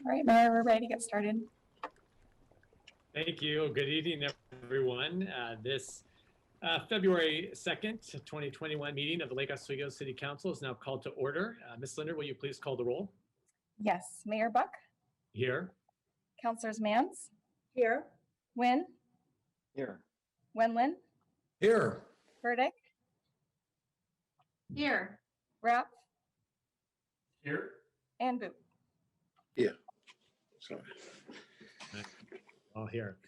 All right, Mayor, we're ready to get started. Thank you. Good evening, everyone. This February 2nd, 2021 meeting of the Lake Oswego City Council is now called to order. Ms. Linder, will you please call the roll? Yes, Mayor Buck. Here. Councilors Mans. Here. Nguyen. Here. Wenlin. Here. Burdick. Here. Rapp. Here. And Boop. Yeah. Sorry. All here.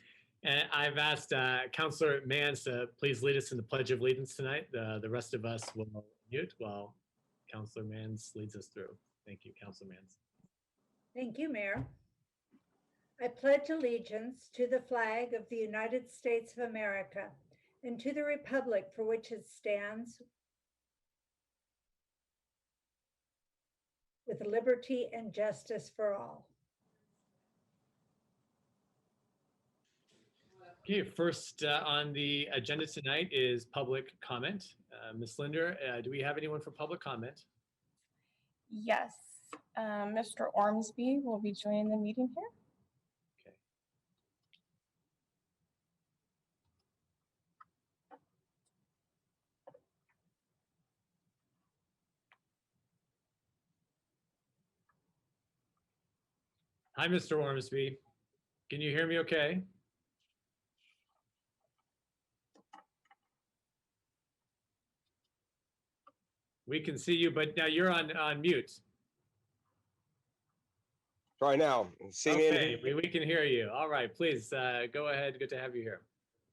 And I've asked Councilor Mans to please lead us in the Pledge of Allegiance tonight. The rest of us will mute while Councilor Mans leads us through. Thank you, Councilor Mans. Thank you, Mayor. I pledge allegiance to the flag of the United States of America and to the republic for which it stands, with liberty and justice for all. Okay, first on the agenda tonight is public comment. Ms. Linder, do we have anyone for public comment? Yes, Mr. Ormsby will be joining the meeting here. Okay. Hi, Mr. Ormsby. Can you hear me okay? We can see you, but now you're on mute. Try now. See me? Okay, we can hear you. All right, please go ahead. Good to have you here.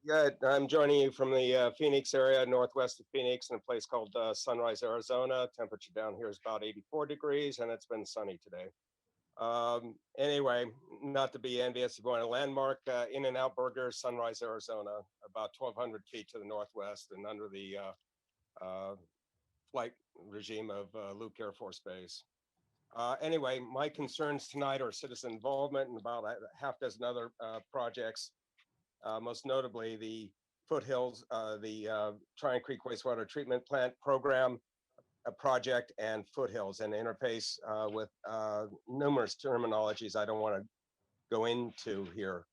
Good. I'm joining you from the Phoenix area, northwest of Phoenix, in a place called Sunrise, Arizona. Temperature down here is about 84 degrees, and it's been sunny today. Anyway, not to be envious of going to landmark, In-N-Out Burger, Sunrise, Arizona, about 1,200 feet to the northwest and under the flight regime of Luke Air Force Base. Anyway, my concerns tonight are citizen involvement and about a half dozen other projects, most notably the Foothills, the Tryon Creek Wastewater Treatment Plant Program project, and Foothills, and interface with numerous terminologies I don't want to go into here.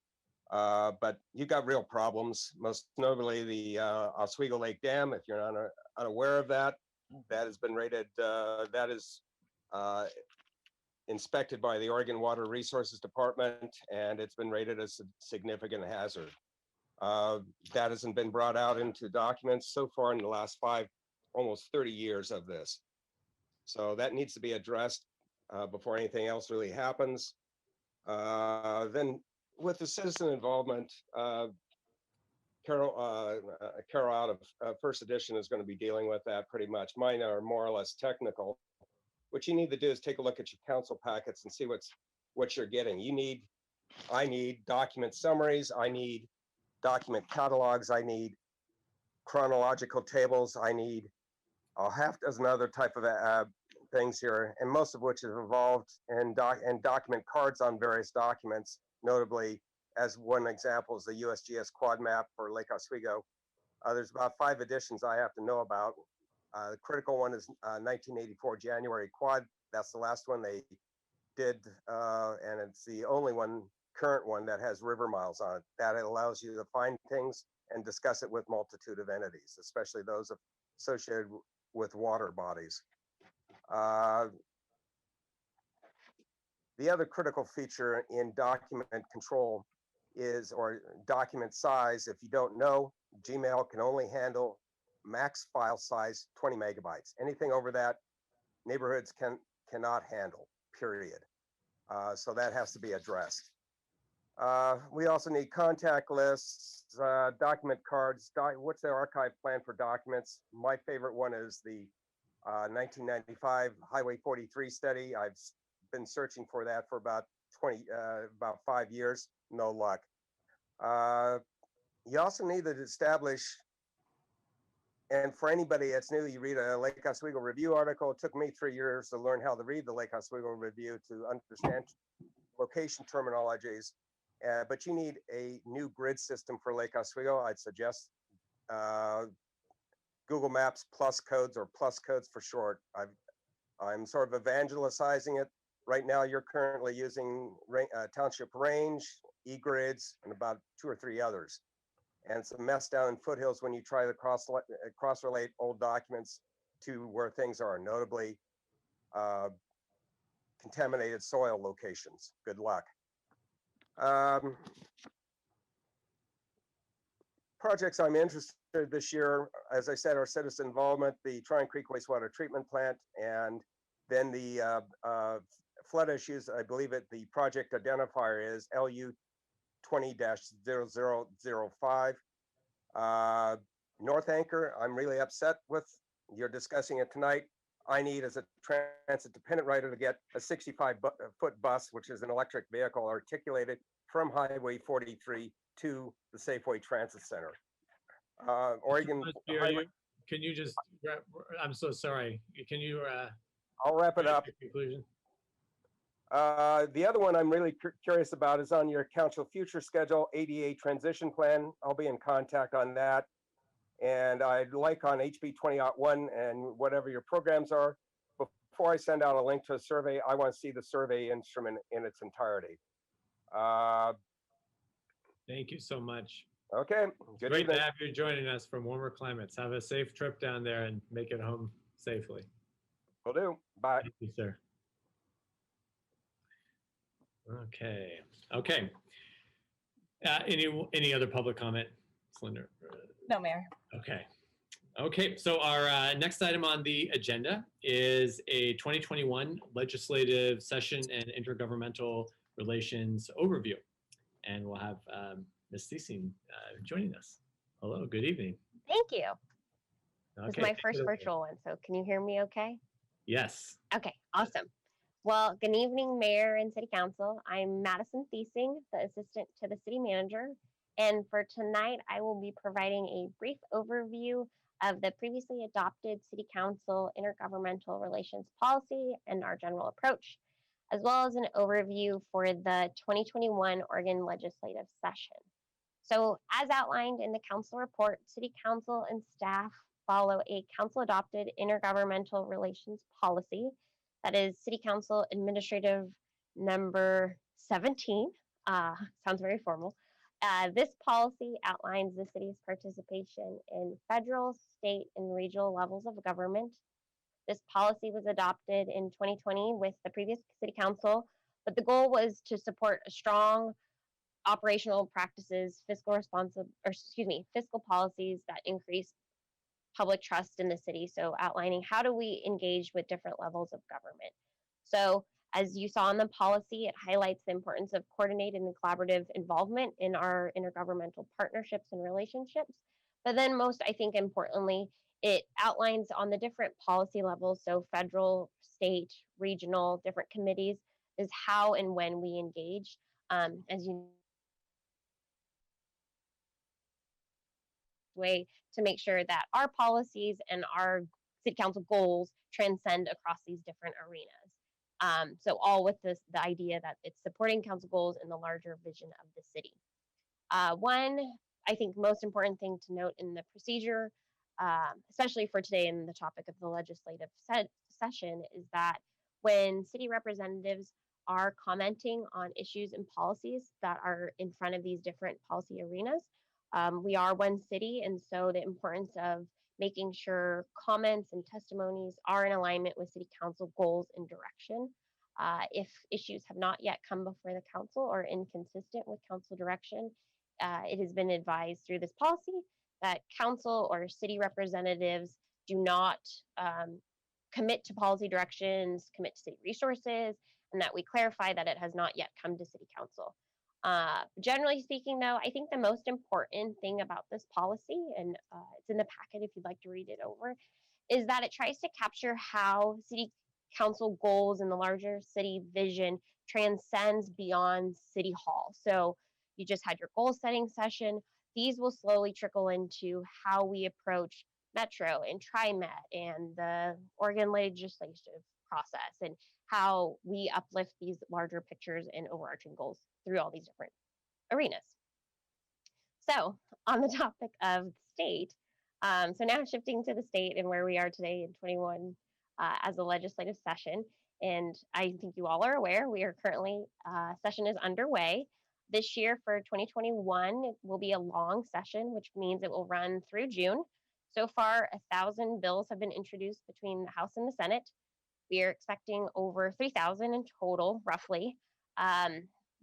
But you've got real problems, most notably the Oswego Lake Dam. If you're not unaware of that, that has been rated, that is inspected by the Oregon Water Resources Department, and it's been rated as a significant hazard. That hasn't been brought out into documents so far in the last almost 30 years of this. So that needs to be addressed before anything else really happens. Then with the citizen involvement, Carol out of First Edition is going to be dealing with that pretty much. Mine are more or less technical. What you need to do is take a look at your council packets and see what you're getting. I need document summaries. I need document catalogs. I need chronological tables. I need a half dozen other type of things here, and most of which have evolved in document cards on various documents, notably, as one example, is the USGS quad map for Lake Oswego. There's about 5 editions I have to know about. The critical one is 1984 January quad. That's the last one they did, and it's the only current one that has river miles on it. That allows you to find things and discuss it with multitude of entities, especially those associated with water bodies. The other critical feature in document control is, or document size, if you don't know, Gmail can only handle max file size 20 megabytes. Anything over that, neighborhoods cannot handle, period. So that has to be addressed. We also need contact lists, document cards. What's the archive plan for documents? My favorite one is the 1995 Highway 43 study. I've been searching for that for about 5 years, no luck. You also need to establish, and for anybody that's new, you read a Lake Oswego Review article. It took me 3 years to learn how to read the Lake Oswego Review to understand location terminologies. But you need a new grid system for Lake Oswego. I'd suggest Google Maps plus codes, or plus codes for short. I'm sort of evangelizing it Right now, you're currently using Township Range, eGrids, and about 2 or 3 others. And it's a mess down in Foothills when you try to cross-relate old documents to where things are, notably contaminated soil locations. Good luck. Projects I'm interested in this year, as I said, are citizen involvement, the Tryon Creek wastewater treatment plant, and then the flood issues. I believe the project identifier is LU 20-0005. North Anchor, I'm really upset with. You're discussing it tonight. I need, as a transit dependent rider, to get a 65-foot bus, which is an electric vehicle, articulated from Highway 43 to the Safeway Transit Center. Oregon. Can you just, I'm so sorry. Can you? I'll wrap it up. Conclusion. The other one I'm really curious about is on your council future schedule, ADA transition plan. I'll be in contact on that. And I'd like on HB 20.1 and whatever your programs are, before I send out a link to a survey, I want to see the survey instrument in its entirety. Thank you so much. Okay. Good Great evening. To have you joining us from warmer climates. Have a safe trip down there and make it home safely. Will do. Bye. Thank you, sir. Okay. Okay. Any other public comment, Slender? No, Mayor. Okay. Okay. So our next item on the agenda is a 2021 legislative session and intergovernmental relations overview, and we'll have Ms. Thiesing joining us. Hello. Good evening. Thank you. Okay. This is my first virtual one, so can you hear me okay? Yes. Okay, awesome. Well, good evening, Mayor and City Council. I'm Madison Thiesing, the Assistant to the City Manager, and for tonight, I will be providing a brief overview of the previously adopted City Council intergovernmental relations policy and our general approach, as well as an overview for the 2021 Oregon legislative session. So as outlined in the council report, City Council and staff follow a council-adopted intergovernmental relations policy that is City Council Administrative Number 17. Sounds very formal. This policy outlines the city's participation in federal, state, and regional levels of government. This policy was adopted in 2020 with the previous City Council, but the goal was to support a strong operational practices, fiscal policies that increase public trust in the city. So outlining how do we engage with different levels of government. So as you saw in the policy, it highlights the importance of coordinated and collaborative involvement in our intergovernmental partnerships and relationships. But then most, I think importantly, it outlines on the different policy levels, so federal, state, regional, different committees, is how and when we engage. As you way to make sure that our policies and our City Council goals transcend across these different arenas. So all with the idea that it's supporting council goals in the larger vision of the city. One, I think, most important thing to note in the procedure, especially for today and the topic of the legislative session, is that when city representatives are commenting on issues and policies that are in front of these different policy arenas, we are one city, and so the importance of making sure comments and testimonies are in alignment with City Council goals and direction. If issues have not yet come before the council or inconsistent with council direction, it has been advised through this policy that council or city representatives do not commit to policy directions, commit to city resources, and that we clarify that it has not yet come to City Council. Generally speaking, though, I think the most important thing about this policy, and it's in the packet if you'd like to read it over, is that it tries to capture how City Council goals and the larger city vision transcends beyond City Hall. So you just had your goal setting session. These will slowly trickle into how we approach Metro and TriMet and the Oregon legislative process, and how we uplift these larger pictures and overarching goals through all these different arenas. So on the topic of state, so now shifting to the state and where we are today in 21 as a legislative session. And I think you all are aware, we are currently, session is underway. This year for 2021, it will be a long session, which means it will run through June. So far, 1,000 bills have been introduced between the House and the Senate. We are expecting over 3,000 in total, roughly.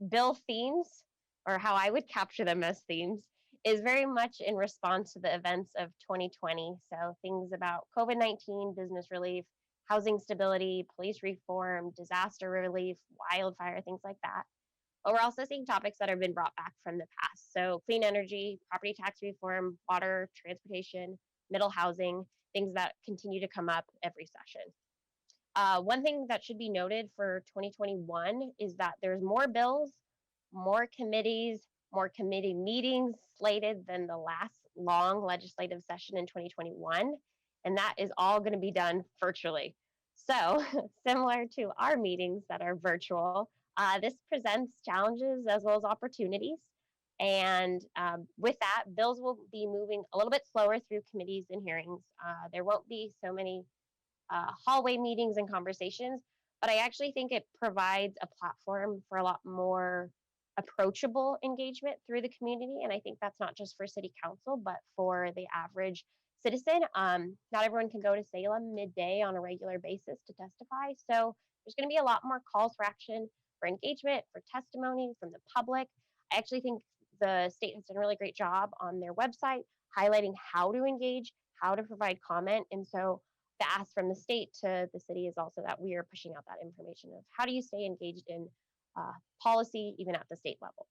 Bill themes, or how I would capture them as themes, is very much in response to the events of 2020. So things about COVID-19, business relief, housing stability, police reform, disaster relief, wildfire, things like that. But we're also seeing topics that have been brought back from the past. So clean energy, property tax reform, water, transportation, middle housing, things that continue to come up every session. One thing that should be noted for 2021 is that there's more bills, more committees, more committee meetings slated than the last long legislative session in 2021. And that is all going to be done virtually. So similar to our meetings that are virtual, this presents challenges as well as opportunities. And with that, bills will be moving a little bit slower through committees and hearings. There won't be so many hallway meetings and conversations, but I actually think it provides a platform for a lot more approachable engagement through the community. And I think that's not just for city council, but for the average citizen. Not everyone can go to Salem midday on a regular basis to testify. So there's going to be a lot more calls for action, for engagement, for testimony from the public. I actually think the state has done a really great job on their website highlighting how to engage, how to provide comment. And so the ask from the state to the city is also that we are pushing out that information of how do you stay engaged in policy, even at the state level,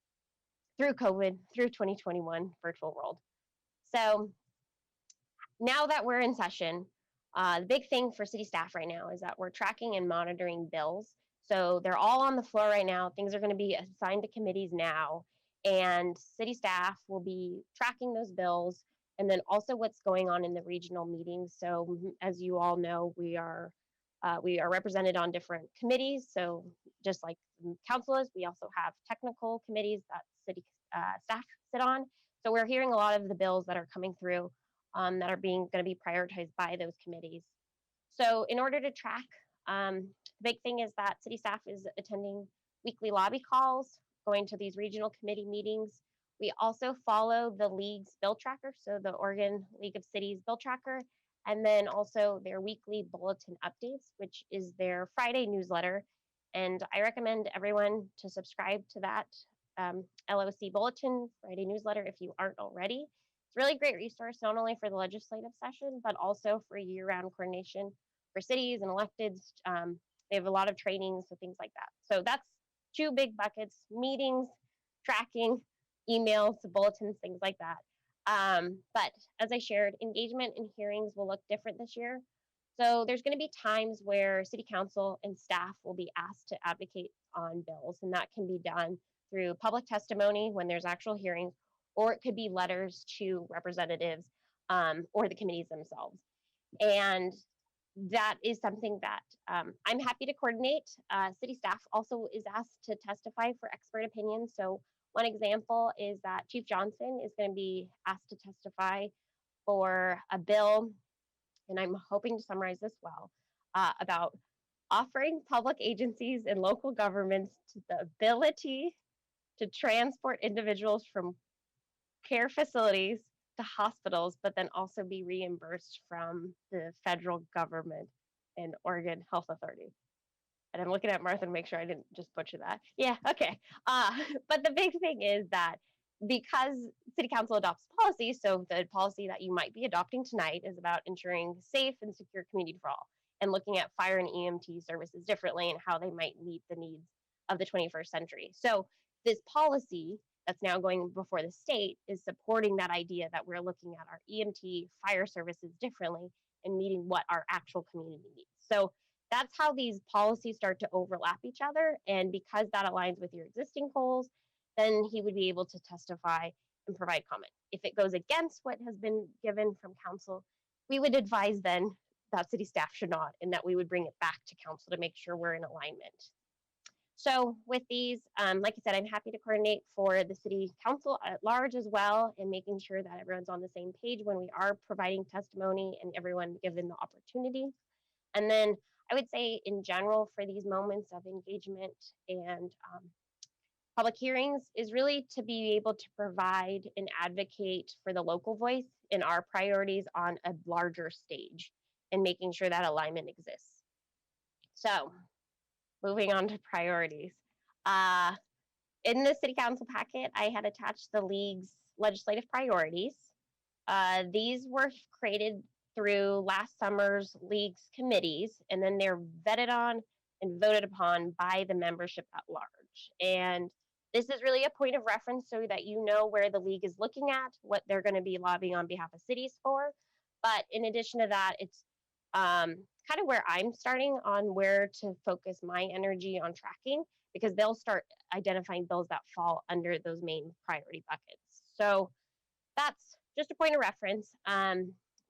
through COVID, through 2021 virtual world. So now that we're in session, the big thing for city staff right now is that we're tracking and monitoring bills. So they're all on the floor right now. Things are going to be assigned to committees now, and city staff will be tracking those bills, and then also what's going on in the regional meetings. So as you all know, we are represented on different committees. So just like council is, we also have technical committees that city staff sit on. So we're hearing a lot of the bills that are coming through that are going to be prioritized by those committees. So in order to track, the big thing is that city staff is attending weekly lobby calls, going to these regional committee meetings. We also follow the league's bill tracker, so the Oregon League of Cities bill tracker, and then also their weekly bulletin updates, which is their Friday newsletter. And I recommend everyone to subscribe to that LOC bulletin Friday newsletter if you aren't already. It's a really great resource, not only for the legislative session, but also for year-round coordination for cities and electeds. They have a lot of trainings and things like that. So that's two big buckets: meetings, tracking, emails, bulletins, things like that. But as I shared, engagement in hearings will look different this year. So there's going to be times where city council and staff will be asked to advocate on bills, and that can be done through public testimony when there's actual hearings, or it could be letters to representatives or the committees themselves. And that is something that I'm happy to coordinate. City staff also is asked to testify for expert opinions. So one example is that Chief Johnson is going to be asked to testify for a bill, and I'm hoping to summarize this well, about offering public agencies and local governments the ability to transport individuals from care facilities to hospitals, but then also be reimbursed from the federal government and Oregon Health Authority. And I'm looking at Martha to make sure I didn't just butcher that. Yeah, okay. But the big thing is that because City Council adopts policy, so the policy that you might be adopting tonight is about ensuring safe and secure community for all, and looking at fire and EMT services differently and how they might meet the needs of the 21st century. So this policy that's now going before the state is supporting that idea that we're looking at our EMT fire services differently and meeting what our actual community needs. So that's how these policies start to overlap each other. And because that aligns with your existing goals, then he would be able to testify and provide comment. If it goes against what has been given from council, we would advise then that city staff should not, and that we would bring it back to council to make sure we're in alignment. So with these, like I said, I'm happy to coordinate for the city council at large as well, and making sure that everyone's on the same page when we are providing testimony and everyone given the opportunity. And then I would say in general for these moments of engagement and public hearings is really to be able to provide and advocate for the local voice in our priorities on a larger stage and making sure that alignment exists. So moving on to priorities. In the city council packet, I had attached the league's legislative priorities. These were created through last summer's league's committees, and then they're vetted on and voted upon by the membership at large. And this is really a point of reference so that you know where the league is looking at, what they're going to be lobbying on behalf of cities for. But in addition to that, it's kind of where I'm starting on where to focus my energy on tracking, because they'll start identifying bills that fall under those main priority buckets. So that's just a point of reference.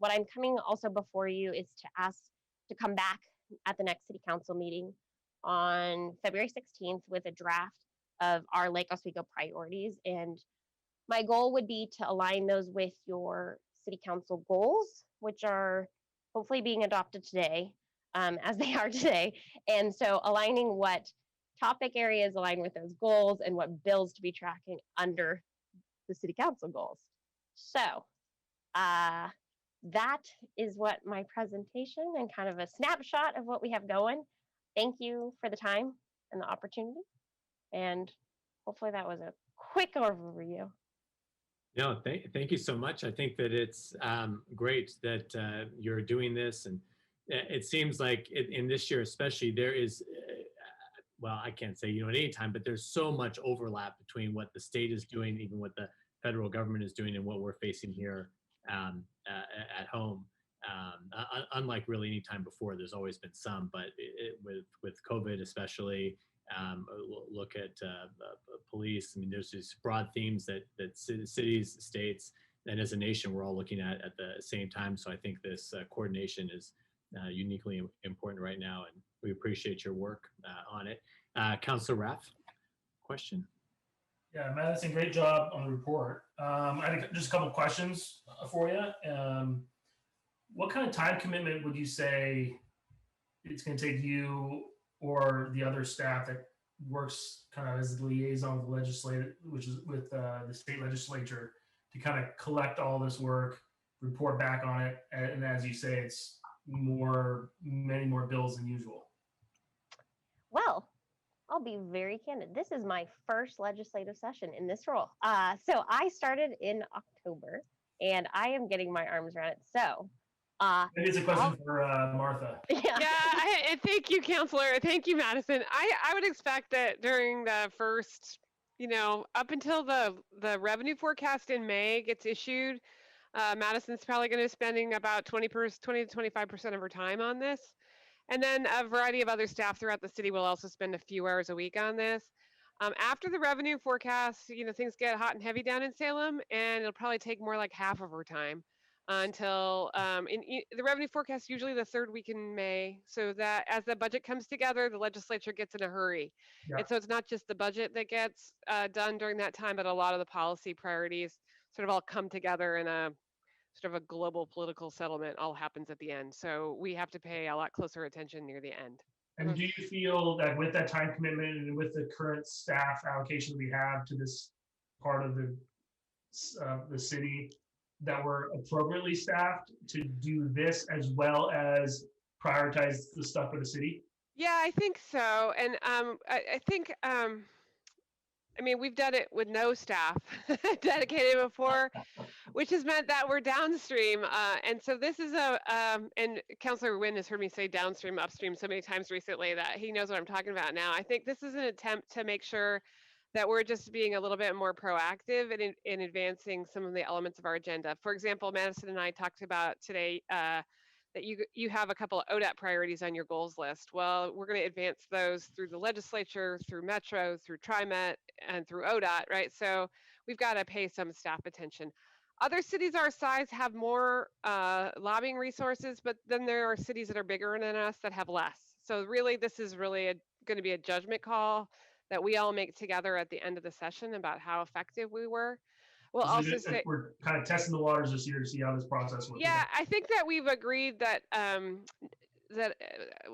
What I'm coming also before you is to ask to come back at the next city council meeting on February 16th with a draft of our Lake Oswego priorities. And my goal would be to align those with your city council goals, which are hopefully being adopted today, as they are today. And so aligning what topic areas align with those goals and what bills to be tracking under the city council goals. So that is what my presentation and kind of a snapshot of what we have going. Thank you for the time and the opportunity. And hopefully that was a quick overview. No, thank you so much. I think that it's great that you're doing this. And it seems like in this year especially, there is, well, I can't say, at any time, but there's so much overlap between what the state is doing, even what the federal government is doing, and what we're facing here at home. Unlike really any time before, there's always been some, but with COVID especially, look at police. I mean, there's these broad themes that cities, states, and as a nation, we're all looking at the same time. So I think this coordination is uniquely important right now, and we appreciate your work on it. Councilor Raff, question? Yeah, Madison, great job on the report. I had just a couple questions for you. What kind of time commitment would you say it's going to take you or the other staff that works kind of as the liaison with the legislature, which is with the state legislature, to kind of collect all this work, report back on it, and as you say, it's many more bills than usual? Well, I'll be very candid. This is my first legislative session in this role. So I started in October, and I am getting my arms around it. So maybe it's a question for Martha. Yeah. And thank you, Counselor. Thank you, Madison. I would expect that during the first, up until the revenue forecast in May gets issued, Madison's probably going to be spending about 20 to 25% of her time on this. And then a variety of other staff throughout the city will also spend a few hours a week on this. After the revenue forecast, things get hot and heavy down in Salem, and it'll probably take more like half of her time until the revenue forecast usually the third week in May, so that as the budget comes together, the legislature gets in a hurry. Yeah. And so it's not just the budget that gets done during that time, but a lot of the policy priorities sort of all come together in a sort of a global political settlement all happens at the end. So we have to pay a lot closer attention near the end. And do you feel that with that time commitment and with the current staff allocation we have to this part of the city, that we're appropriately staffed to do this as well as prioritize the stuff for the city? Yeah, I think so. And I think, we've done it with no staff dedicated before, which has meant that we're downstream. And so this is and Councilor Wynn has heard me say downstream, upstream so many times recently that he knows what I'm talking about now. I think this is an attempt to make sure that we're just being a little bit more proactive in advancing some of the elements of our agenda. For example, Madison and I talked about today that you have a couple of ODOT priorities on your goals list. Well, we're going to advance those through the legislature, through Metro, through TriMet, and through ODOT, right? So we've got to pay some staff attention. Other cities our size have more lobbying resources, but then there are cities that are bigger than us that have less. So really, this is really going to be a judgment call that we all make together at the end of the session about how effective we were. We'll also say we're kind of testing the waters this year to see how this process works. Yeah, I think that we've agreed that that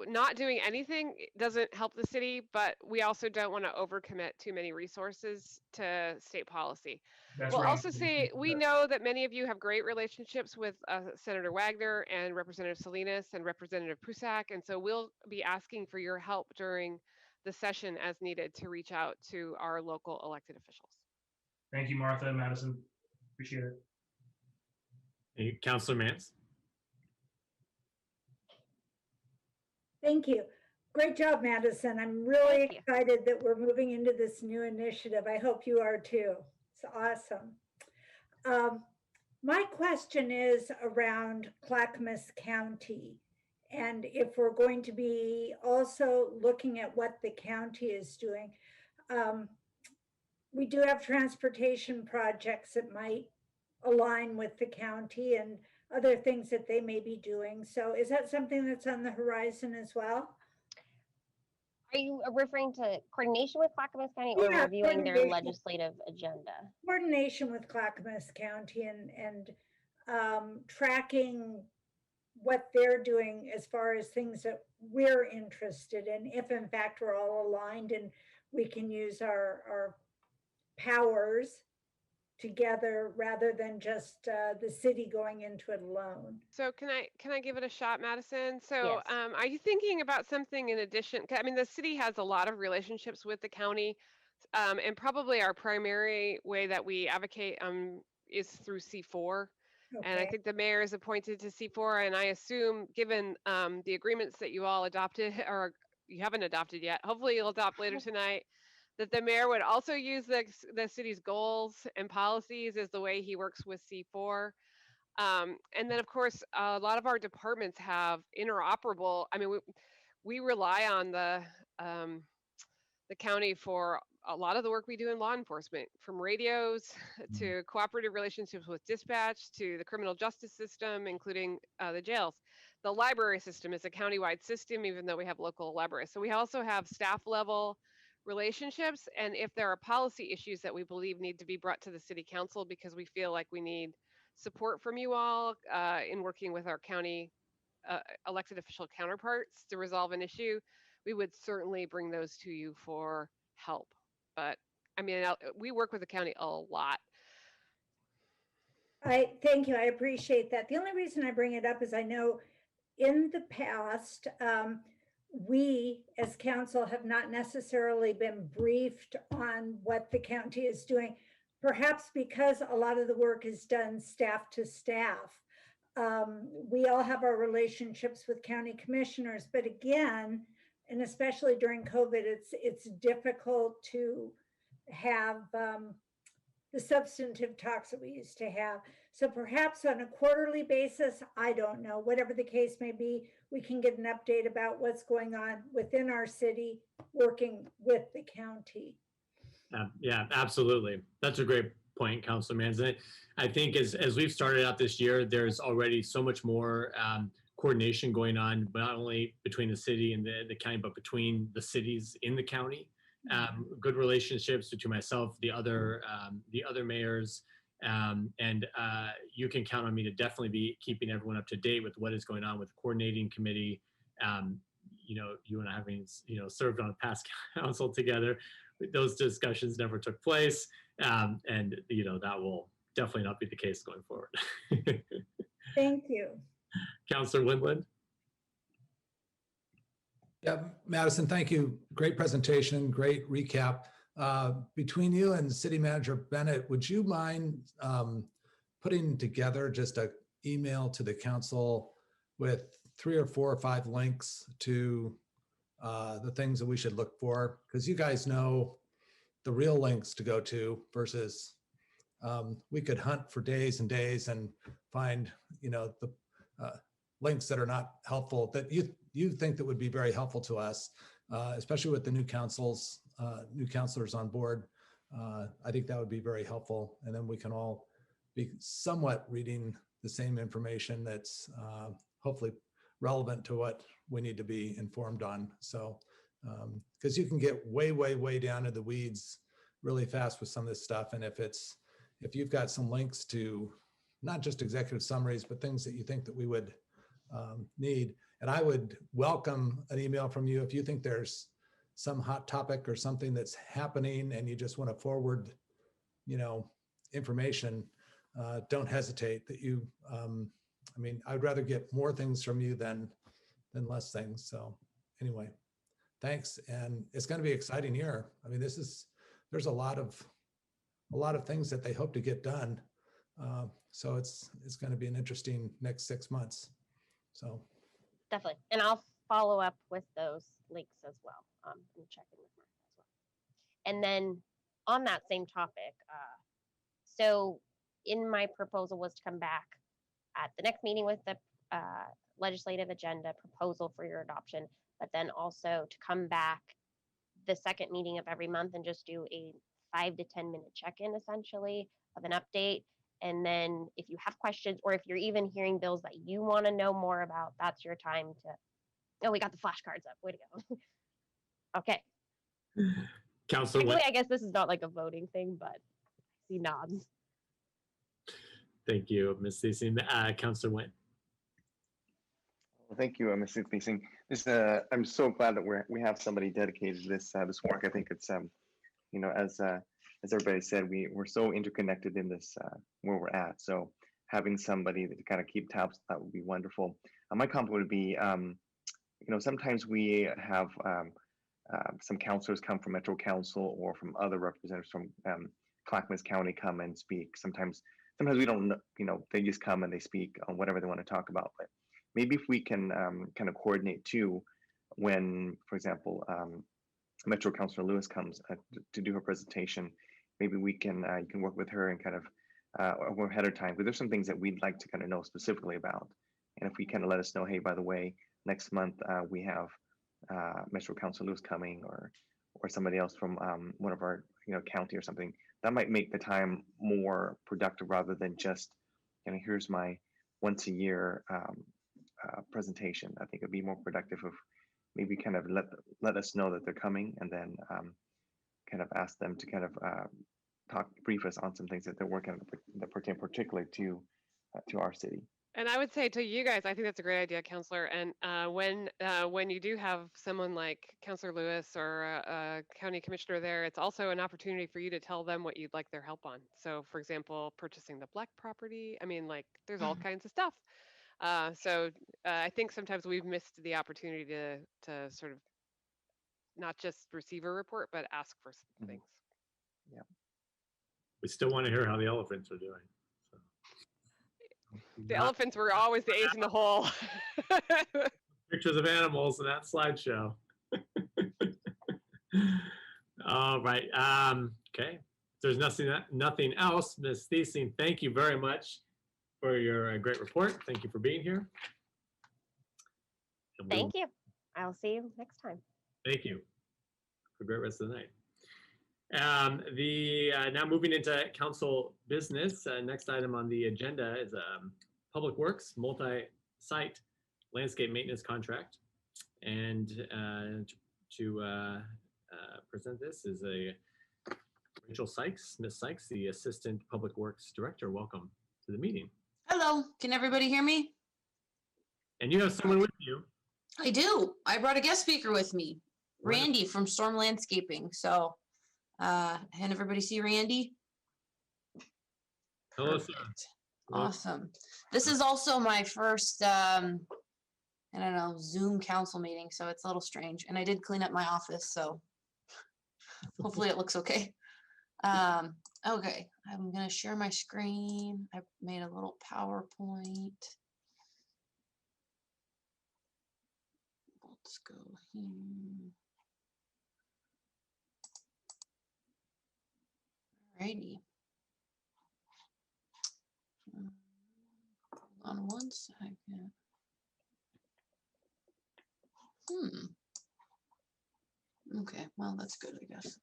not doing anything doesn't help the city, but we also don't want to overcommit too many resources to state policy. That's We'll where I'm also coming say from. we know that many of you have great relationships with Senator Wagner and Representative Salinas and Representative Prusak, and so we'll be asking for your help during the session as needed to reach out to our local elected officials. Thank you, Martha and Madison. Appreciate it. Hey, Councilor Mance. Thank you. Great job, Madison. I'm really Thank you. excited that we're moving into this new initiative. I hope you are too. It's awesome. My question is around Clackamas County. And if we're going to be also looking at what the county is doing, we do have transportation projects that might align with the county and other things that they may be doing. So is that something that's on the horizon as well? Are you referring to coordination with Clackamas County or Yeah, reviewing their coordination. legislative agenda? Coordination with Clackamas County and tracking what they're doing as far as things that we're interested in, if in fact we're all aligned and we can use our powers together rather than just the city going into it alone. So can I give it a shot, Madison? So Yes. are you thinking about something in addition? I mean, the city has a lot of relationships with the county, and probably our primary way that we advocate is through C4. And I Okay. think the mayor is appointed to C4, and I assume, given the agreements that you all adopted, or you haven't adopted yet, hopefully you'll adopt later tonight, that the mayor would also use the city's goals and policies as the way he works with C4. And then, of course, a lot of our departments have interoperable. I mean, we rely on the county for a lot of the work we do in law enforcement, from radios to cooperative relationships with dispatch to the criminal justice system, including the jails. The library system is a countywide system, even though we have local libraries. So we also have staff level relationships. And if there are policy issues that we believe need to be brought to the city council because we feel like we need support from you all in working with our county elected official counterparts to resolve an issue, we would certainly bring those to you for help. But I mean, we work with the county a lot. Thank you. I appreciate that. The only reason I bring it up is I know in the past, we as council have not necessarily been briefed on what the county is doing, perhaps because a lot of the work is done staff to staff. We all have our relationships with county commissioners, but again, and especially during COVID, it's difficult to have the substantive talks that we used to have. So perhaps on a quarterly basis, I don't know, whatever the case may be, we can get an update about what's going on within our city, working with the county. Yeah, absolutely. That's a great point, Councilor Manzan. I think as we've started out this year, there's already so much more coordination going on, not only between the city and the county, but between the cities in the county. Good relationships between myself, the other mayors, and you can count on me to definitely be keeping everyone up to date with what is going on with the coordinating committee. You know, you and I having served on a past council together, those discussions never took place, and that will definitely not be the case going forward. Thank you. Councilor Windland. Yeah, Madison, thank you. Great presentation, great recap. Between you and City Manager Bennett, would you mind putting together just an email to the council with 3 or 4 or 5 links to the things that we should look for? Because you guys know the real links to go to versus we could hunt for days and days and find, the links that are not helpful that you think that would be very helpful to us, especially with the new councilors on board. I think that would be very helpful. And then we can all be somewhat reading the same information that's hopefully relevant to what we need to be informed on. So, because you can get way, way, way down to the weeds really fast with some of this stuff. And if you've got some links to not just executive summaries, but things that you think that we would need. And I would welcome an email from you if you think there's some hot topic or something that's happening and you just want to forward, information. Don't hesitate that you, I mean, I'd rather get more things from you than less things. So anyway, thanks. And it's going to be an exciting year. I mean, there's a lot of things that they hope to get done. So it's going to be an interesting next 6 months. So Definitely. And I'll follow up with those links as well, and check in with Martha as well. And then on that same topic, so in my proposal was to come back at the next meeting with the legislative agenda proposal for your adoption, but then also to come back the second meeting of every month and just do a 5 to 10 minute check-in essentially of an update. And then if you have questions or if you're even hearing bills that you want to know more about, that's your time to, oh, we got the flashcards up. Way to go. Okay. Councilor Actually, Went. I guess this is not like a voting thing, but I see nods. Thank you, Ms. Thiessen. Councilor Went. Well, thank you, Mr. Thiessen. I'm so glad that we have somebody dedicated to this work. I think it's as everybody said, we're so interconnected in this where we're at. So having somebody to kind of keep tabs, that would be wonderful. My comment would be, sometimes we have some counselors come from Metro Council or from other representatives from Clackamas County come and speak. Sometimes we don't know, they just come and they speak on whatever they want to talk about. But maybe if we can kind of coordinate too, when, for example, Metro Councilor Lewis comes to do her presentation, maybe we can you can work with her and kind of ahead of time, because there's some things that we'd like to kind of know specifically about. And if we kind of let us know, hey, by the way, next month we have Metro Councilor Lewis coming, or somebody else from one of our county or something, that might make the time more productive rather than just here's my once a year presentation. I think it'd be more productive if maybe kind of let us know that they're coming, and then kind of ask them to kind of brief us on some things that they're working on that pertain particularly to our city. And I would say to you guys, I think that's a great idea, Counselor. And when you do have someone like Counselor Lewis or a county commissioner there, it's also an opportunity for you to tell them what you'd like their help on. So, for example, purchasing the Black property. I mean, like, there's all kinds of stuff. So I think sometimes we've missed the opportunity to sort of not just receive a report, but ask for some things. Yeah. We still want to hear how the elephants are doing. So. The elephants were always the ace in the hole. Pictures of animals in that slideshow. All right. Okay. If there's nothing else, Ms. Thiessen, thank you very much for your great report. Thank you for being here. Thank you. I'll see you next time. Thank you. Have a great rest of the night. Now moving into council business, next item on the agenda is Public Works multi-site landscape maintenance contract. And to present this is Rachel Sykes, Ms. Sykes, the Assistant Public Works Director. Welcome to the meeting. Hello, can everybody hear me? And you have someone with you. I do. I brought a guest speaker with me, Randy from Storm Landscaping. So, can everybody see Randy? Hello, sir. Awesome. This is also my first, I don't know, Zoom council meeting, so it's a little strange. And I did clean up my office, so hopefully it looks okay. Okay, I'm gonna share my screen. I made a little PowerPoint. Let's go here. Alrighty. Hold on one second. Okay, well, that's good, I guess.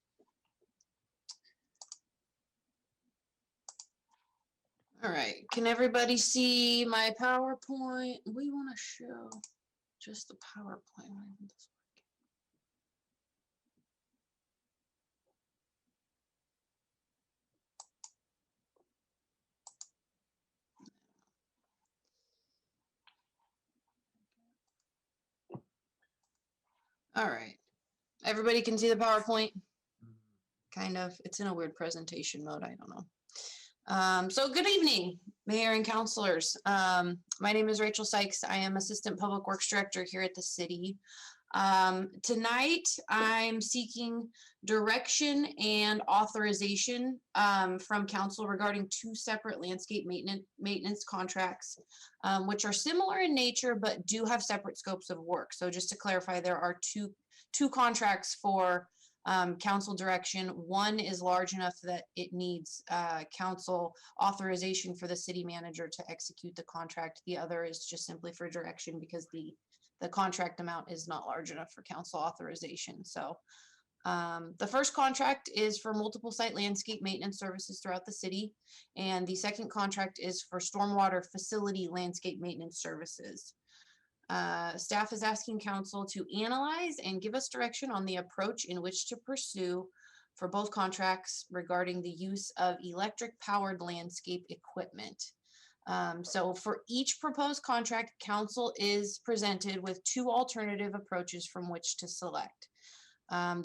All right, can everybody see my PowerPoint? We want to show just the PowerPoint. Why isn't this All right. Everybody can see the PowerPoint? Kind of. It's in a weird presentation mode. I don't know. So good evening, Mayor and councilors. My name is Rachel Sykes. I am Assistant Public Works Director here at the city. Tonight, I'm seeking direction and authorization from council regarding two separate landscape maintenance contracts, which are similar in nature but do have separate scopes of work. So just to clarify, there are two contracts for council direction. One is large enough that it needs council authorization for the city manager to execute the contract. The other is just simply for direction because the contract amount is not large enough for council authorization. So the first contract is for multiple site landscape maintenance services throughout the city. And the second contract is for stormwater facility landscape maintenance services. Staff is asking council to analyze and give us direction on the approach in which to pursue for both contracts regarding the use of electric powered landscape equipment. So for each proposed contract, council is presented with two alternative approaches from which to select.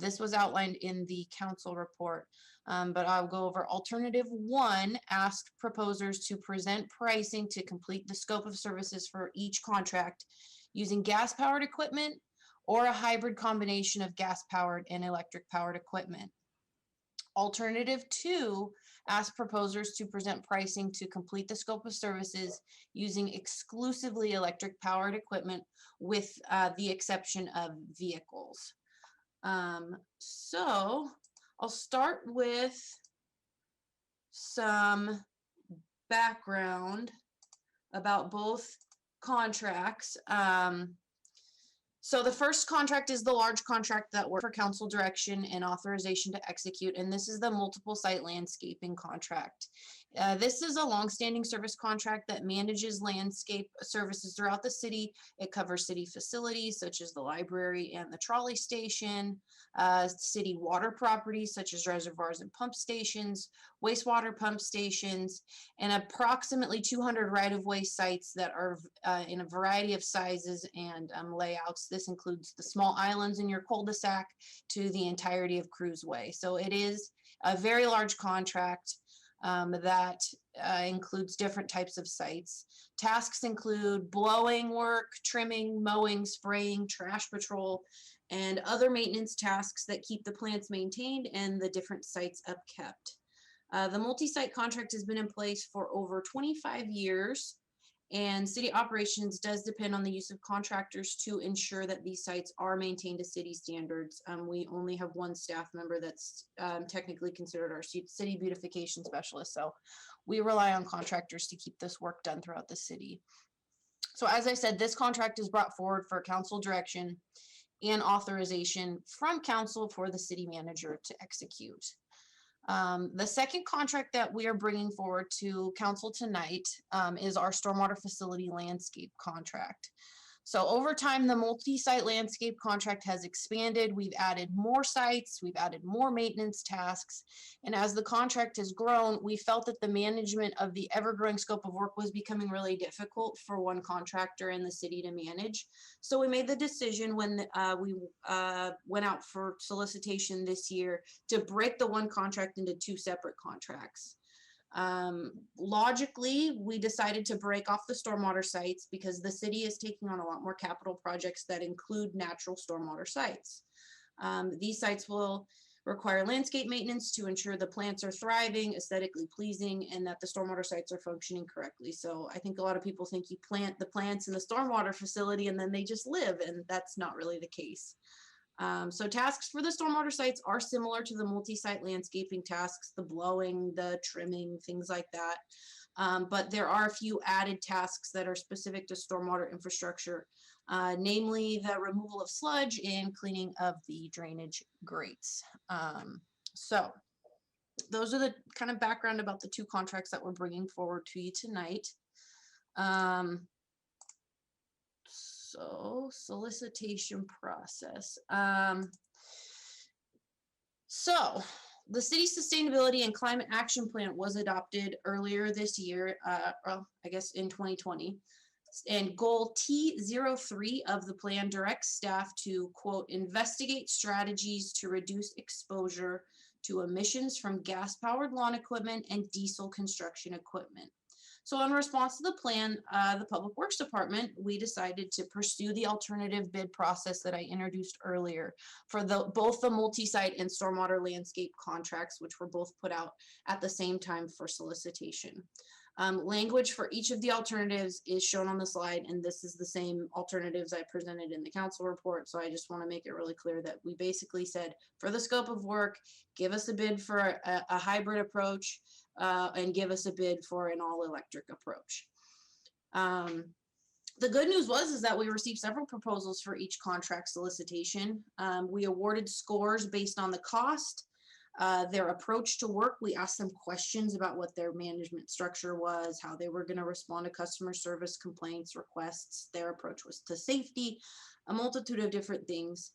This was outlined in the council report, but I'll go over alternative one. Asked proposers to present pricing to complete the scope of services for each contract using gas powered equipment or a hybrid combination of gas powered and electric powered equipment. Alternative two asked proposers to present pricing to complete the scope of services using exclusively electric powered equipment with the exception of vehicles. So I'll start with some background about both contracts. So the first contract is the large contract that works for council direction and authorization to execute, and this is the multiple site landscaping contract. This is a longstanding service contract that manages landscape services throughout the city. It covers city facilities such as the library and the trolley station, city water properties such as reservoirs and pump stations, wastewater pump stations, and approximately 200 right-of-way sites that are in a variety of sizes and layouts. This includes the small islands in your cul-de-sac to the entirety of Cruise Way. So it is a very large contract that includes different types of sites. Tasks include blowing work, trimming, mowing, spraying, trash patrol, and other maintenance tasks that keep the plants maintained and the different sites upkept. The multi-site contract has been in place for over 25 years, and city operations does depend on the use of contractors to ensure that these sites are maintained to city standards. We only have one staff member that's technically considered our city beautification specialist, so we rely on contractors to keep this work done throughout the city. So as I said, this contract is brought forward for council direction and authorization from council for the city manager to execute. The second contract that we are bringing forward to council tonight is our stormwater facility landscape contract. So over time, the multi-site landscape contract has expanded. We've added more sites, we've added more maintenance tasks. And as the contract has grown, we felt that the management of the ever-growing scope of work was becoming really difficult for one contractor in the city to manage. So we made the decision when we went out for solicitation this year to break the one contract into two separate contracts. Logically, we decided to break off the stormwater sites because the city is taking on a lot more capital projects that include natural stormwater sites. These sites will require landscape maintenance to ensure the plants are thriving, aesthetically pleasing, and that the stormwater sites are functioning correctly. So I think a lot of people think you plant the plants in the stormwater facility and then they just live, and that's not really the case. So tasks for the stormwater sites are similar to the multi-site landscaping tasks, the blowing, the trimming, things like that. But there are a few added tasks that are specific to stormwater infrastructure, namely the removal of sludge and cleaning of the drainage grates. So those are the kind of background about the two contracts that we're bringing forward to you tonight. So solicitation process. So the city sustainability and climate action plan was adopted earlier this year, well, I guess in 2020. And goal T03 of the plan directs staff to, quote, investigate strategies to reduce exposure to emissions from gas-powered lawn equipment and diesel construction equipment. So in response to the plan, the Public Works Department, we decided to pursue the alternative bid process that I introduced earlier for both the multi-site and stormwater landscape contracts, which were both put out at the same time for solicitation. Language for each of the alternatives is shown on the slide, and this is the same alternatives I presented in the council report. So I just want to make it really clear that we basically said, for the scope of work, give us a bid for a hybrid approach, and give us a bid for an all-electric approach. The good news is that we received several proposals for each contract solicitation. We awarded scores based on the cost, their approach to work. We asked them questions about what their management structure was, how they were going to respond to customer service complaints, requests, their approach was to safety, a multitude of different things.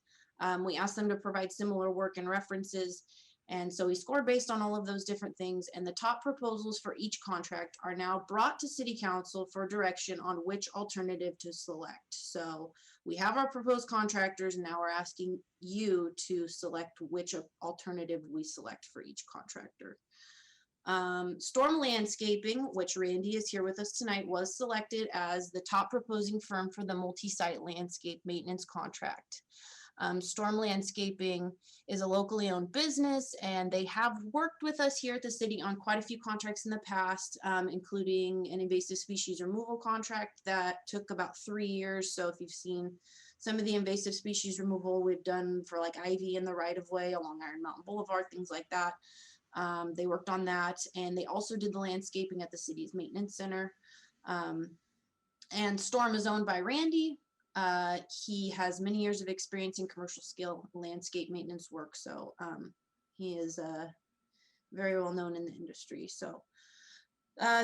We asked them to provide similar work and references. And so we scored based on all of those different things, and the top proposals for each contract are now brought to City Council for direction on which alternative to select. So we have our proposed contractors, and now we're asking you to select which alternative we select for each contractor. Storm Landscaping, which Randy is here with us tonight, was selected as the top proposing firm for the multi-site landscape maintenance contract. Storm Landscaping is a locally owned business, and they have worked with us here at the city on quite a few contracts in the past, including an invasive species removal contract that took about 3 years. So if you've seen some of the invasive species removal we've done for like ivy in the right of way along Iron Mountain Boulevard, things like that. They worked on that, and they also did the landscaping at the city's maintenance center. And Storm is owned by Randy. He has many years of experience in commercial scale landscape maintenance work, so he is very well known in the industry. So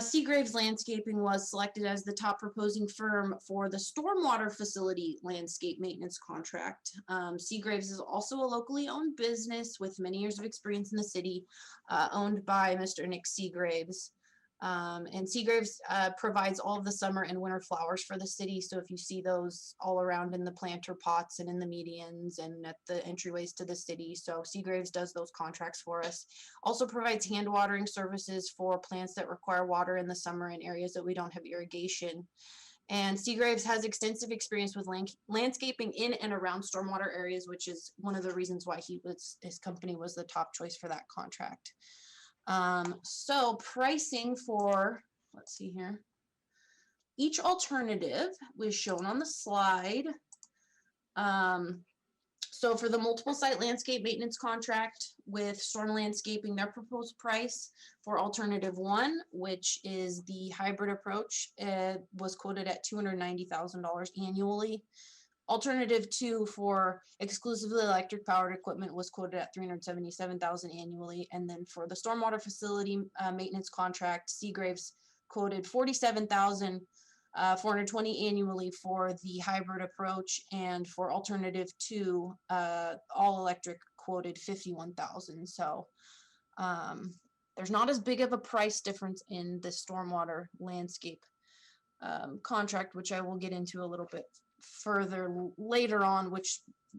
Seagraves Landscaping was selected as the top proposing firm for the stormwater facility landscape maintenance contract. Seagraves is also a locally owned business with many years of experience in the city, owned by Mr. Nick Seagraves. And Seagraves provides all of the summer and winter flowers for the city. So if you see those all around in the planter pots and in the medians and at the entryways to the city, so Seagraves does those contracts for us. Also provides hand watering services for plants that require water in the summer in areas that we don't have irrigation. And Seagraves has extensive experience with landscaping in and around stormwater areas, which is one of the reasons why his company was the top choice for that contract. So pricing for, let's see here, each alternative was shown on the slide. So for the multiple site landscape maintenance contract with Storm Landscaping, their proposed price for alternative 1, which is the hybrid approach, was quoted at $290,000 annually. Alternative 2 for exclusively electric powered equipment was quoted at $377,000 annually. And then for the stormwater facility maintenance contract, Seagraves quoted $47,420 annually for the hybrid approach, and for alternative 2, all electric quoted $51,000. So there's not as big of a price difference in the stormwater landscape contract, which I will get into a little bit further later on,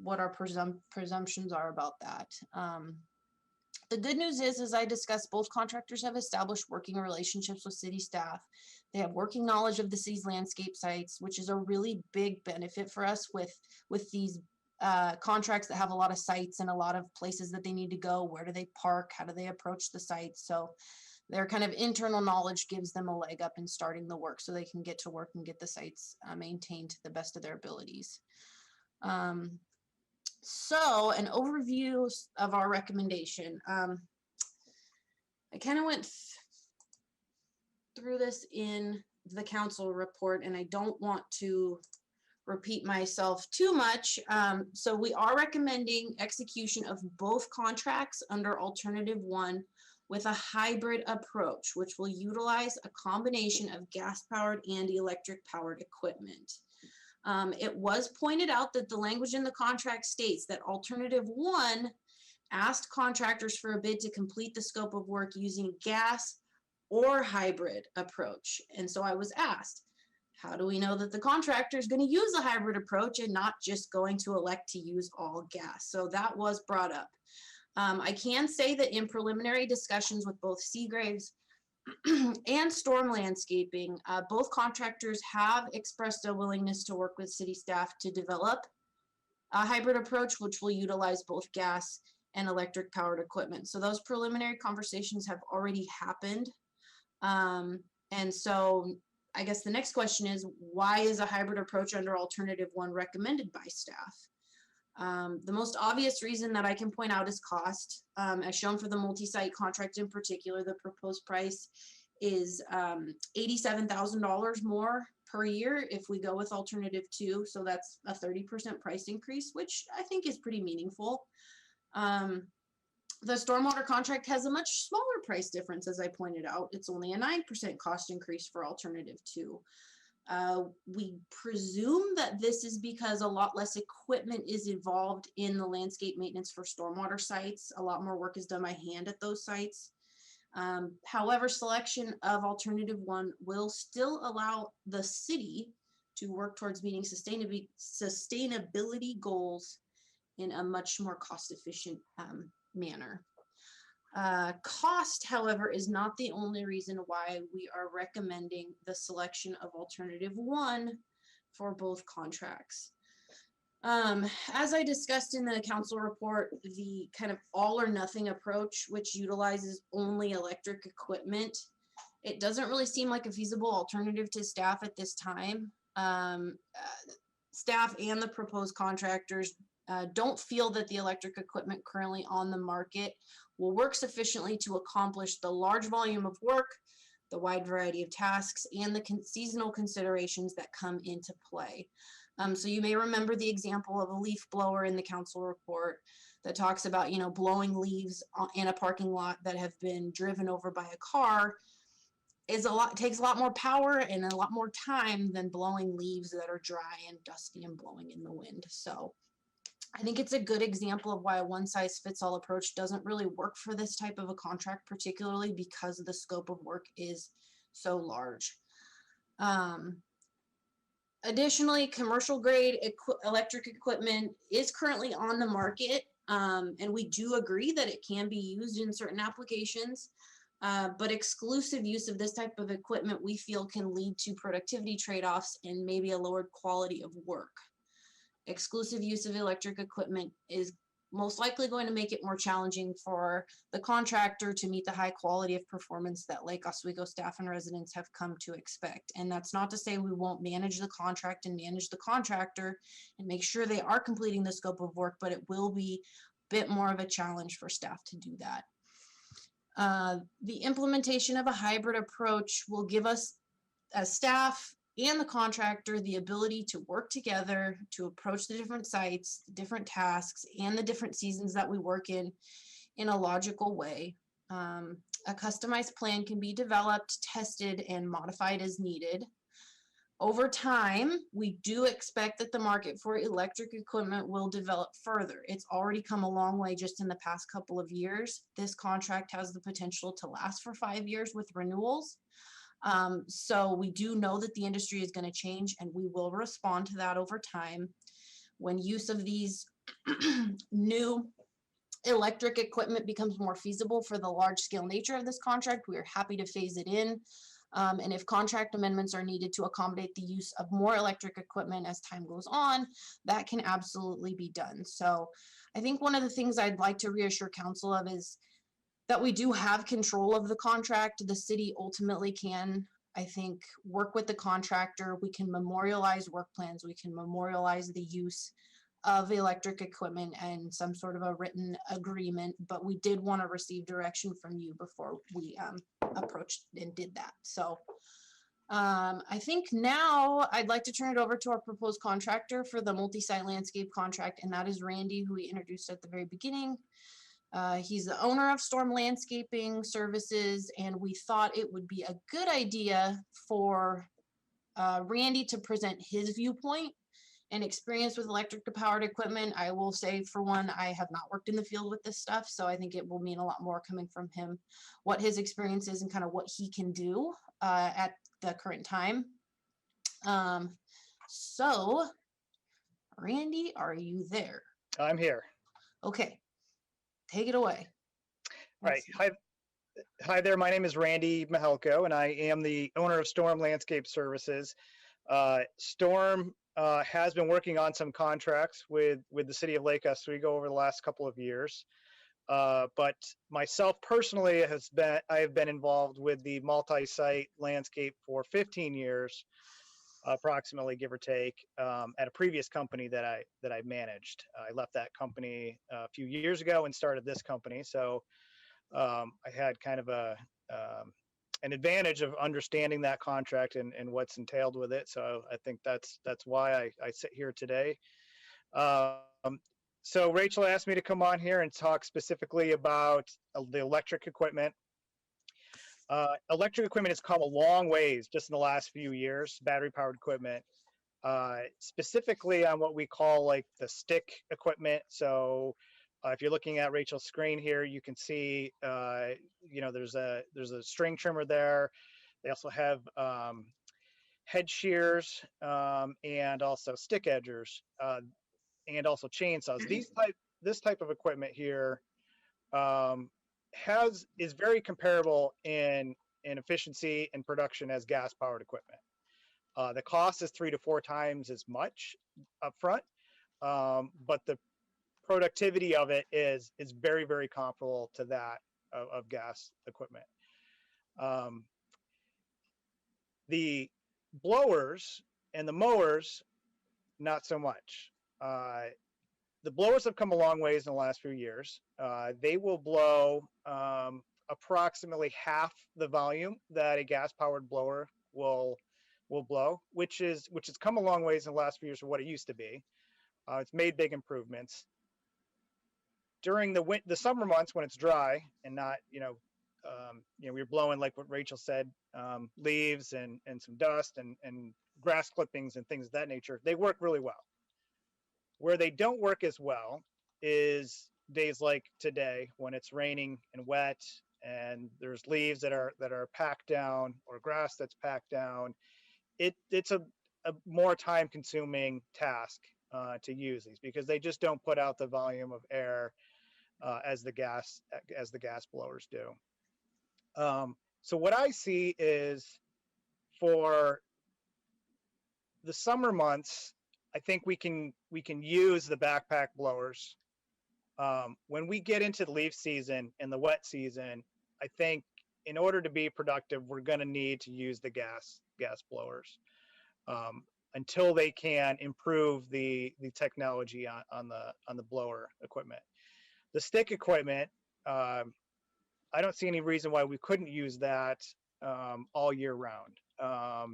what our presumptions are about that. The good news is, as I discussed, both contractors have established working relationships with city staff. They have working knowledge of the city's landscape sites, which is a really big benefit for us with these contracts that have a lot of sites and a lot of places that they need to go. Where do they park? How do they approach the sites? So their kind of internal knowledge gives them a leg up in starting the work, so they can get to work and get the sites maintained to the best of their abilities. So an overview of our recommendation. I kind of went through this in the council report, and I don't want to repeat myself too much. So we are recommending execution of both contracts under alternative 1 with a hybrid approach, which will utilize a combination of gas-powered and electric-powered equipment. It was pointed out that the language in the contract states that alternative 1 asked contractors for a bid to complete the scope of work using gas or hybrid approach. And so I was asked, how do we know that the contractor is going to use a hybrid approach and not just going to elect to use all gas? So that was brought up. I can say that in preliminary discussions with both Seagraves and Storm Landscaping, both contractors have expressed a willingness to work with city staff to develop a hybrid approach, which will utilize both gas and electric powered equipment. So those preliminary conversations have already happened. And so I guess the next question is, why is a hybrid approach under alternative 1 recommended by staff? The most obvious reason that I can point out is cost. As shown for the multi-site contract in particular, the proposed price is $87,000 more per year if we go with alternative 2. So that's a 30% price increase, which I think is pretty meaningful. The stormwater contract has a much smaller price difference, as I pointed out. It's only a 9% cost increase for alternative 2. We presume that this is because a lot less equipment is involved in the landscape maintenance for stormwater sites. A lot more work is done by hand at those sites. However, selection of alternative 1 will still allow the city to work towards meeting sustainability goals in a much more cost-efficient manner. Cost, however, is not the only reason why we are recommending the selection of alternative 1 for both contracts. As I discussed in the council report, the kind of all or nothing approach, which utilizes only electric equipment, it doesn't really seem like a feasible alternative to staff at this time. Staff and the proposed contractors don't feel that the electric equipment currently on the market will work sufficiently to accomplish the large volume of work, the wide variety of tasks, and the seasonal considerations that come into play. So you may remember the example of a leaf blower in the council report that talks about, blowing leaves in a parking lot that have been driven over by a car takes a lot more power and a lot more time than blowing leaves that are dry and dusty and blowing in the wind. So I think it's a good example of why a one-size-fits-all approach doesn't really work for this type of a contract, particularly because the scope of work is so large. Additionally, commercial grade electric equipment is currently on the market, and we do agree that it can be used in certain applications, but exclusive use of this type of equipment we feel can lead to productivity trade-offs and maybe a lowered quality of work. Exclusive use of electric equipment is most likely going to make it more challenging for the contractor to meet the high quality of performance that Lake Oswego staff and residents have come to expect. And that's not to say we won't manage the contract and manage the contractor and make sure they are completing the scope of work, but it will be a bit more of a challenge for staff to do that. The implementation of a hybrid approach will give us as staff and the contractor the ability to work together to approach the different sites, different tasks, and the different seasons that we work in a logical way. A customized plan can be developed, tested, and modified as needed. Over time, we do expect that the market for electric equipment will develop further. It's already come a long way just in the past couple of years. This contract has the potential to last for 5 years with renewals. So we do know that the industry is going to change, and we will respond to that over time. When use of these new electric equipment becomes more feasible for the large scale nature of this contract, we are happy to phase it in. And if contract amendments are needed to accommodate the use of more electric equipment as time goes on, that can absolutely be done. So I think one of the things I'd like to reassure council of is that we do have control of the contract. The city ultimately can, I think, work with the contractor. We can memorialize work plans. We can memorialize the use of electric equipment and some sort of a written agreement, but we did want to receive direction from you before we approached and did that. So I think now I'd like to turn it over to our proposed contractor for the multi-site landscape contract, and that is Randy, who we introduced at the very beginning. He's the owner of Storm Landscaping Services, and we thought it would be a good idea for Randy to present his viewpoint and experience with electric powered equipment. I will say, for one, I have not worked in the field with this stuff, so I think it will mean a lot more coming from him, what his experience is and kind of what he can do at the current time. So, Randy, are you there? I'm here. Okay, take it away. All right. Hi there. My name is Randy Mahelko, and I am the owner of Storm Landscape Services. Storm has been working on some contracts with the city of Lake Oswego over the last couple of years. But myself personally I have been involved with the multi-site landscape for 15 years, approximately, give or take, at a previous company that I managed. I left that company a few years ago and started this company. So I had kind of an advantage of understanding that contract and what's entailed with it. So I think that's why I sit here today. So Rachel asked me to come on here and talk specifically about the electric equipment. Electric equipment has come a long ways just in the last few years, battery powered equipment, specifically on what we call like the stick equipment. So if you're looking at Rachel's screen here, you can see, there's a string trimmer there. They also have head shears and also stick edgers and also chainsaws. This type of equipment here is very comparable in efficiency and production as gas powered equipment. The cost is 3 to 4 times as much upfront, but the productivity of it is very, very comparable to that of gas equipment. The blowers and the mowers, not so much. The blowers have come a long ways in the last few years. They will blow approximately half the volume that a gas-powered blower will blow, which has come a long ways in the last few years from what it used to be. It's made big improvements. During the summer months when it's dry and not, we're blowing, like what Rachel said, leaves and some dust and grass clippings and things of that nature, they work really well. Where they don't work as well is days like today when it's raining and wet and there's leaves that are packed down or grass that's packed down. It's a more time consuming task to use these because they just don't put out the volume of air as the gas blowers do. So what I see is for the summer months, I think we can use the backpack blowers. When we get into the leaf season and the wet season, I think in order to be productive, we're going to need to use the gas blowers until they can improve the technology on the blower equipment. The stick equipment, I don't see any reason why we couldn't use that all year round.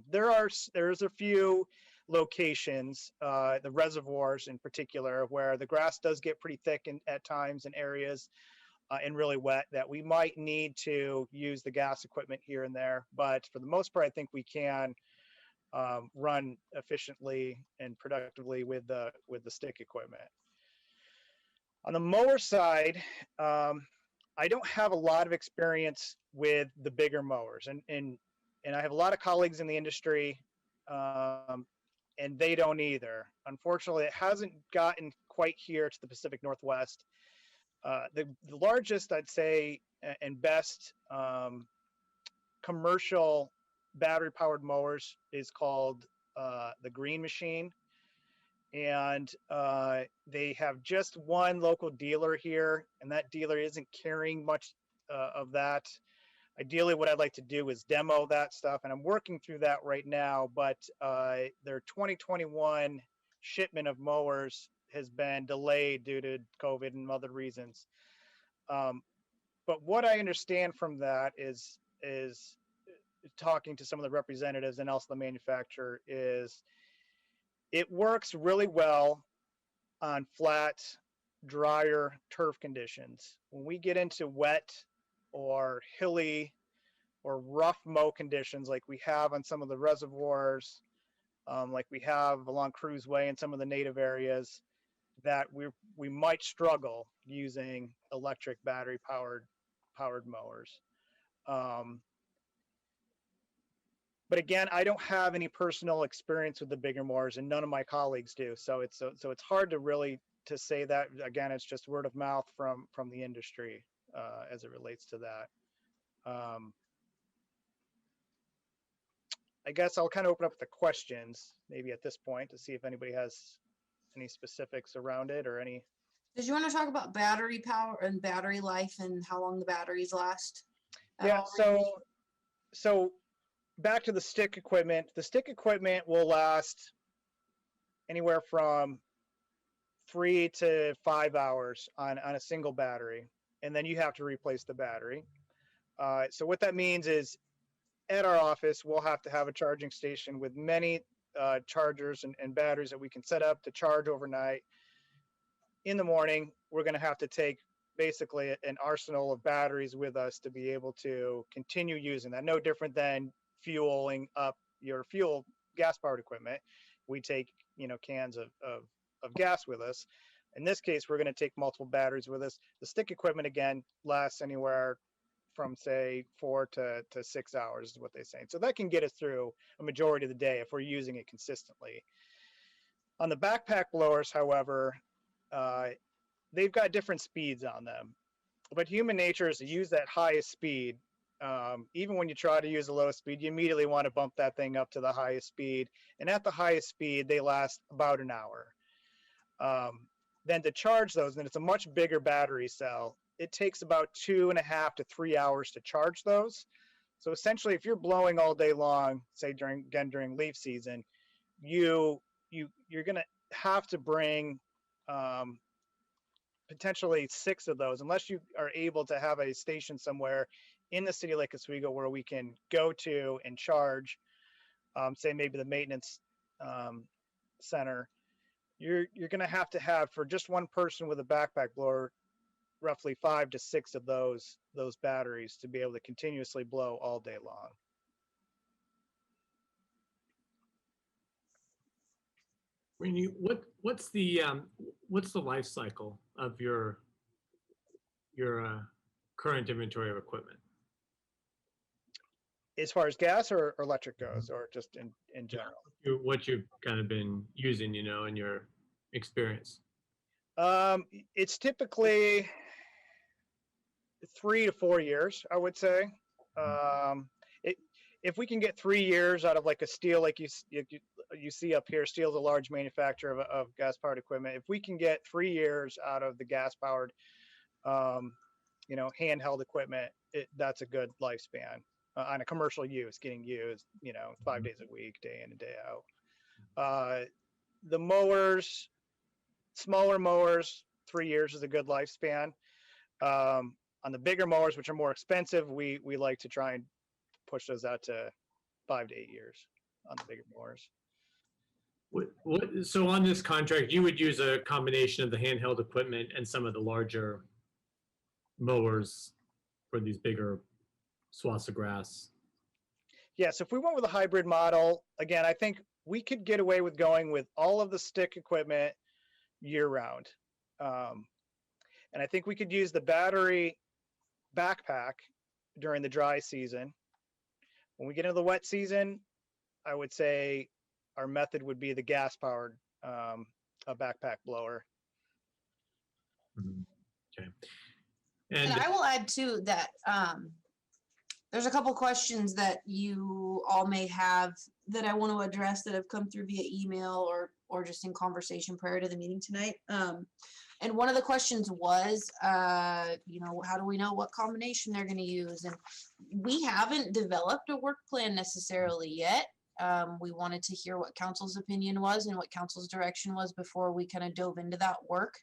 There's a few locations, the reservoirs in particular, where the grass does get pretty thick at times in areas and really wet that we might need to use the gas equipment here and there. But for the most part, I think we can run efficiently and productively with the stick equipment. On the mower side, I don't have a lot of experience with the bigger mowers, and I have a lot of colleagues in the industry, and they don't either. Unfortunately, it hasn't gotten quite here to the Pacific Northwest. The largest, I'd say, and best commercial battery-powered mowers is called the Green Machine. And they have just one local dealer here, and that dealer isn't carrying much of that. Ideally, what I'd like to do is demo that stuff, and I'm working through that right now, but their 2021 shipment of mowers has been delayed due to COVID and other reasons. But what I understand from that is talking to some of the representatives and also the manufacturer is it works really well on flat, drier turf conditions. When we get into wet or hilly or rough mow conditions like we have on some of the reservoirs, like we have along Cruise Way and some of the native areas, that we might struggle using electric battery powered mowers. But again, I don't have any personal experience with the bigger mowers, and none of my colleagues do. So it's hard to really to say that. Again, it's just word of mouth from the industry as it relates to that. I guess I'll kind of open up the questions maybe at this point to see if anybody has any specifics around it or any. Did you want to talk about battery power and battery life and how long the batteries last? at Yeah, all? so back to the stick equipment. The stick equipment will last anywhere from 3 to 5 hours on a single battery, and then you have to replace the battery. So what that means is at our office, we'll have to have a charging station with many chargers and batteries that we can set up to charge overnight. In the morning, we're going to have to take basically an arsenal of batteries with us to be able to continue using that. No different than fueling up your gas-powered equipment. We take, cans of gas with us. In this case, we're going to take multiple batteries with us. The stick equipment, again, lasts anywhere from, say, 4 to 6 hours is what they say. So that can get us through a majority of the day if we're using it consistently. On the backpack blowers, however, they've got different speeds on them. But human nature is to use that highest speed. Even when you try to use the lowest speed, you immediately want to bump that thing up to the highest speed. And at the highest speed, they last about an hour. Then to charge those, and it's a much bigger battery cell, it takes about 2.5 to 3 hours to charge those. So essentially, if you're blowing all day long, say during leaf season, you're going to have to bring potentially 6 of those, unless you are able to have a station somewhere in the city of Lake Oswego where we can go to and charge, say maybe the maintenance center. You're going to have for just one person with a backpack blower, roughly 5 to 6 of those batteries to be able to continuously blow all day long. Randy, what's the life cycle of your current inventory of equipment? As far as gas or electric goes, or just in general? What you've kind of been using, in your experience? It's typically 3 to 4 years, I would say. If we can get 3 years out of like a steel, like you see up here, Steel's a large manufacturer of gas-powered equipment. If we can get 3 years out of the gas-powered, handheld equipment, that's a good lifespan on a commercial use, getting used, 5 days a week, day in and day out. The mowers, smaller mowers, 3 years is a good lifespan. On the bigger mowers, which are more expensive, we like to try and push those out to 5 to 8 years on the bigger mowers. So on this contract, you would use a combination of the handheld equipment and some of the larger mowers for these bigger swaths of grass? Yes, if we went with a hybrid model, again, I think we could get away with going with all of the stick equipment year round. And I think we could use the battery backpack during the dry season. When we get into the wet season, I would say our method would be the gas-powered a backpack blower. Okay. And I will add too that there's a couple questions that you all may have that I want to address that have come through via email or just in conversation prior to the meeting tonight. And one of the questions was, how do we know what combination they're going to use? And we haven't developed a work plan necessarily yet. We wanted to hear what council's opinion was and what council's direction was before we kind of dove into that work.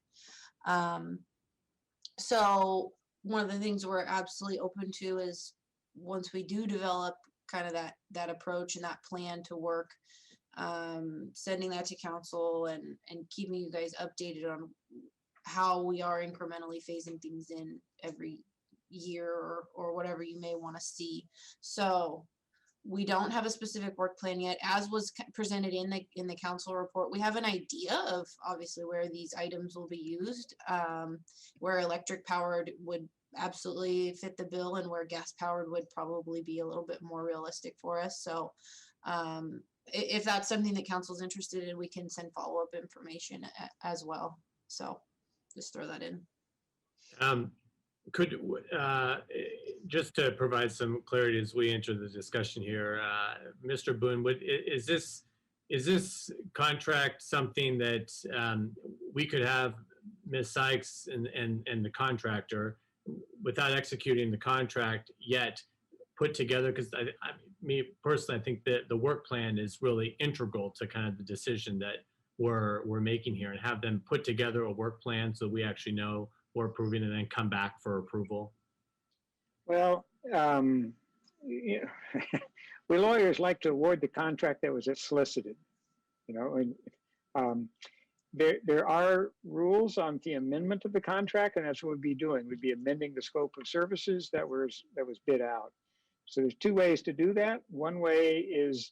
So one of the things we're absolutely open to is once we do develop kind of that approach and that plan to work, sending that to council and keeping you guys updated on how we are incrementally phasing things in every year or whatever you may want to see. So we don't have a specific work plan yet, as was presented in the council report. We have an idea of obviously where these items will be used, where electric powered would absolutely fit the bill and where gas powered would probably be a little bit more realistic for us. So if that's something that council's interested in, we can send follow-up information as well. So just throw that in. Could, just to provide some clarity as we enter the discussion here, Mr. Boone, is this contract something that we could have Ms. Sykes and the contractor, without executing the contract yet, put together? Because me personally, I think that the work plan is really integral to kind of the decision that we're making here, and have them put together a work plan so we actually know we're approving and then come back for approval. Well, you know, we lawyers like to award the contract that was solicited, you know, and there are rules on the amendment of the contract, and that's what we'd be doing. We'd be amending the scope of services that was bid out. So there's two ways to do that. One way is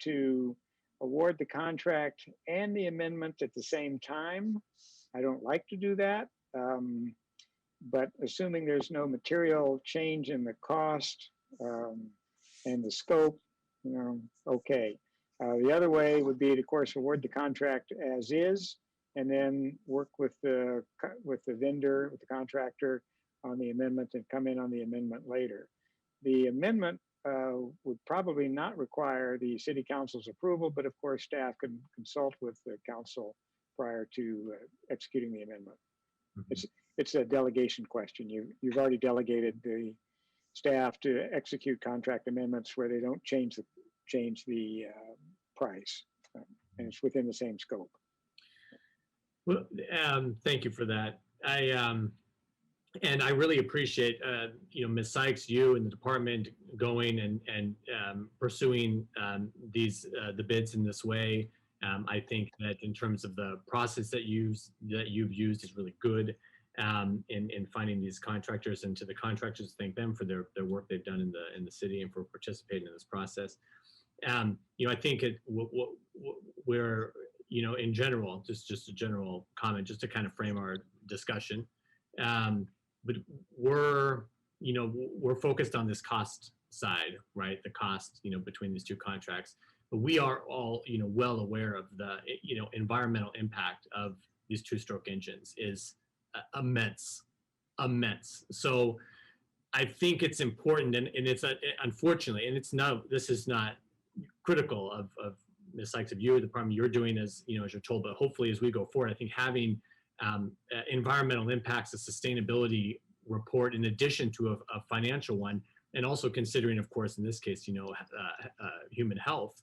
to award the contract and the amendment at the same time. I don't like to do that. But assuming there's no material change in the cost and the scope, you know, okay. The other way would be to, of course, award the contract as is, and then work with the vendor, with the contractor on the amendment, and come in on the amendment later. The amendment would probably not require the city council's approval, but of course, staff can consult with the council prior to executing the amendment. It's a delegation question. You've already delegated the staff to execute contract amendments where they don't change the price, and it's within the same scope. Well, thank you for that. And I really appreciate you know, Ms. Sykes, you and the department going and pursuing the bids in this way. I think that in terms of the process that you've used is really good in finding these contractors, and to the contractors, thank them for their work they've done in the city and for participating in this process. You know, I think we're, you know, in general, just a general comment, just to kind of frame our discussion. But we're focused on this cost side, right? The cost, you know, between these two contracts. But we are all, you know, well aware of the, you know, environmental impact of these two-stroke engines is immense. So I think it's important, and it's unfortunately, and this is not critical of Ms. Sykes, of you, the department you're doing, as you know, as you're told, but hopefully as we go forward, I think having environmental impacts, a sustainability report in addition to a financial one, and also considering, of course, in this case, you know, human health,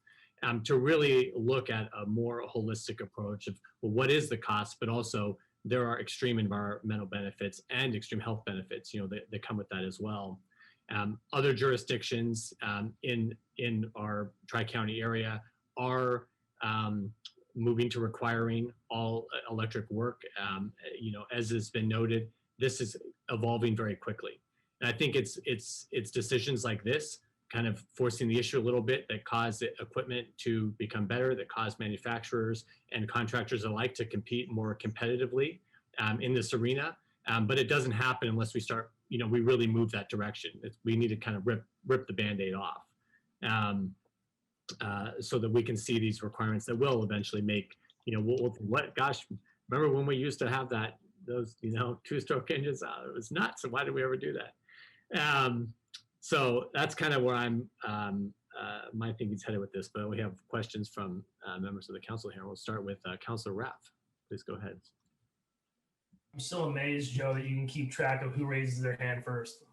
to really look at a more holistic approach of, well, what is the cost, but also there are extreme environmental benefits and extreme health benefits, you know, that come with that as well. Other jurisdictions in our Tri-County area are moving to requiring all electric work. You know, as has been noted, this is evolving very quickly. And I think it's decisions like this kind of forcing the issue a little bit that cause the equipment to become better, that cause manufacturers and contractors alike to compete more competitively in this arena. But it doesn't happen unless we start, you know, we really move that direction. we need to kind of rip the Band-Aid off so that we can see these requirements that will eventually make, you know, gosh, remember when we used to have those, you know, two-stroke engines? It was nuts. So why did we ever do that? So that's kind of where my thinking's headed with this, but we have questions from members of the council here. We'll start with Councilor Raff. Please go ahead. I'm still amazed, Joe, that you can keep track of who raises their hand first.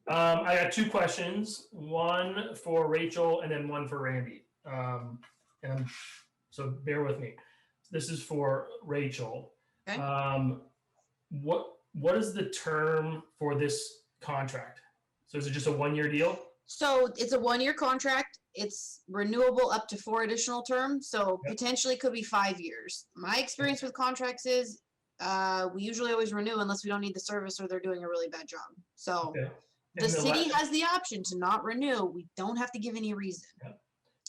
I got two questions, one for Rachel and then one for Randy. So bear with me. This is for Rachel. Okay. What is the term for this contract? So is it just a 1-year deal? So it's a 1-year contract. It's renewable up to 4 additional terms. So potentially could be 5 years. My experience with contracts is we usually always renew unless we don't need the service or they're doing a really bad job. So the city has the option to not renew. We don't have to give any reason.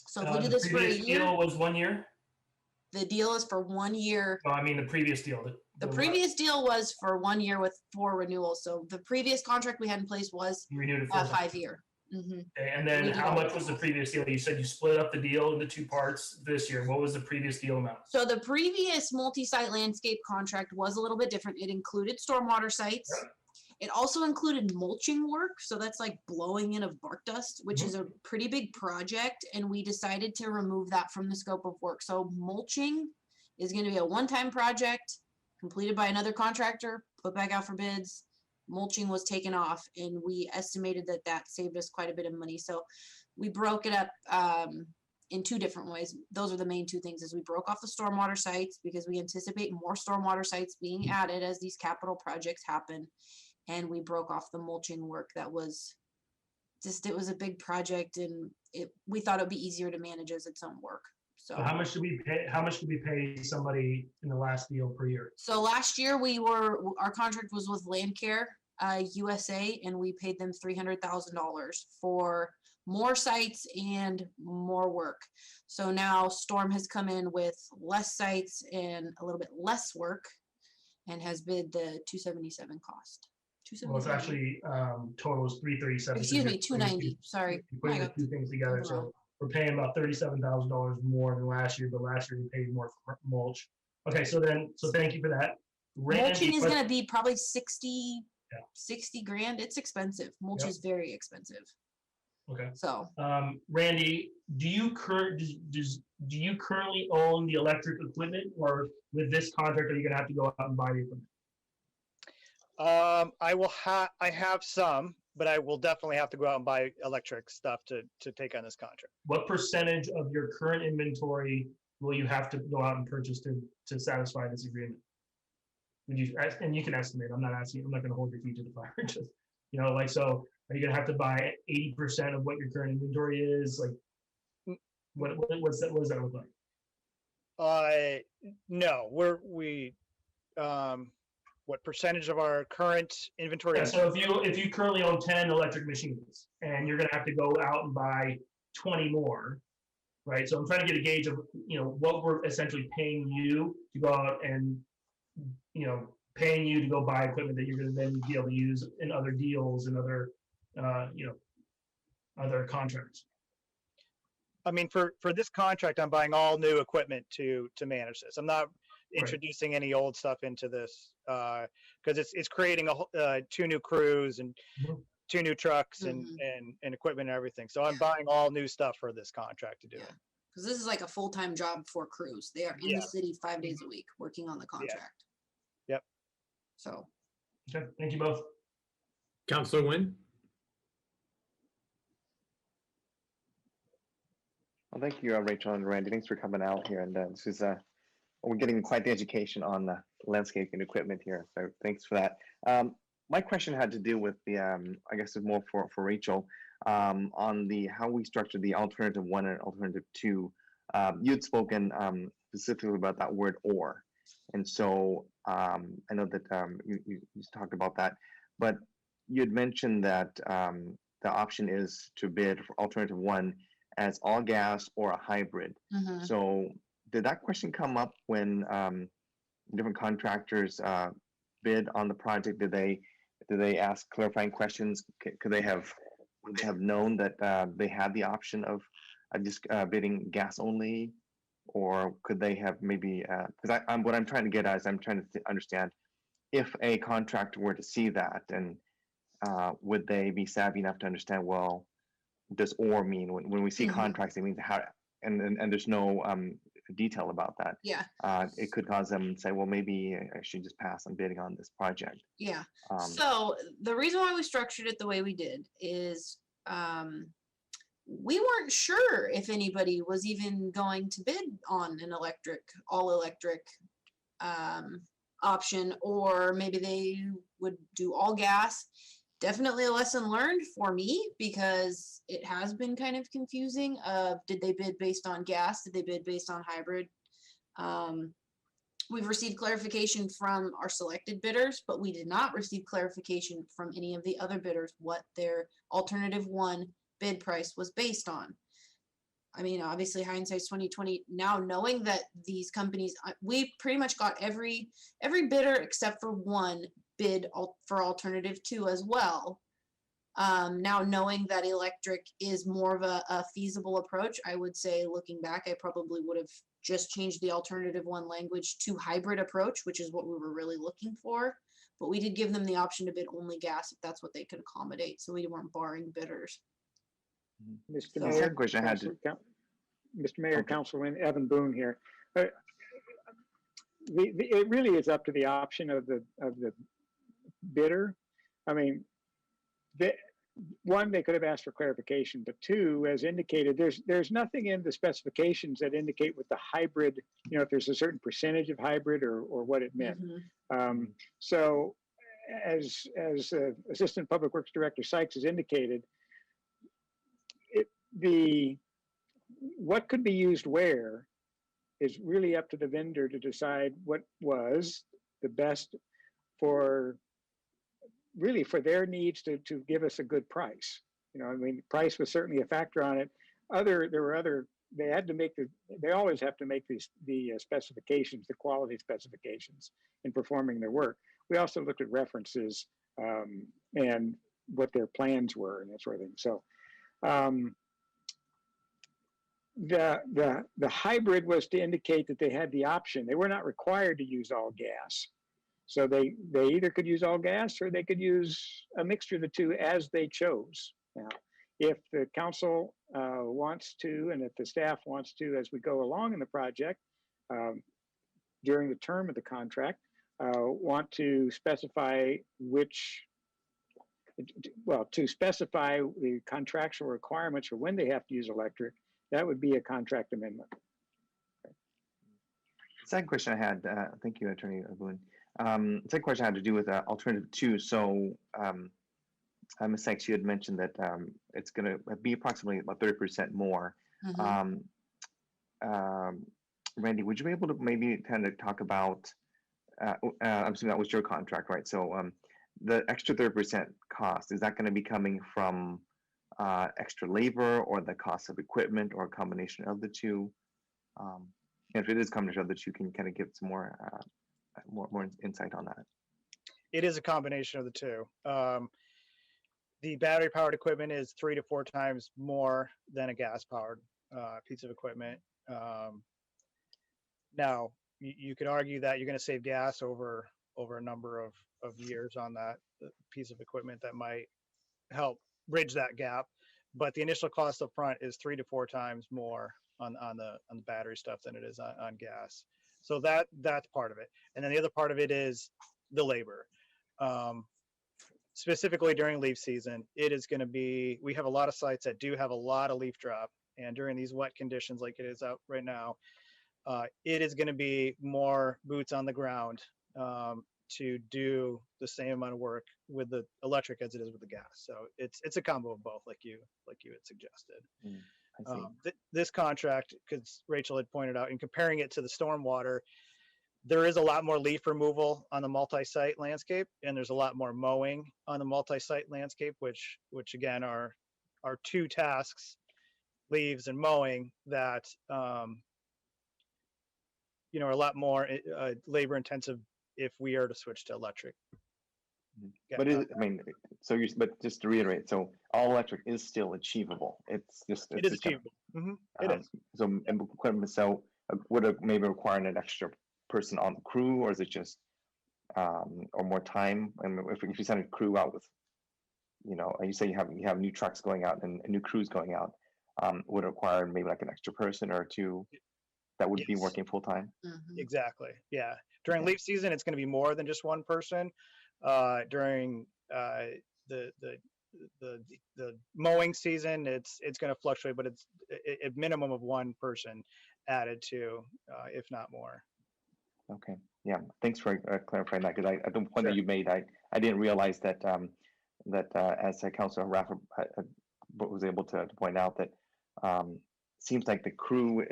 So if we do this for a year. The deal was 1 year? The deal is for 1 year. Oh, I mean the previous deal. The what? previous deal was for 1 year with 4 renewals. So the previous contract we had in place was You renewed it a for 5 year. Okay, and then We did how all much was the previous deal? You said you split up the deal into 2 parts this year. What was the previous deal amount? So the previous multi-site landscape contract was a little bit different. It included stormwater sites. Yep. It also included mulching work. So that's like blowing in of bark dust, which is a pretty big project. And we decided to remove that from the scope of work. So mulching is going to be a one-time project completed by another contractor, put back out for bids. Mulching was taken off, and we estimated that that saved us quite a bit of money. So we broke it up in 2 different ways. Those are the main 2 things: is we broke off the stormwater sites because we anticipate more stormwater sites being added as these capital projects happen, and we broke off the mulching work. That was just, it was a big project, and we thought it'd be easier to manage as its own work. So how much did we pay? How much did we pay somebody in the last deal per year? So last year our contract was with Landcare USA, and we paid them $300,000 for more sites and more work. So now Storm has come in with less sites and a little bit less work, and has bid the 277 cost. Well, it's actually total is 337. Excuse me, 290. Sorry. You put the 2 things together, so we're paying about $37,000 more than last year, but last year we paid more for mulch. Okay, so thank you for that. Mulching is going to be probably 60 grand. It's expensive. Mulch is very expensive. Okay. So, Randy, do you currently own the electric equipment, or with this contract are you going to have to go out and buy the equipment? I have some, but I will definitely have to go out and buy electric stuff to take on this contract. What percentage of your current inventory will you have to go out and purchase to satisfy this agreement? Would you, and you can estimate, I'm not going to hold your feet to the fire. Just, so are you going to have to buy 80% of what your current inventory is? Like, what does that look like? No, what percentage of our current inventory? Yeah, so if you currently own 10 electric machines and you're going to have to go out and buy 20 more, right? So I'm trying to get a gauge of what we're essentially paying you to go out and paying you to go buy equipment that you're going to then be able to use in other deals and other other contracts. I mean, for this contract, I'm buying all new equipment to manage this. I'm not introducing any old stuff into this because it's creating 2 new crews and 2 new trucks and equipment and everything. So I'm buying all new stuff for this contract to do it. Because this is like a full-time job for crews. They are in the city 5 days a week working on the contract. Yep. So. Okay, thank you both. Councilor Nguyen. Well, thank you, Rachel and Randy. Thanks for coming out here. And this is we're getting quite the education on the landscaping equipment here. So thanks for that. My question had to do with the, I guess it's more for Rachel, on the how we structured the alternative 1 and alternative 2. You had spoken specifically about that word "or," and so I know that you talked about that, but you had mentioned that the option is to bid for alternative 1 as all gas or a hybrid. So did that question come up when different contractors bid on the project? Did they ask clarifying questions? Would they have known that they had the option of just bidding gas only, or could they have maybe? Because what I'm trying to get at is I'm trying to understand if a contractor were to see that, and would they be savvy enough to understand, well, does "or" mean when we see contracts, it means how, and there's no detail about that. Yeah. It could cause them to say, well, maybe I should just pass on bidding on this project. Yeah. So the reason why we structured it the way we did is we weren't sure if anybody was even going to bid on an all electric option, or maybe they would do all gas. Definitely a lesson learned for me, because it has been kind of confusing of, did they bid based on gas? Did they bid based on hybrid? We've received clarification from our selected bidders, but we did not receive clarification from any of the other bidders what their alternative 1 bid price was based on. I mean, obviously hindsight's 2020. Now knowing that these companies, we pretty much got every bidder except for one bid for alternative 2 as well. Now knowing that electric is more of a feasible approach, I would say looking back, I probably would have just changed the alternative 1 language to hybrid approach, which is what we were really looking for. But we did give them the option to bid only gas if that's what they could accommodate. So we weren't barring bidders. Mr. So- Mayor, Second question I had to- Mr. Mayor, Okay. Councilman Evan Boone here. It really is up to the option of the bidder. I mean, one, they could have asked for clarification, but 2, as indicated, there's nothing in the specifications that indicate what the hybrid, if there's a certain percentage of hybrid or what it meant. Mhm. So as Assistant Public Works Director Sykes has indicated, what could be used where is really up to the vendor to decide what was the best for their needs to give us a good price. I mean, price was certainly a factor on it. They always have to make the specifications, the quality specifications in performing their work. We also looked at references and what their plans were and that sort of thing. So the hybrid was to indicate that they had the option. They were not required to use all gas. So they either could use all gas or they could use a mixture of the 2 as they chose. Now, if the council wants to, and if the staff wants to, as we go along in the project, during the term of the contract, want to specify to specify the contractual requirements for when they have to use electric, that would be a contract amendment. Second question I had, thank you, Attorney Boone. Second question had to do with alternative 2. So, Ms. Sykes, you had mentioned that it's going to be approximately about 30% more. Mhm. Randy, would you be able to maybe kind of talk about, I'm assuming that was your contract, right? So the extra 30% cost, is that going to be coming from extra labor or the cost of equipment or a combination of the 2? If it is a combination of the 2, can you kind of give some more insight on that? It is a combination of the 2. The battery powered equipment is 3 to 4 times more than a gas powered piece of equipment. Now, you could argue that you're going to save gas over a number of years on that piece of equipment that might help bridge that gap. But the initial cost up front is 3 to 4 times more on the battery stuff than it is on gas. So that's part of it. And then the other part of it is the labor. Specifically during leaf season, it is going to be, we have a lot of sites that do have a lot of leaf drop. And during these wet conditions like it is out right now, it is going to be more boots on the ground to do the same amount of work with the electric as it is with the gas. So it's a combo of both, like you had suggested. I see. This contract, because Rachel had pointed out, in comparing it to the stormwater, there is a lot more leaf removal on the multi-site landscape, and there's a lot more mowing on the multi-site landscape, which again are 2 tasks, leaves and mowing, that are a lot more labor intensive if we are to switch to electric. But but just to reiterate, so all electric is still achievable. It is achievable. It is. So equipment, so would it maybe require an extra person on the crew, or is it just or more time? And if you send a crew out with, you say you have new trucks going out and new crews going out, would it require maybe like an extra person or 2 that would be working full time? Exactly. Yeah. During leaf season, it's going to be more than just 1 person. During the mowing season, it's going to fluctuate, but it's a minimum of 1 person added to, if not more. Okay. Yeah. Thanks for clarifying that, because at the point that you made, I didn't realize that as Councilor Raffa was able to point out, that seems like the crew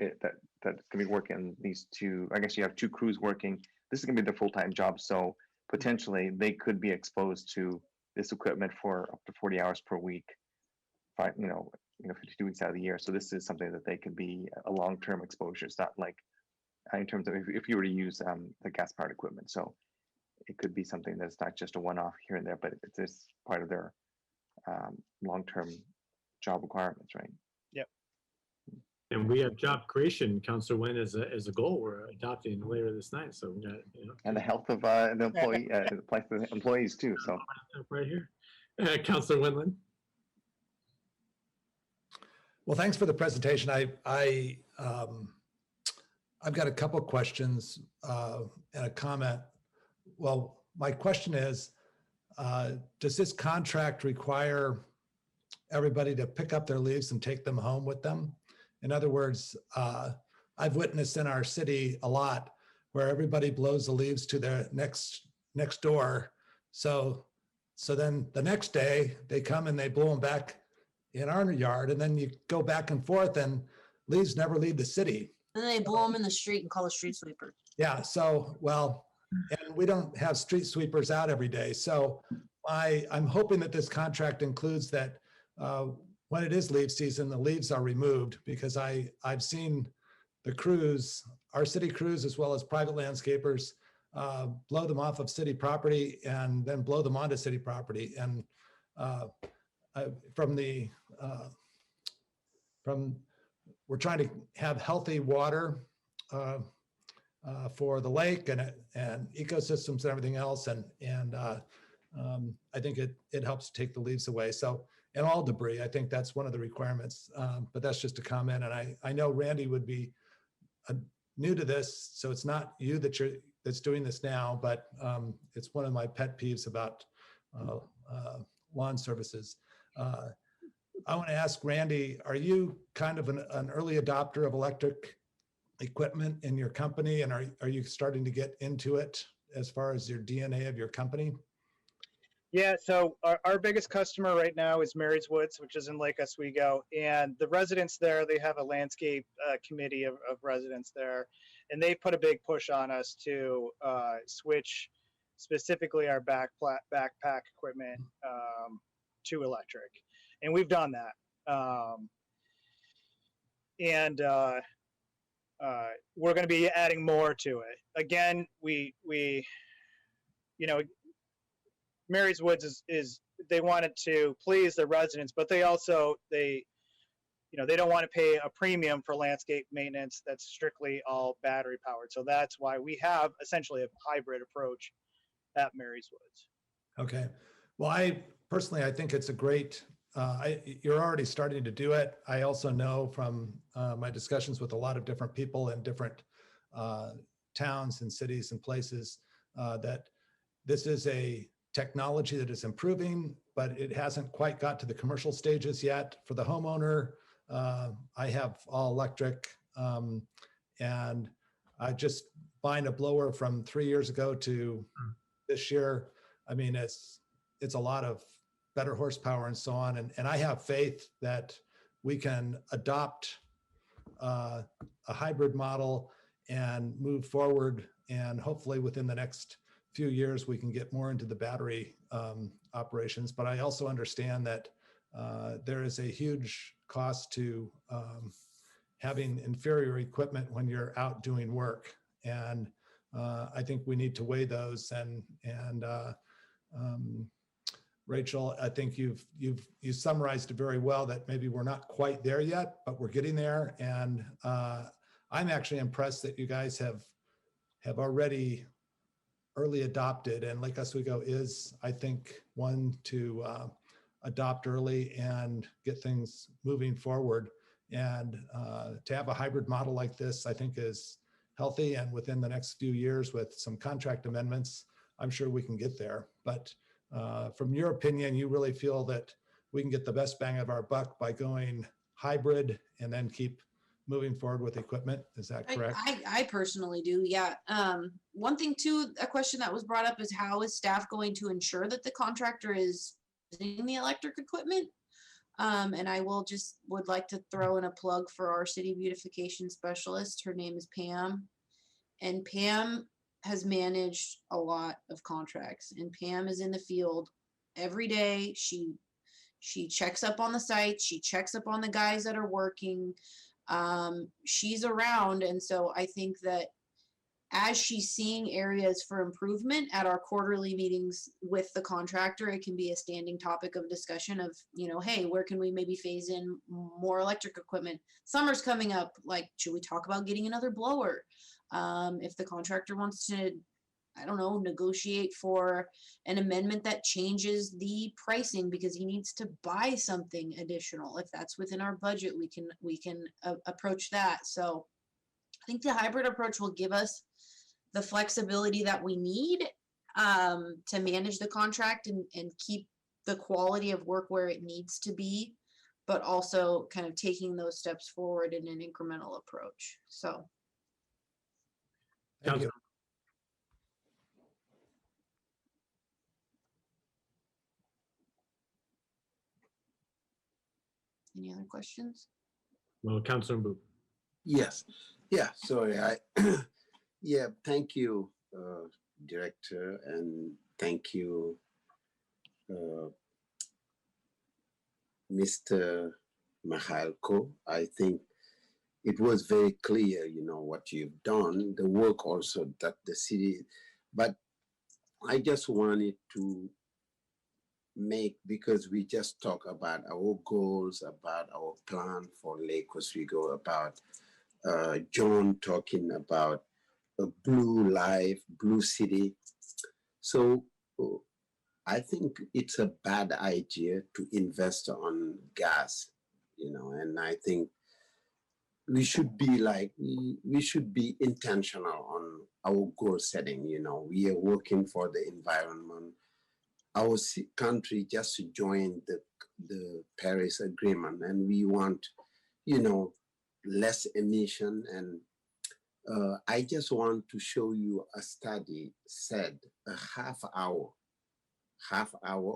that's going to be working these 2. I guess you have 2 crews working. This is going to be their full-time job, so potentially they could be exposed to this equipment for up to 40 hours per week, 52 weeks out of the year. So this is something that they can be a long-term exposure. It's not like in terms of if you were to use the gas-powered equipment. So it could be something that's not just a one-off here and there, but it's just part of their long-term job requirements, right? Yep. And we have job creation, Councilor Nguyen, as a goal we're adopting later this night. So we got, And the health of the employee, the employees too. So right here, Councilor Wendland. Well, thanks for the presentation. I've got a couple of questions and a comment. Well, my question is, does this contract require everybody to pick up their leaves and take them home with them? In other words, I've witnessed in our city a lot where everybody blows the leaves to their next door. So then the next day they come and they blow them back in our yard, and then you go back and forth and leaves never leave the city. And then they blow them in the street and call a street sweeper. Yeah, so, well, and we don't have street sweepers out every day. So I'm hoping that this contract includes that when it is leaf season, the leaves are removed, because I've seen the crews, our city crews, as well as private landscapers, blow them off of city property and then blow them onto city property. And we're trying to have healthy water for the lake and ecosystems and everything else. And I think it helps take the leaves away. So, and all debris, I think that's one of the requirements, but that's just a comment. And I know Randy would be new to this, so it's not you that's doing this now, but it's one of my pet peeves about lawn services. I want to ask Randy, are you kind of an early adopter of electric equipment in your company? And are you starting to get into it as far as your DNA of your company? Yeah, so our biggest customer right now is Mary's Woods, which is in Lake Oswego. And the residents there, they have a landscape committee of residents there. And they put a big push on us to switch specifically our backpack equipment to electric. And we've done that. We're going to be adding more to it. Again, we Mary's Woods is they wanted to please the residents, but they also they don't want to pay a premium for landscape maintenance that's strictly all battery powered. So that's why we have essentially a hybrid approach at Mary's Woods. Okay. Well, I think it's a great, you're already starting to do it. I also know from my discussions with a lot of different people in different towns and cities and places that this is a technology that is improving, but it hasn't quite got to the commercial stages yet. For the homeowner, I have all electric, and I just buying a blower from 3 years ago to this year. I mean, it's a lot of better horsepower and so on. And I have faith that we can adopt a hybrid model and move forward. And hopefully within the next few years, we can get more into the battery operations. But I also understand that there is a huge cost to having inferior equipment when you're out doing work. And I think we need to weigh those. And Rachel, I think you summarized it very well, that maybe we're not quite there yet, but we're getting there. And I'm actually impressed that you guys have already early adopted, and Lake Oswego is, I think, one to adopt early and get things moving forward. And to have a hybrid model like this, I think is healthy. And within the next few years with some contract amendments, I'm sure we can get there. But from your opinion, you really feel that we can get the best bang of our buck by going hybrid and then keep moving forward with equipment. Is that correct? I personally do. Yeah. One thing too, a question that was brought up is how is staff going to ensure that the contractor is using the electric equipment? And I would like to throw in a plug for our city beautification specialist. Her name is Pam, and Pam has managed a lot of contracts, and Pam is in the field every day. She She checks up on the site. She checks up on the guys that are working. She's around. And so I think that as she's seeing areas for improvement at our quarterly meetings with the contractor, it can be a standing topic of discussion of, you know, hey, where can we maybe phase in more electric equipment? Summer's coming up. Like, should we talk about getting another blower? If the contractor wants to, I don't know, negotiate for an amendment that changes the pricing because he needs to buy something additional. If that's within our budget, we can approach that. So I think the hybrid approach will give us the flexibility that we need to manage the contract and keep the quality of work where it needs to be, but also kind of taking those steps forward in an incremental approach. So. Thank you. Any other questions? Well, Councilor Booth. Yes. Yeah. Sorry. Yeah. Thank you, Director, and thank you, Mr. Mahalko. I think it was very clear, you know, what you've done, the work also that the city, but I just wanted to make, because we just talk about our goals, about our plan for Lake Oswego, about John talking about a blue life, blue city. So I think it's a bad idea to invest on gas, you know, and I think we should be like, we should be intentional on our goal setting, you know. We are working for the environment. Our country just joined the Paris Agreement, and we want, you know, less emission. And I just want to show you a study said a half hour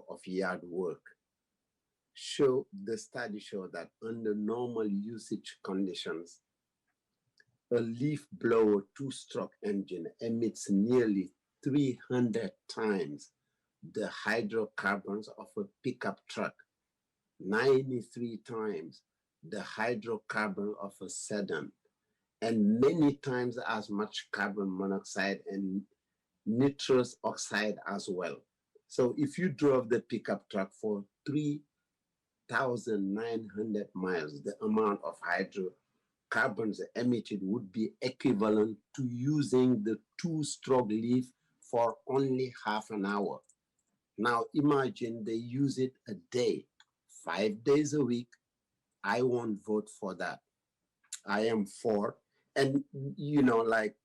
of yard work. The study showed that under normal usage conditions, a leaf blower 2-stroke engine emits nearly 300 times the hydrocarbons of a pickup truck, 93 times the hydrocarbon of a sedan, and many times as much carbon monoxide and nitrous oxide as well. So if you drove the pickup truck for 3,900 miles, the amount of hydrocarbons emitted would be equivalent to using the 2-stroke leaf for only half an hour. Now imagine they use it a day, 5 days a week. I won't vote for that. I am for, and you know, like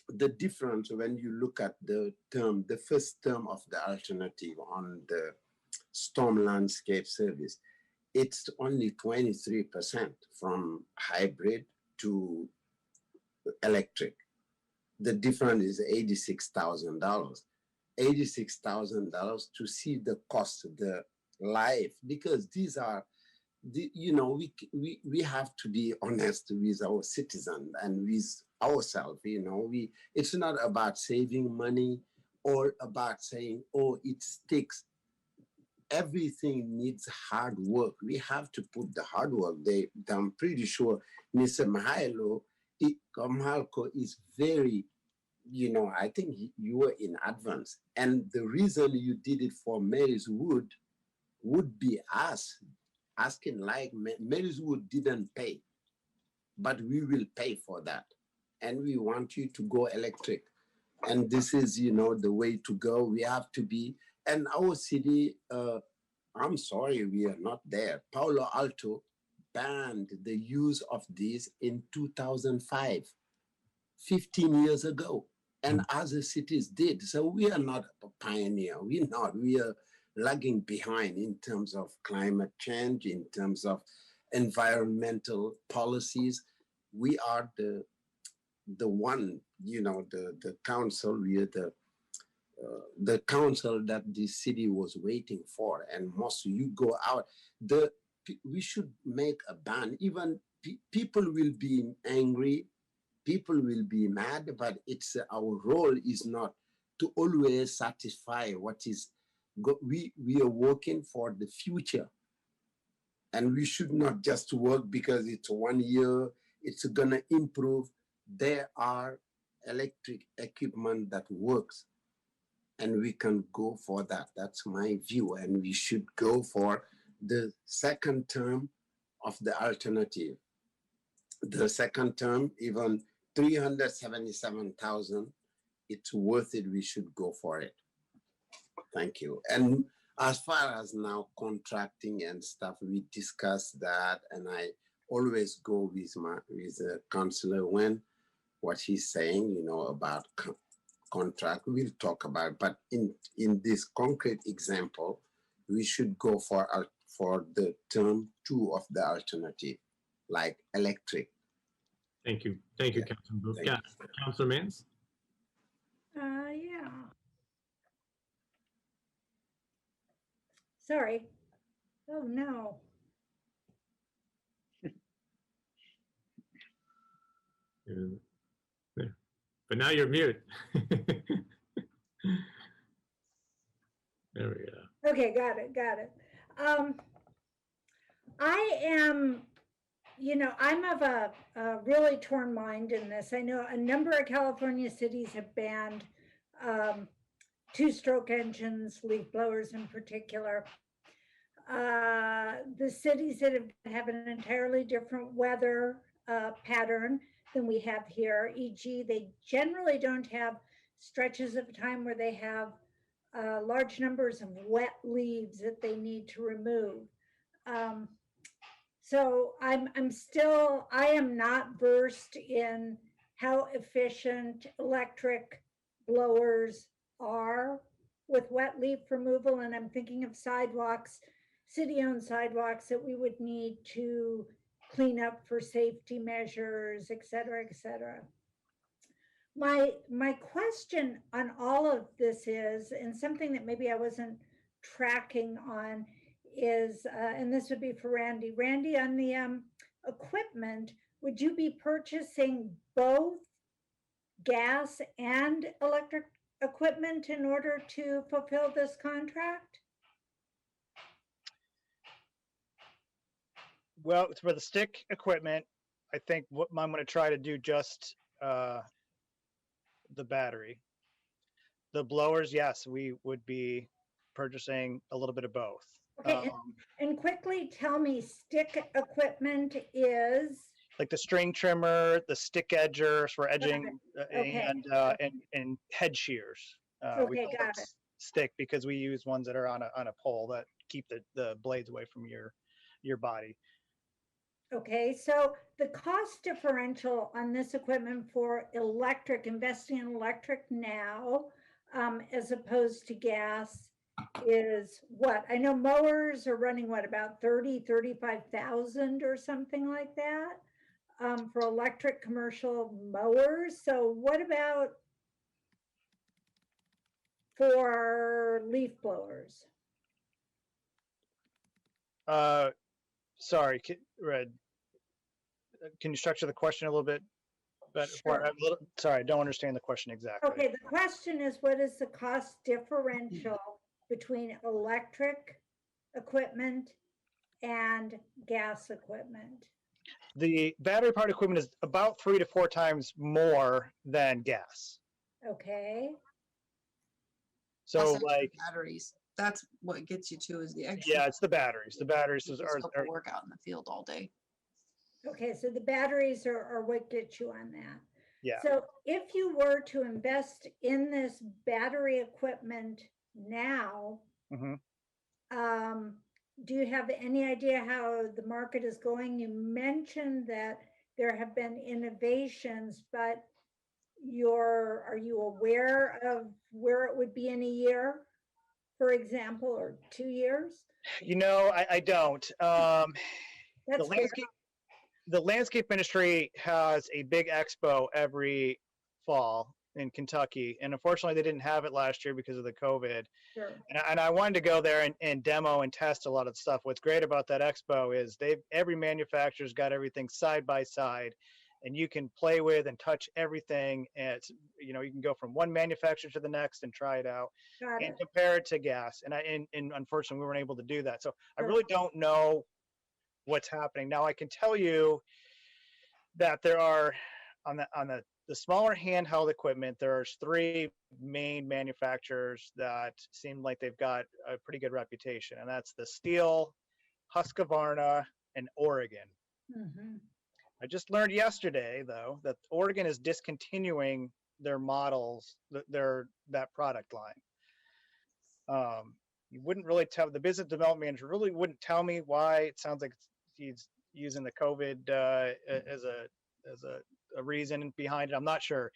the difference when you look at the term, the first term of the alternative on the storm landscape service, it's only 23% from hybrid to electric. The difference is $86,000. $86,000 to see the cost of the life, because these are, you know, we have to be honest with our citizens and with ourselves. You know, it's not about saving money or about saying, oh, it sticks. Everything needs hard work. We have to put the hard work. I'm pretty sure Mr. Mahalko is very, you know, I think you were in advance. And the reason you did it for Mary's Wood would be us asking, like, Mary's Wood didn't pay, but we will pay for that. And we want you to go electric. And this is, you know, the way to go. We have to be, and our city, I'm sorry, we are not there. Palo Alto banned the use of this in 2005, 15 years ago. And other cities did. So we are not a pioneer. We're not. We are lagging behind in terms of climate change, in terms of environmental policies. We are the one, you know, the council. We are the council that the city was waiting for. And most you go out, we should make a ban. Even people will be angry. People will be mad, but it's our role is not to always satisfy what is. We are working for the future, And we should not just work because it's 1 year, it's gonna improve. There are electric equipment that works, and we can go for that. That's my view. And we should go for the second term of the alternative. The second term, even 377,000, it's worth it. We should go for it. Thank you. And as far as now contracting and stuff, we discussed that, and I always go with the counselor when what he's saying, you know, about contract, we'll talk about, but in this concrete example, we should go for the term 2 of the alternative, like electric. Thank you. Thank you, Councilman Booth. Yeah, Councilor Mans? Yeah. Sorry. Oh, no. There. But now you're mute. There we go. Okay, got it. I am, you know, I'm of a really torn mind in this. I know a number of California cities have banned 2-stroke engines, leaf blowers in particular. The cities that have an entirely different weather pattern than we have here, e.g. they generally don't have stretches of time where they have large numbers of wet leaves that they need to remove. So I am not versed in how efficient electric blowers are with wet leaf removal. And I'm thinking of sidewalks, city-owned sidewalks that we would need to clean up for safety measures, et cetera, et cetera. My question on all of this is, and something that maybe I wasn't tracking on is, and this would be for Randy. Randy, on the equipment, would you be purchasing both gas and electric equipment in order to fulfill this contract? Well, for the stick equipment, I think what I'm going to try to do just the battery. The blowers, yes, we would be purchasing a little bit of both. Okay, and quickly tell me, stick equipment is? Like the string trimmer, the stick edgers for edging, Okay. and head shears. We Okay, call got them it. stick because we use ones that are on a pole that keep the blades away from your body. Okay, so the cost differential on this equipment for electric, investing in electric now, as opposed to gas is what? I know mowers are running what, about 35,000 or something like that, for electric commercial mowers. So what about for leaf blowers? Sorry, Red. Can you structure the question a little bit better? Sure. Sorry, I don't understand the question exactly. Okay, the question is, what is the cost differential between electric equipment and gas equipment? The battery powered equipment is about 3 to 4 times more than gas. Okay. So Plus extra like batteries. That's what gets you to is the extra. yeah, it's the batteries. The batteries You are, just go for work out in the field all day. Okay, so the batteries are what get you on that. yeah. So if you were to invest in this battery equipment now, hmm do you have any idea how the market is going? You mentioned that there have been innovations, but are you aware of where it would be in a year, for example, or 2 years? You know, I don't. That's fair. The landscape industry has a big expo every fall in Kentucky, and unfortunately they didn't have it last year because of the COVID. Sure. And I wanted to go there and demo and test a lot of stuff. What's great about that expo is every manufacturer's got everything side by side, and you can play with and touch everything. And it's, you know, you can go from one manufacturer to the next and try it out Got and it. compare it to gas. And unfortunately we weren't able to do that. So I Sure. really don't know what's happening. Now I can tell you that there are on the smaller handheld equipment, there's 3 main manufacturers that seem like they've got a pretty good reputation, and that's the Steel, Husqvarna, and Oregon. Mhm. I just learned yesterday, though, that Oregon is discontinuing their models, that product line. You wouldn't really tell, the business development manager really wouldn't tell me why. It sounds like he's using the COVID as a reason behind it. I'm not sure.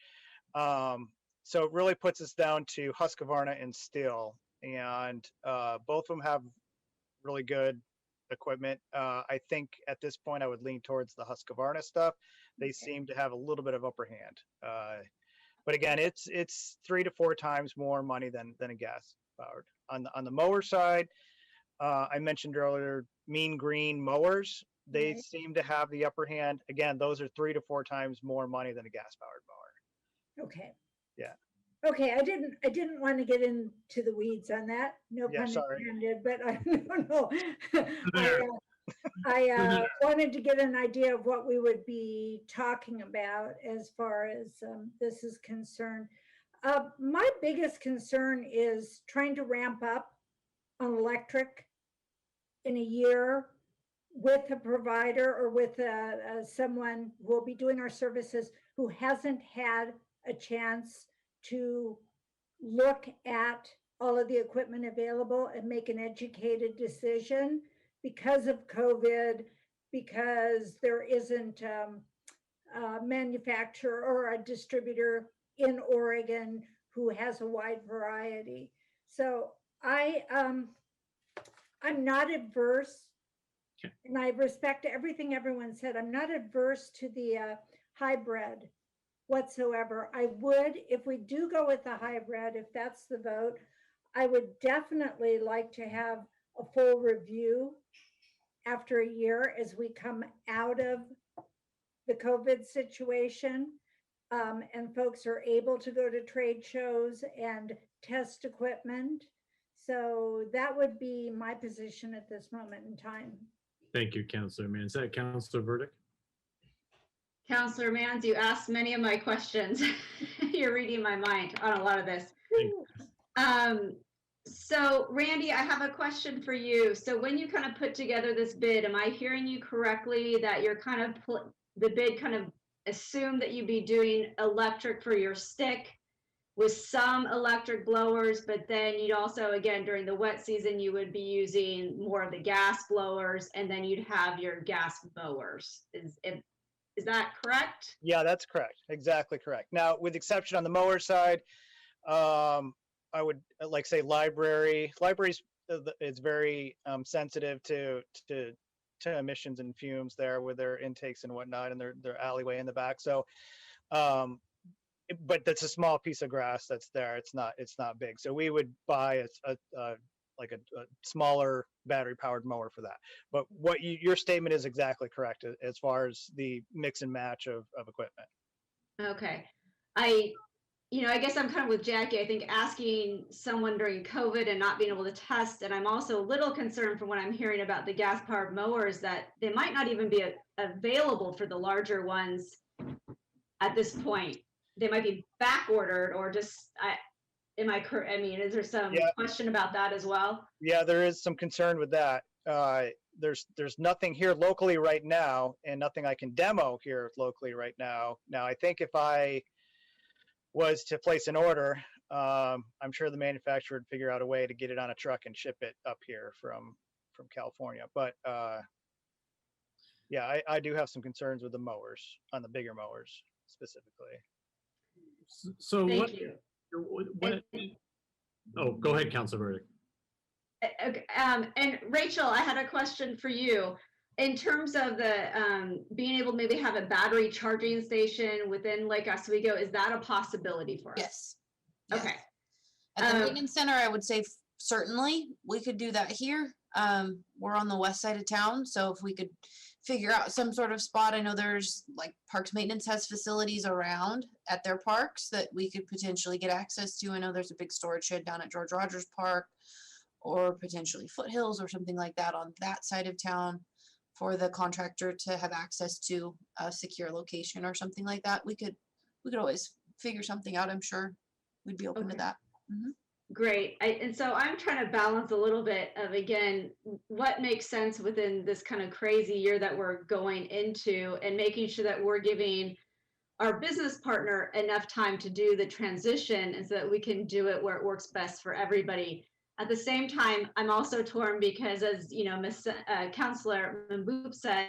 So it really puts us down to Husqvarna and Steel, and both of them have really good equipment. I think at this point I would lean towards the Husqvarna stuff. They seem to have a little bit of upper hand. But again, it's 3 to 4 times more money than a gas powered. On the mower side, I mentioned earlier, Mean Green mowers. They Right. seem to have the upper hand. Again, those are 3 to 4 times more money than a gas powered mower. Okay. Yeah. Okay, I didn't want to get into the weeds on that. No Yeah, pun sorry. intended, but I don't know. There. I wanted to get an idea of what we would be talking about as far as this is concerned. My biggest concern is trying to ramp up on electric in a year with a provider or with someone who will be doing our services who hasn't had a chance to look at all of the equipment available and make an educated decision because of COVID, because there isn't a manufacturer or a distributor in Oregon who has a wide variety. So I'm not adverse, and I respect everything everyone said. I'm not adverse to the hybrid whatsoever. I would, if we do go with the hybrid, if that's the vote, I would definitely like to have a full review after a year as we come out of the COVID situation, and folks are able to go to trade shows and test equipment. So that would be my position at this moment in time. Thank you, Councilor Mann. Is that Councilor Burdick? Councilor Mans, you asked many of my questions. You're reading my mind on a lot of this. So Randy, I have a question for you. So when you kind of put together this bid, am I hearing you correctly that you're kind of, the bid kind of assumed that you'd be doing electric for your stick with some electric blowers, but then you'd also, again, during the wet season, you would be using more of the gas blowers, and then you'd have your gas mowers. Is that correct? Yeah, that's correct. Exactly correct. Now, with exception on the mower side, I would like say libraries. It's very sensitive to emissions and fumes there with their intakes and whatnot, and their alleyway in the back. So, but that's a small piece of grass that's there. It's not big. So we would buy a smaller battery powered mower for that. But what your statement is exactly correct as far as the mix and match of equipment. Okay. I guess I'm kind of with Jackie. I think asking someone during COVID and not being able to test, and I'm also a little concerned from what I'm hearing about the gas powered mowers that they might not even be available for the larger ones at this point. They might be back ordered or just, am I correct? I mean, is there some question about that as well? Yeah, there is some concern with that. There's nothing here locally right now, and nothing I can demo here locally right now. Now, I think if I was to place an order, I'm sure the manufacturer would figure out a way to get it on a truck and ship it up here from California. But yeah, I do have some concerns with the mowers, on the bigger mowers specifically. So Thank you. Oh, go ahead, Councilor Burdick. Okay, and Rachel, I had a question for you. In terms of the being able to maybe have a battery charging station within Lake Oswego, is that a possibility for us? Yes. Okay. At the maintenance center, I would say certainly we could do that here. We're on the west side of town, so if we could figure out some sort of spot, I know there's like Parks Maintenance has facilities around at their parks that we could potentially get access to. I know there's a big storage shed down at George Rogers Park, or potentially Foothills or something like that on that side of town. for the contractor to have access to a secure location or something like that, we could always figure something out. I'm sure we'd be open to that. Great. And so I'm trying to balance a little bit of, again, what makes sense within this kind of crazy year that we're going into, and making sure that we're giving our business partner enough time to do the transition, and so that we can do it where it works best for everybody. At the same time, I'm also torn because, as you know, Councilor Mboop said,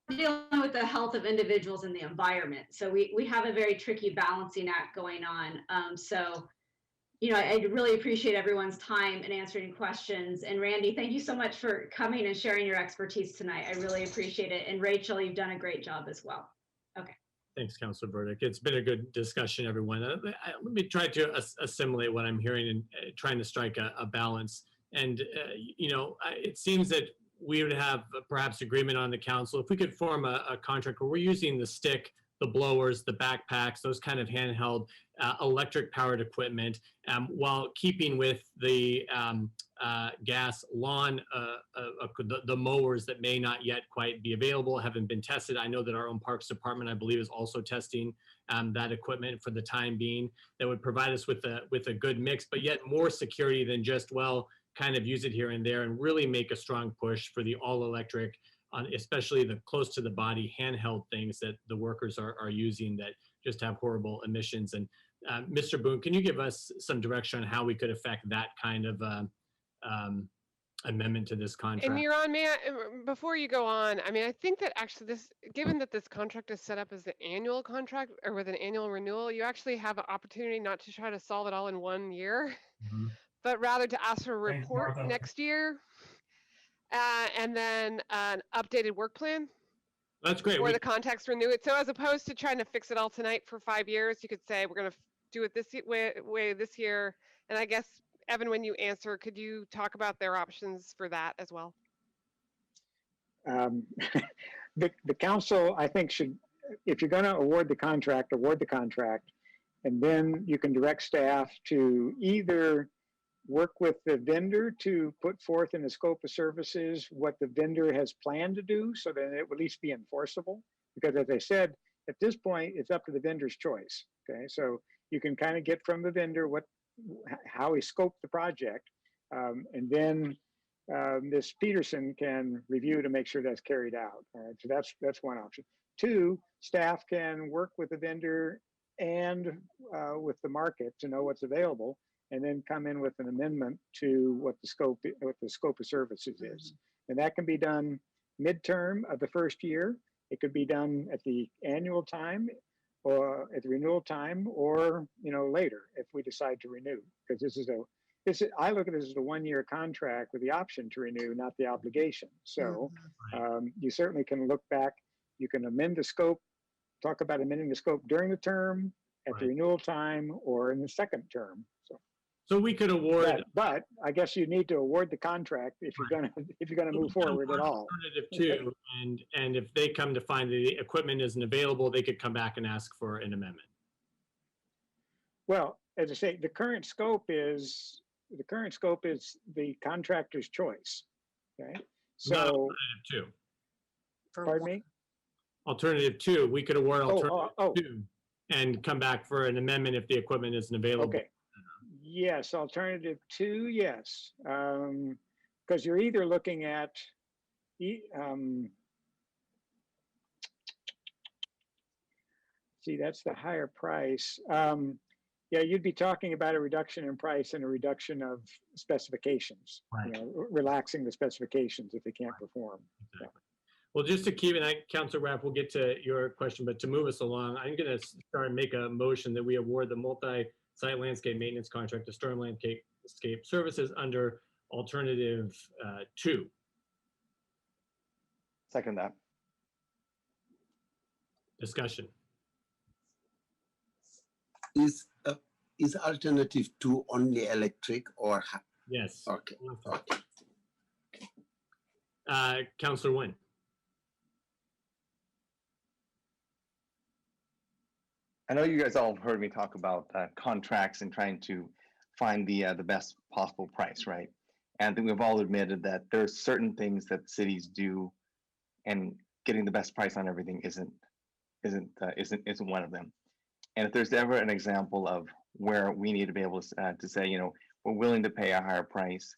we're dealing with the health of individuals and the environment. So we have a very tricky balancing act going on. So, you know, I really appreciate everyone's time and answering questions. And Randy, thank you so much for coming and sharing your expertise tonight. I really appreciate it. And Rachel, you've done a great job as well. Okay. Thanks, Councilor Burdick. It's been a good discussion, everyone. Let me try to assimilate what I'm hearing and trying to strike a balance. And, you know, it seems that we would have perhaps agreement on the council if we could form a contract where we're using the stick, the blowers, the backpacks, those kind of handheld electric powered equipment, while keeping with the gas lawn, the mowers that may not yet quite be available, haven't been tested. I know that our own Parks Department, I believe, is also testing that equipment for the time being. That would provide us with a good mix, but yet more security than just, well, kind of use it here and there, and really make a strong push for the all electric, especially the close to the body handheld things that the workers are using that just have horrible emissions. And Mr. Boone, can you give us some direction on how we could affect that kind of amendment to this contract? And Miran, before you go on, I mean, I think that actually given that this contract is set up as an annual contract or with an annual renewal, you actually have an opportunity not to try to solve it all in 1 year, but rather to ask for a report next year. And then an updated work plan. That's great. Or the context renew it. So as opposed to trying to fix it all tonight for 5 years, you could say, we're going to do it this way this year. And I guess, Evan, when you answer, could you talk about their options for that as well? The council, I think, should, if you're going to award the contract, and then you can direct staff to either work with the vendor to put forth in the scope of services what the vendor has planned to do, so that it would at least be enforceable. Because as I said, at this point, it's up to the vendor's choice. Okay, so you can kind of get from the vendor how he scoped the project, and then this Peterson can review to make sure that's carried out. All right, so that's one option. Two, staff can work with the vendor and with the market to know what's available, and then come in with an amendment to what the scope of services is. And that can be done midterm of the first year. It could be done at the annual time or at the renewal time, or later if we decide to renew. Because I look at this as a 1-year contract with the option to renew, not the obligation. So you certainly can look back. You can amend the scope, talk about amending the scope during the term, at the renewal time, or in the second term. So we could award, but I guess you need to award the contract if you're gonna move forward at all. Alternative 2, and if they come to find the equipment isn't available, they could come back and ask for an amendment. Well, as I say, the current scope is the contractor's choice. Okay, so alternative 2. Pardon me. Alternative 2, we could award alternative 2 and come back for an amendment if the equipment isn't available. Okay. Yes, alternative 2, yes. Because you're either looking at, see, that's the higher price. Yeah, you'd be talking about a reduction in price and a reduction of specifications, relaxing the specifications if they can't perform. Exactly. Well, just to keep it, Councilor Rapp, we'll get to your question, but to move us along, I'm going to start and make a motion that we award the multi-site landscape maintenance contract to Storm Landscape Services under alternative 2. Second that. Discussion. Is alternative 2 only electric or? Yes. Okay. Councilor Nguyen. I know you guys all heard me talk about contracts and trying to find the best possible price, right? And I think we've all admitted that there's certain things that cities do and getting the best price on everything isn't one of them. And if there's ever an example of where we need to be able to say, you know, we're willing to pay a higher price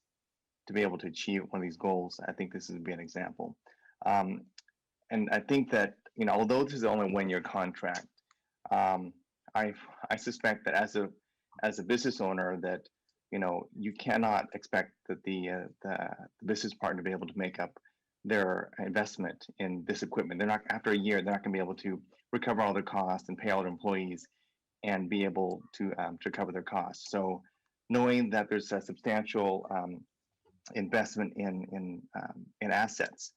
to be able to achieve one of these goals, I think this would be an example. And I think that, you know, although this is only a 1-year contract, I suspect that as a business owner, that, you know, you cannot expect that the business partner to be able to make up their investment in this equipment. They're not, after a year, they're not going to be able to recover all their costs and pay all their employees and be able to cover their costs. So knowing that there's a substantial investment in assets,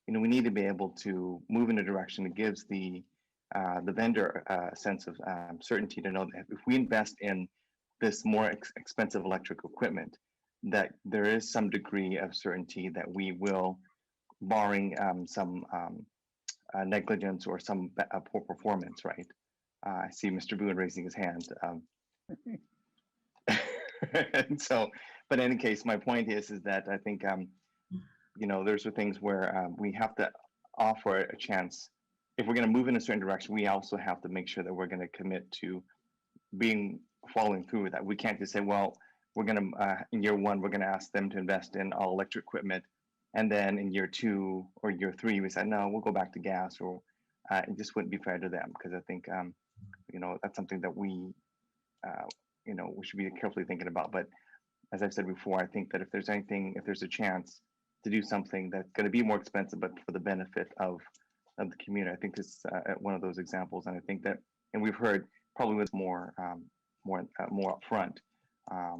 you know, we need to be able to move in a direction that gives the vendor a sense of certainty to know that if we invest in this more expensive electric equipment, that there is some degree of certainty that we will, barring some negligence or some poor performance, right? I see Mr. Boone raising his hand. And so, but in any case, my point is that I think, you know, there's things where we have to offer a chance. If we're going to move in a certain direction, we also have to make sure that we're going to commit to following through with that. We can't just say, well, we're going to, in year 1, we're going to ask them to invest in all electric equipment. And then in year 2 or year 3, we said, no, we'll go back to gas, or it just wouldn't be fair to them. Because I think, you know, that's something that we, you know, we should be carefully thinking about. But as I've said before, I think that if there's a chance to do something that's going to be more expensive, but for the benefit of the community, I think this is one of those examples. And I think that, and we've heard probably with more upfront, I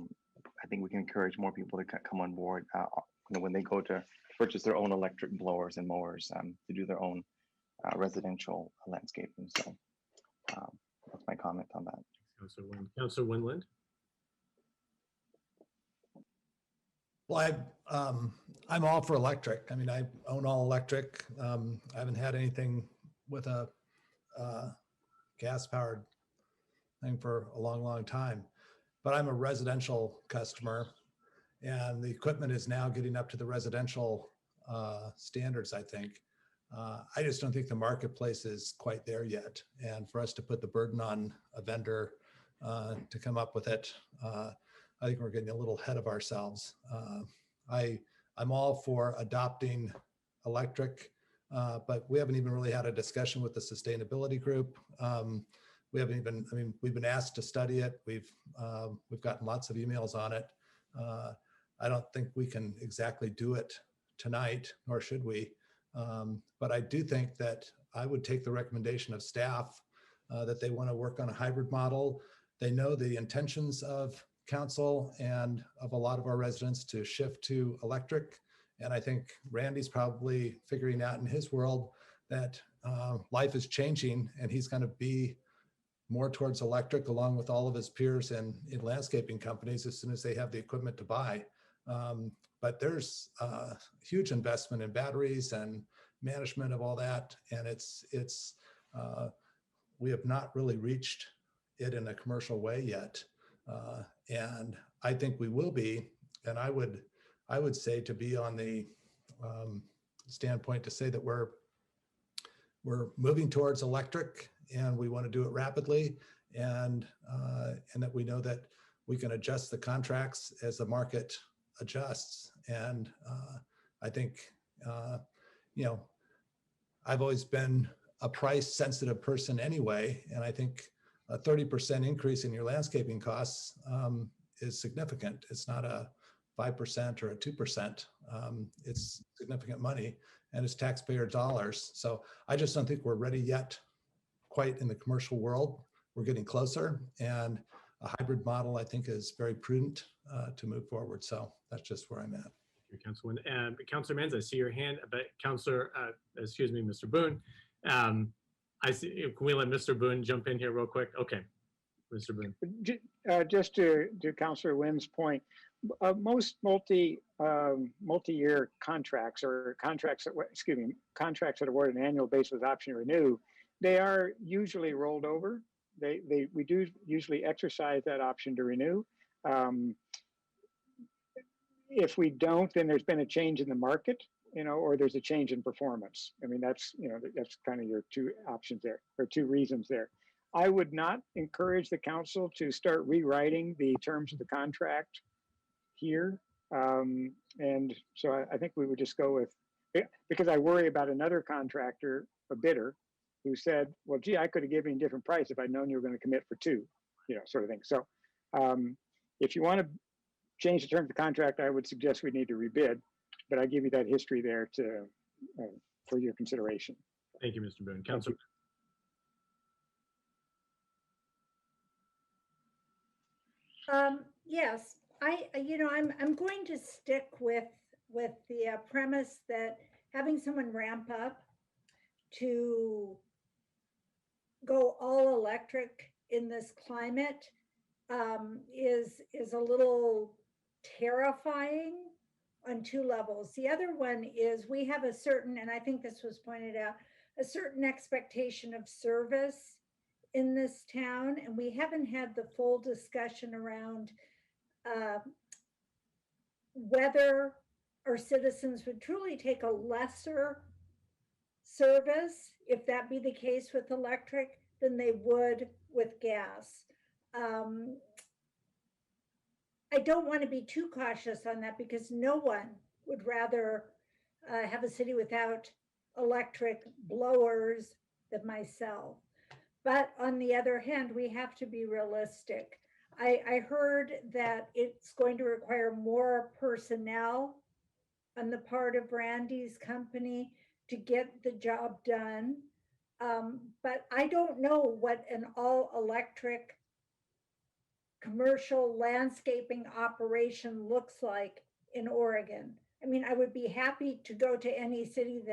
think we can encourage more people to come on board, you know, when they go to purchase their own electric blowers and mowers, to do their own residential landscaping. So that's my comment on that. Councilor Winland. Well, I'm all for electric. I mean, I own all electric. I haven't had anything with a gas-powered thing for a long, long time. But I'm a residential customer, and the equipment is now getting up to the residential standards, I think. I just don't think the marketplace is quite there yet. And for us to put the burden on a vendor to come up with it, I think we're getting a little ahead of ourselves. I'm all for adopting electric, but we haven't even really had a discussion with the sustainability group. We haven't even, I mean, we've been asked to study it. We've gotten lots of emails on it. I don't think we can exactly do it tonight, nor should we. But I do think that I would take the recommendation of staff that they want to work on a hybrid model. They know the intentions of council and of a lot of our residents to shift to electric. And I think Randy's probably figuring out in his world that life is changing and he's going to be more towards electric along with all of his peers in landscaping companies as soon as they have the equipment to buy. But there's a huge investment in batteries and management of all that. And we have not really reached it in a commercial way yet. And I think we will be, and I would say to be on the standpoint to say that we're moving towards electric and we want to do it rapidly, and that we know that we can adjust the contracts as the market adjusts. And I think, you know, I've always been a price sensitive person anyway, and I think a 30% increase in your landscaping costs is significant. It's not a 5% or a 2%. It's significant money and it's taxpayer dollars. So I just don't think we're ready yet quite in the commercial world. We're getting closer, and a hybrid model I think is very prudent to move forward. So that's just where I'm at. Councilor Menz, I see your hand, but excuse me, Mr. Boone. I see. Can we let Mr. Boone jump in here real quick? Okay, Mr. Boone. Just to Councilor Wynn's point, most multi-year contracts or contracts that award an annual basis with option to renew, they are usually rolled over. We do usually exercise that option to renew. If we don't, then there's been a change in the market or there's a change in performance. I mean, that's kind of your two options there, or two reasons there. I would not encourage the council to start rewriting the terms of the contract here. And so I think we would just go with, because I worry about another contractor, a bidder, who said, well, gee, I could have given you a different price if I'd known you were going to commit for 2, sort of thing. So if you want to change the terms of the contract, I would suggest we need to rebid, but I give you that history there to for your consideration. Thank you, Mr. Boone. Councilor. Yes, I'm going to stick with the premise that having someone ramp up to go all electric in this climate is a little terrifying on 2 levels. The other one is we have a certain, and I think this was pointed out, a certain expectation of service in this town, and we haven't had the full discussion around whether our citizens would truly take a lesser service, if that be the case with electric, than they would with gas. I don't want to be too cautious on that because no one would rather have a city without electric blowers than myself. But on the other hand, we have to be realistic. I heard that it's going to require more personnel on the part of Randy's company to get the job done. But I don't know what an all-electric commercial landscaping operation looks like in Oregon. I mean, I would be happy to go to any city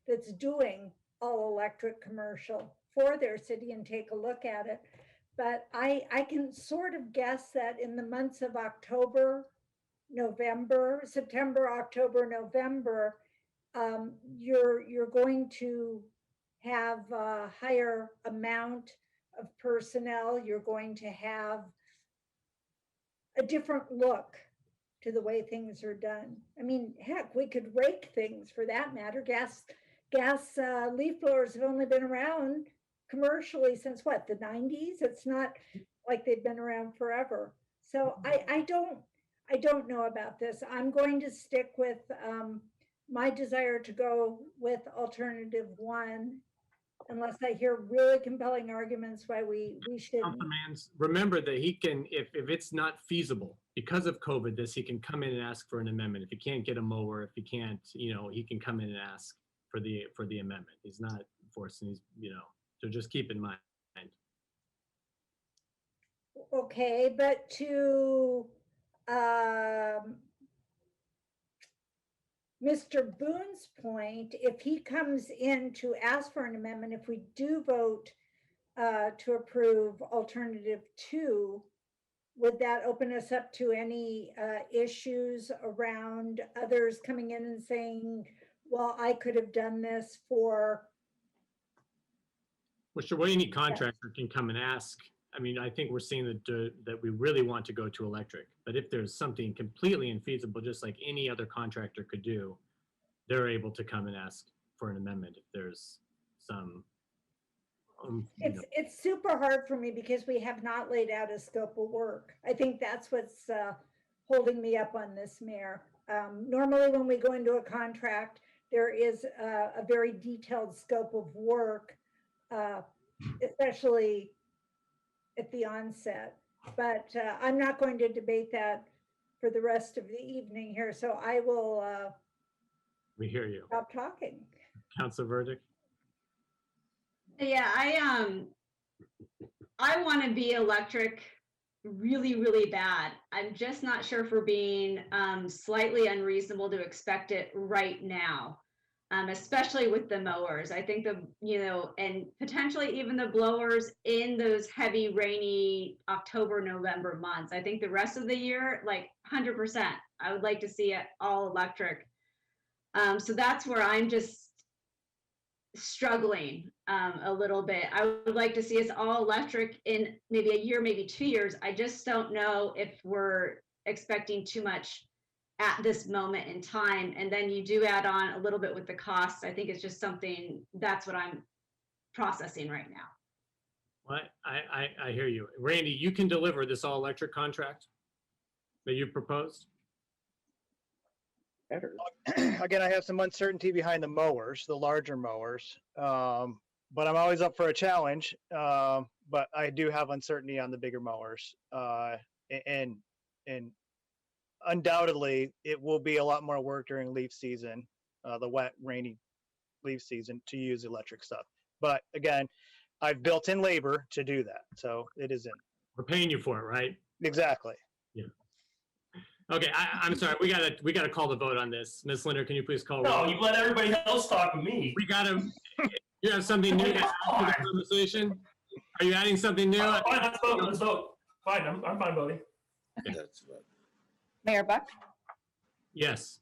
that's doing all-electric commercial for their city and take a look at it. But I can sort of guess that in the months of September, October, November, you're going to have a higher amount of personnel. You're going to have a different look to the way things are done. I mean, heck, we could rake things for that matter. Gas leaf blowers have only been around commercially since what, the 90s? It's not like they've been around forever. So I don't know about this. I'm going to stick with my desire to go with alternative 1, unless I hear really compelling arguments why we shouldn't. Councilman, remember that he can, if it's not feasible because of COVID, he can come in and ask for an amendment. If he can't get a mower, if he can't, he can come in and ask for the amendment. He's not forcing, so just keep in mind. Okay, but to Mr. Boone's point, if he comes in to ask for an amendment, if we do vote to approve alternative 2, would that open us up to any issues around others coming in and saying, well, I could have done this for... Well, sure, any contractor can come and ask. I mean, I think we're seeing that we really want to go to electric, but if there's something completely infeasible, just like any other contractor could do, they're able to come and ask for an amendment if there's some. It's super hard for me because we have not laid out a scope of work. I think that's what's holding me up on this, Mayor. Normally when we go into a contract, there is a very detailed scope of work, especially at the onset, but I'm not going to debate that for the rest of the evening here. So I will we hear you. Stop talking. Council verdict. Yeah, I want to be electric really, really bad. I'm just not sure if we're being slightly unreasonable to expect it right now. Especially with the mowers. I think and potentially even the blowers in those heavy, rainy October, November months. I think the rest of the year, like 100%, I would like to see it all electric. So that's where I'm just struggling a little bit. I would like to see us all electric in maybe a year, maybe 2 years. I just don't know if we're expecting too much at this moment in time. And then you do add on a little bit with the costs. I think it's just something, that's what I'm processing right now. Well, I hear you. Randy, you can deliver this all electric contract that you've proposed? Better. Again, I have some uncertainty behind the mowers, the larger mowers. But I'm always up for a challenge. But I do have uncertainty on the bigger mowers. And undoubtedly, it will be a lot more work during leaf season, the wet, rainy leaf season, to use electric stuff. But again, I've built in labor to do that, so it is in. We're paying you for it, right? Exactly. Yeah. Okay, I'm sorry. We gotta call the vote on this. Ms. Linder, can you please call? No, roll? you let everybody else talk to me. We gotta. You have something new to add to the conversation? Are you adding something new? Fine, let's vote. Let's vote. Fine, I'm fine voting. That's right. Mayor Buck, Yes.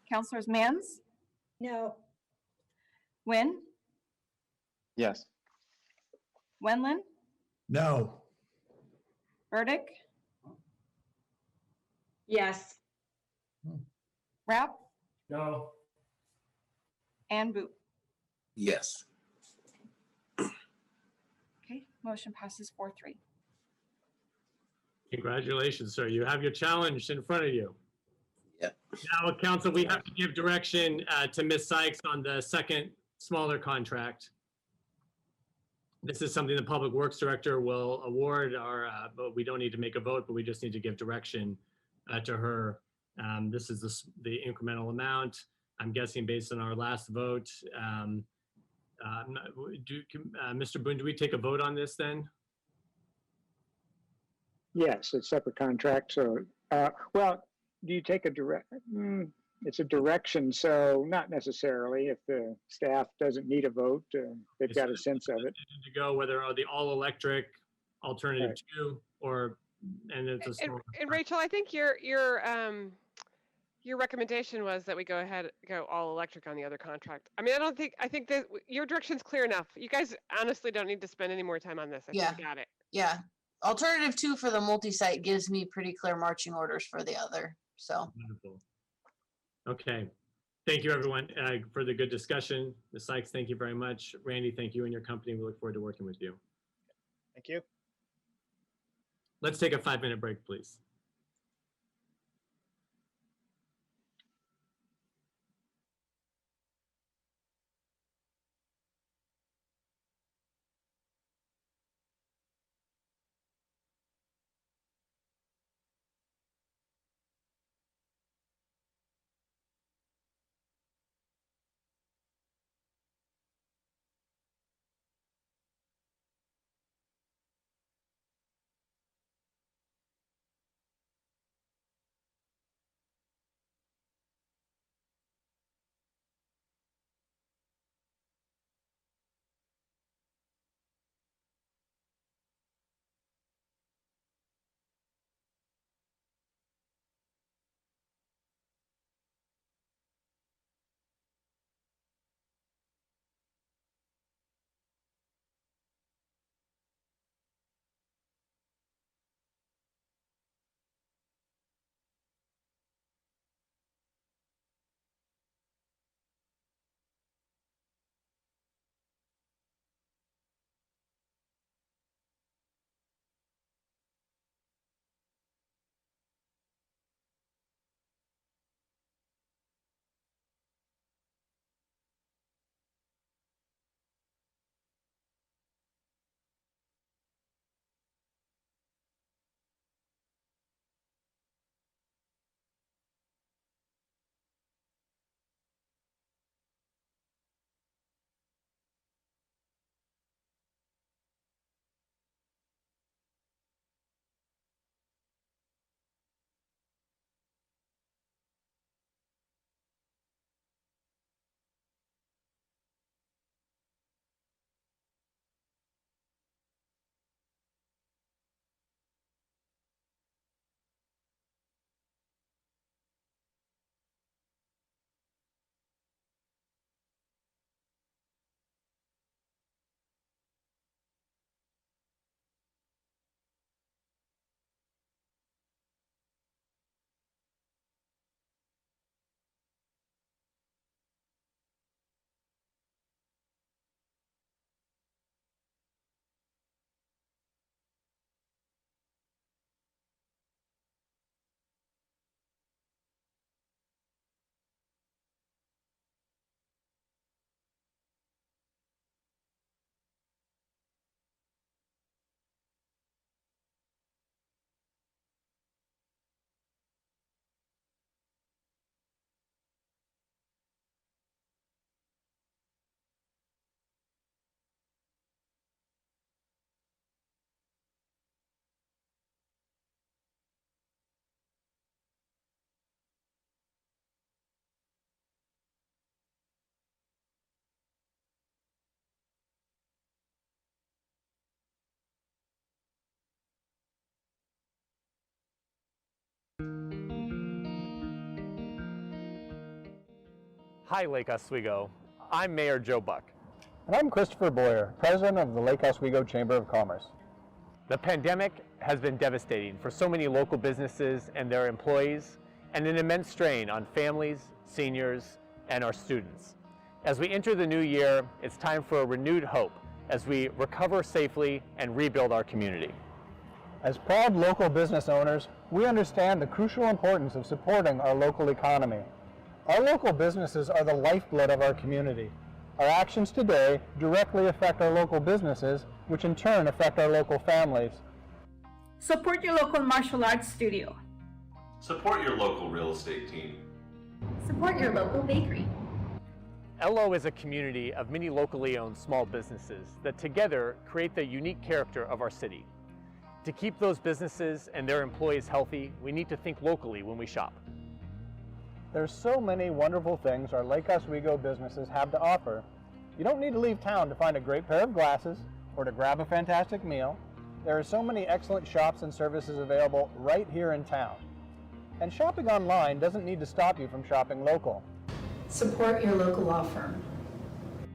Councilors Mans, No, Nguyen, Yes. Wenlin, No. Burdick, Yes. Rapp, No. and Boo. Yes. Okay, motion passes 4-3. Congratulations, sir. You have your challenge in front of you. Yep. Now, council, we have to give direction to Ms. Sykes on the second smaller contract. This is something the Public Works Director will award, but we don't need to make a vote, but we just need to give direction to her. This is the incremental amount. I'm guessing based on our last vote. Mr. Boone, do we take a vote on this then? Yes, it's separate contract. So, well, do you take a direct? It's a direction, so not necessarily. If the staff doesn't need a vote, they've got a sense of it. To go whether the all electric alternative Right. 2 or and it's a small. And Rachel, I think your recommendation was that we go all electric on the other contract. I mean, I think that your direction's clear enough. You guys honestly don't need to spend any more time on this. I think we got it. Yeah. Alternative 2 for the multi-site gives me pretty clear marching orders for the other. So Wonderful. Okay. Thank you, everyone, for the good discussion. Ms. Sykes, thank you very much. Randy, thank you and your company. We look forward to working with you. Thank you. Let's take a 5-minute break, please. Hi, Lake Oswego. I'm Mayor Joe Buck. And I'm Christopher Boyer, President of the Lake Oswego Chamber of Commerce. The pandemic has been devastating for so many local businesses and their employees, and an immense strain on families, seniors, and our students. As we enter the new year, it's time for a renewed hope as we recover safely and rebuild our community. As proud local business owners, we understand the crucial importance of supporting our local economy. Our local businesses are the lifeblood of our community. Our actions today directly affect our local businesses, which in turn affect our local families. Support your local martial arts studio. Support your local real estate team. Support your local bakery. LO is a community of many locally owned small businesses that together create the unique character of our city. To keep those businesses and their employees healthy, we need to think locally when we shop. There's so many wonderful things our Lake Oswego businesses have to offer. You don't need to leave town to find a great pair of glasses or to grab a fantastic meal. There are so many excellent shops and services available right here in town. And shopping online doesn't need to stop you from shopping local. Support your local law firm.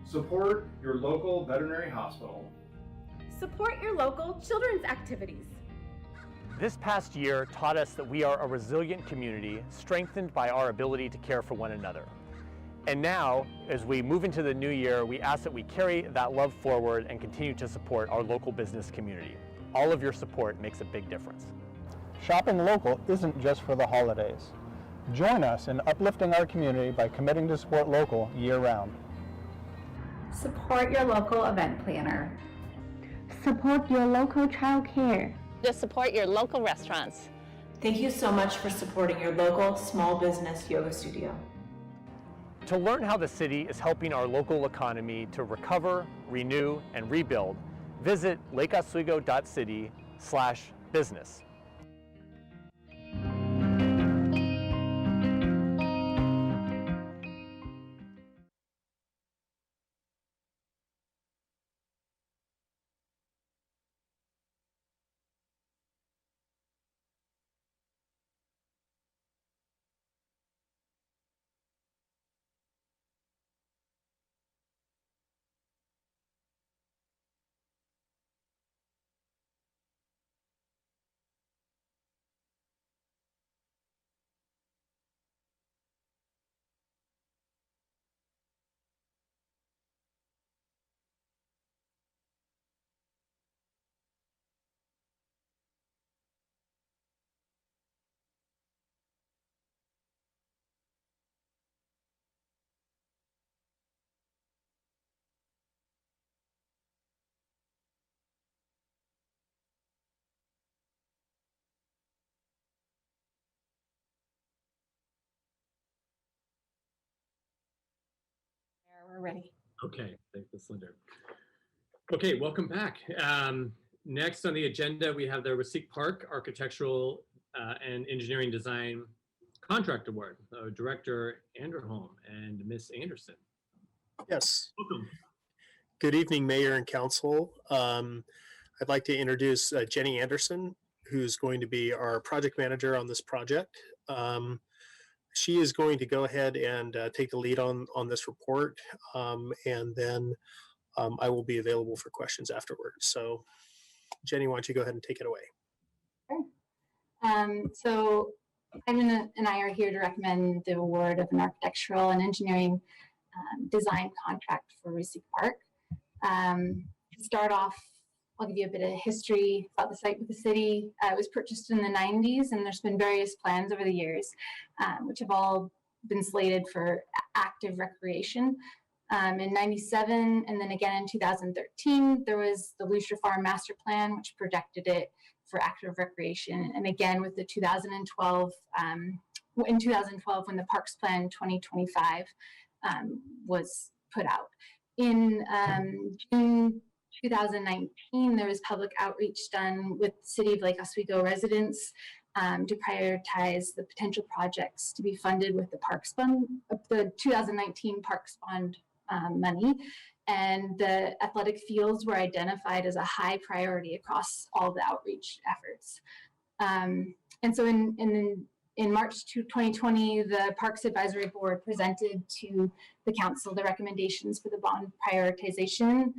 Support your local veterinary hospital. Support your local children's activities. This past year taught us that we are a resilient community, strengthened by our ability to care for one another. And now, as we move into the new year, we ask that we carry that love forward and continue to support our local business community. All of your support makes a big difference. Shopping local isn't just for the holidays. Join us in uplifting our community by committing to support local year-round. Support your local event planner. Support your local child care. To support your local restaurants. Thank you so much for supporting your local small business yoga studio. To learn how the city is helping our local economy to recover, renew, and rebuild, visit lakeoswego.city/business. We're ready. Okay, thank you, Linda. Okay, welcome back. Next on the agenda, we have the Rassekh Park Architectural and Engineering Design Contract Award. Director Anderholm and Miss Anderson. Yes. Welcome. Good evening, Mayor and Council. I'd like to introduce Jenny Anderson, who's going to be our project manager on this project. She is going to go ahead and take the lead on this report, and then I will be available for questions afterwards. So Jenny, why don't you go ahead and take it away? Sure. So Ivan and I are here to recommend the award of an architectural and engineering design contract for Rassekh Park. To start off, I'll give you a bit of history about the site with the city. It was purchased in the 90s, and there's been various plans over the years, which have all been slated for active recreation. In 97, and then again in 2013, there was the Lucia Farm Master Plan, which projected it for active recreation. And again with the 2012, in 2012, when the Parks Plan 2025 was put out. In June 2019, there was public outreach done with the City of Lake Oswego residents to prioritize the potential projects to be funded with the Parks Fund, the 2019 Parks Fund money. And the athletic fields were identified as a high priority across all the outreach efforts. And so in In March 2020, the Parks Advisory Board presented to the council the recommendations for the bond prioritization,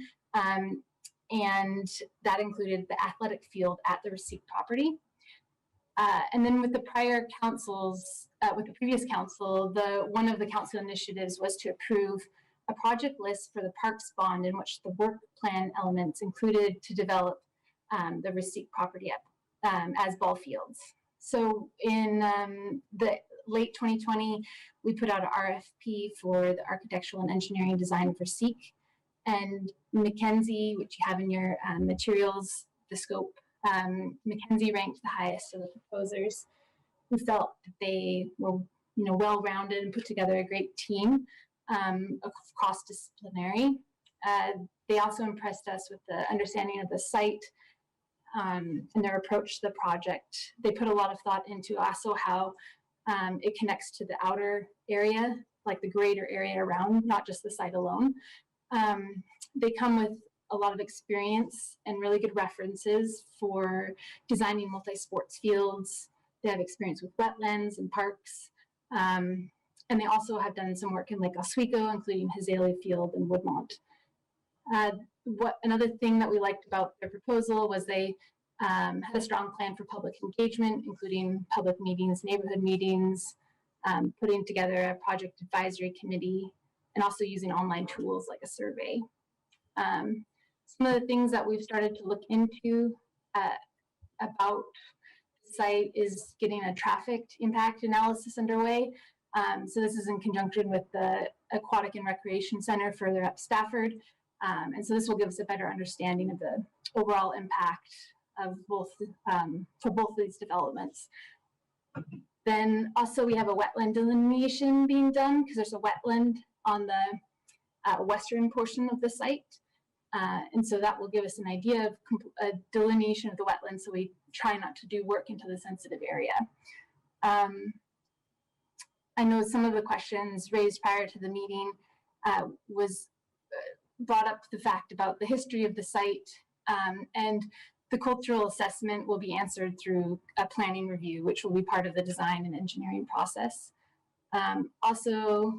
and that included the athletic field at the Rassekh property. And then with the prior councils, with the previous council, one of the council initiatives was to approve a project list for the parks bond in which the work plan elements included to develop the Rassekh property as ball fields. So in the late 2020, we put out an RFP for the architectural and engineering design for Rassekh, and Mackenzie, which you have in your materials, the scope, Mackenzie ranked the highest of the proposers, who felt that they were well-rounded and put together a great team, cross-disciplinary. They also impressed us with the understanding of the site and their approach to the project. They put a lot of thought into also how it connects to the outer area, like the greater area around, not just the site alone. They come with a lot of experience and really good references for designing multi-sports fields. They have experience with wetlands and parks. And they also have done some work in Lake Oswego, including Hazalea Field and Woodmont. Another thing that we liked about their proposal was they had a strong plan for public engagement, including public meetings, neighborhood meetings, putting together a project advisory committee, and also using online tools like a survey. Some of the things that we've started to look into about the site is getting a traffic impact analysis underway. So this is in conjunction with the Aquatic and Recreation Center further up Stafford. And so this will give us a better understanding of the overall impact of both for both of these developments. Then also we have a wetland delineation being done because there's a wetland on the western portion of the site. And so that will give us an idea of a delineation of the wetland, so we try not to do work into the sensitive area. I know some of the questions raised prior to the meeting brought up the fact about the history of the site, and the cultural assessment will be answered through a planning review, which will be part of the design and engineering process. Also,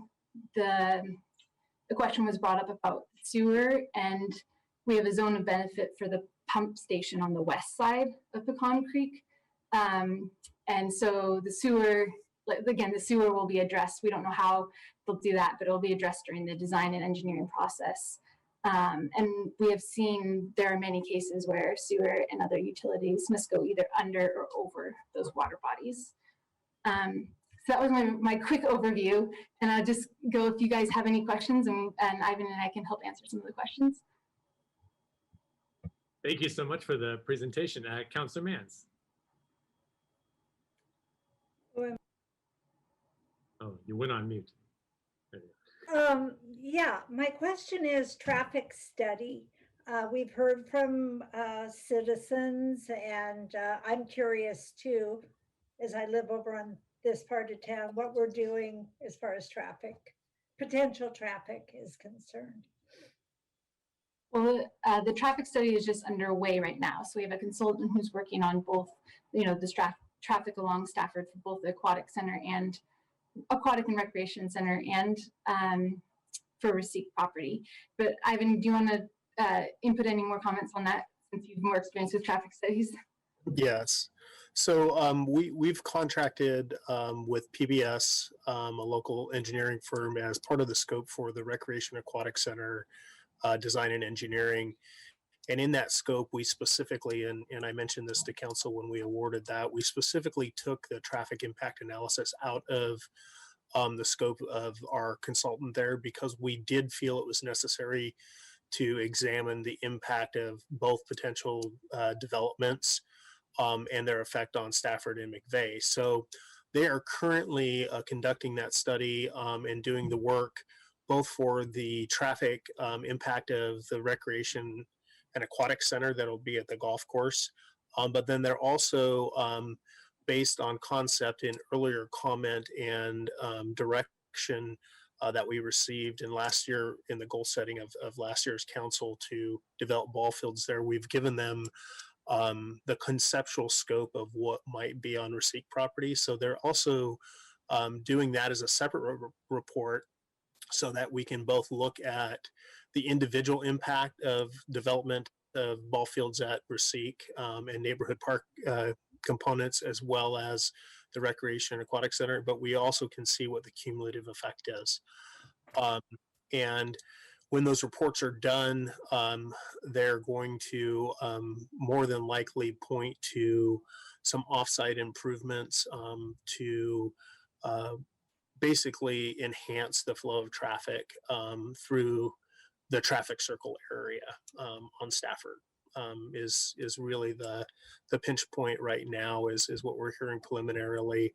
the question was brought up about sewer, and we have a zone of benefit for the pump station on the west side of Pecan Creek. And so the sewer, again, the sewer will be addressed. We don't know how they'll do that, but it'll be addressed during the design and engineering process. And we have seen there are many cases where sewer and other utilities must go either under or over those water bodies. So that was my quick overview, and I'll just go if you guys have any questions, and Ivan and I can help answer some of the questions. Thank you so much for the presentation. Councilor Mans. Oh, you went on mute. Yeah, my question is traffic study. We've heard from citizens, and I'm curious too, as I live over on this part of town, what we're doing as far as potential traffic is concerned. Well, the traffic study is just underway right now. So we have a consultant who's working on both, the traffic along Stafford for both the Aquatic and Recreation Center and for Rassekh property. But Ivan, do you want to input any more comments on that since you've more experience with traffic studies? Yes. So we've contracted with PBS, a local engineering firm, as part of the scope for the Recreation Aquatic Center design and engineering. And in that scope, we specifically, and I mentioned this to council when we awarded that, we specifically took the traffic impact analysis out of the scope of our consultant there, because we did feel it was necessary to examine the impact of both potential developments and their effect on Stafford and McVeigh. So they are currently conducting that study and doing the work both for the traffic impact of the Recreation and Aquatic Center that'll be at the golf course. But then they're also based on concept and earlier comment and direction that we received in last year in the goal setting of last year's council to develop ball fields there. We've given them the conceptual scope of what might be on Rassekh property. So they're also doing that as a separate report so that we can both look at the individual impact of development of ball fields at Rassekh and neighborhood park components, as well as the recreation and aquatic center, but we also can see what the cumulative effect is. And when those reports are done, they're going to more than likely point to some offsite improvements to basically enhance the flow of traffic through the traffic circle area on Stafford. Is really the pinch point right now is what we're hearing preliminarily.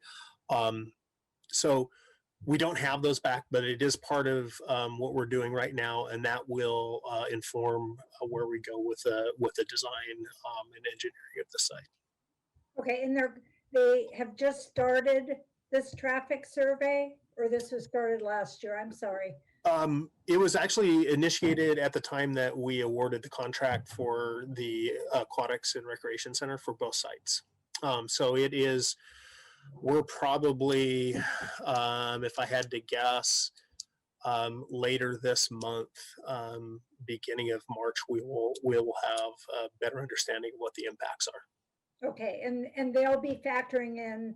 So we don't have those back, but it is part of what we're doing right now, and that will inform where we go with the design and engineering of the site. Okay, and they have just started this traffic survey, or this was started last year? I'm sorry. It was actually initiated at the time that we awarded the contract for the aquatics and recreation center for both sites. So it is, we're probably, if I had to guess, later this month, beginning of March, we will have a better understanding of what the impacts are. Okay, and they'll be factoring in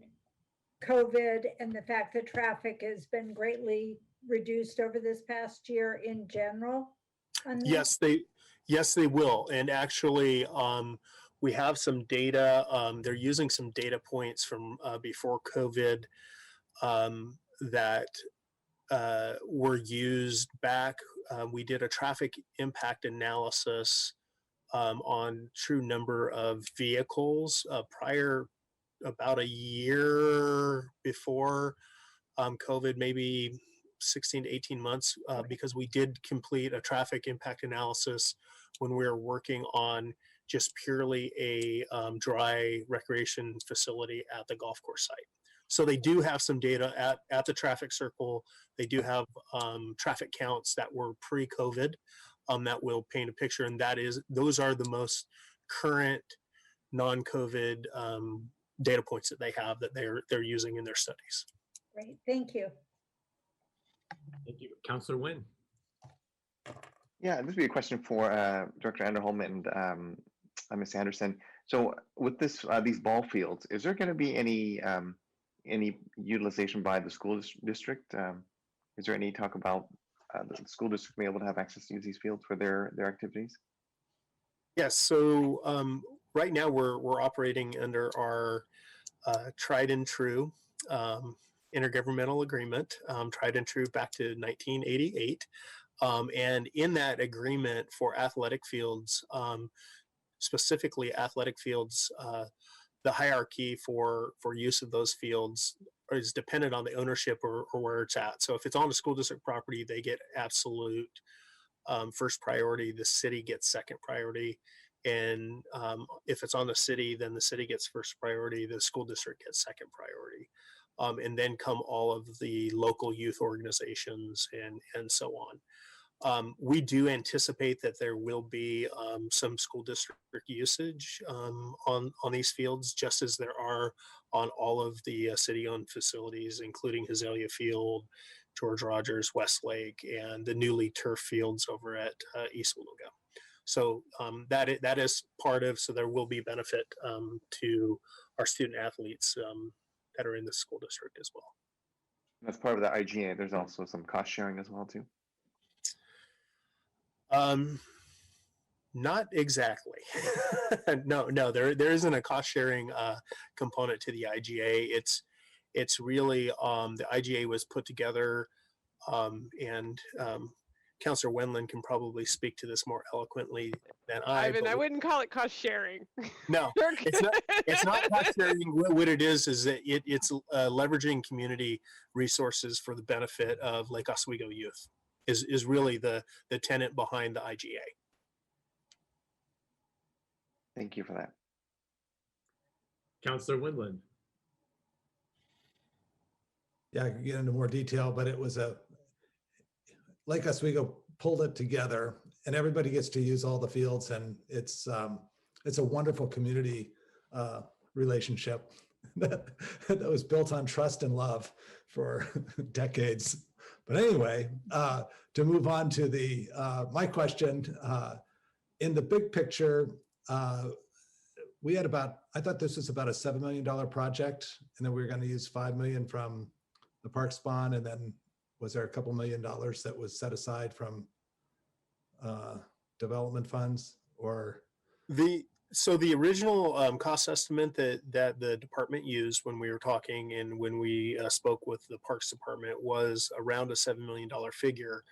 COVID and the fact that traffic has been greatly reduced over this past year in general? Yes, they will. And actually, we have some data. They're using some data points from before COVID that were used back. We did a traffic impact analysis on true number of vehicles prior, about a year before COVID, maybe 16 to 18 months, because we did complete a traffic impact analysis when we were working on just purely a dry recreation facility at the golf course site. So they do have some data at the traffic circle. They do have traffic counts that were pre-COVID that will paint a picture, and those are the most current non-COVID data points that they have that they're using in their studies. Great, thank you. Thank you. Councillor Nguyen. Yeah, this would be a question for Director Anderholm and Ms. Anderson. So with these ball fields, is there going to be any utilization by the school district? Is there any talk about the school district being able to have access to use these fields for their activities? Yes. So right now we're operating under our tried and true intergovernmental agreement, tried and true back to 1988. And in that agreement for athletic fields, specifically athletic fields, the hierarchy for use of those fields is dependent on the ownership or where it's at. So if it's on the school district property, they get absolute first priority. The city gets second priority. And if it's on the city, then the city gets first priority. The school district gets second priority. And then come all of the local youth organizations and so on. We do anticipate that there will be some school district usage on these fields, just as there are on all of the city-owned facilities, including Azalea Field, George Rogers, Westlake, and the newly turf fields over at East Winoga. So that is part of, so there will be benefit to our student athletes that are in the school district as well. That's part of the IGA. There's also some cost sharing as well too. Not exactly. No, there isn't a cost sharing component to the IGA. It's really the IGA was put together, and Councillor Wendland can probably speak to this more eloquently than I. Ivan, I wouldn't call it cost sharing. No, it's not cost sharing. What it is that it's leveraging community resources for the benefit of Lake Oswego youth. Is really the tenet behind the IGA. Thank you for that. Councillor Wendland. Yeah, I can get into more detail, but it was Lake Oswego pulled it together, and everybody gets to use all the fields, and it's it's a wonderful community relationship that was built on trust and love for decades. But anyway, to move on to the my question, in the big picture, we had I thought this was about a $7 million project, and then we were going to use $5 million from the parks bond, and then was there a couple $1 million that was set aside from development funds, or? So the original cost estimate that the department used when we were talking and when we spoke with the Parks Department was around a $7 million figure.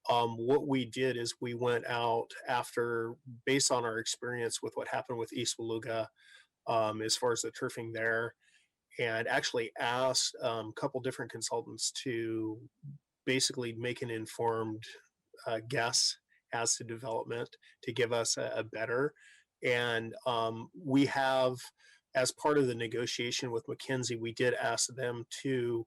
What we did is we went out after, based on our experience with what happened with East Beluga, as far as the turfing there, and actually asked a couple different consultants to basically make an informed guess as to development to give us a better. And we have, as part of the negotiation with McKinsey, we did ask them to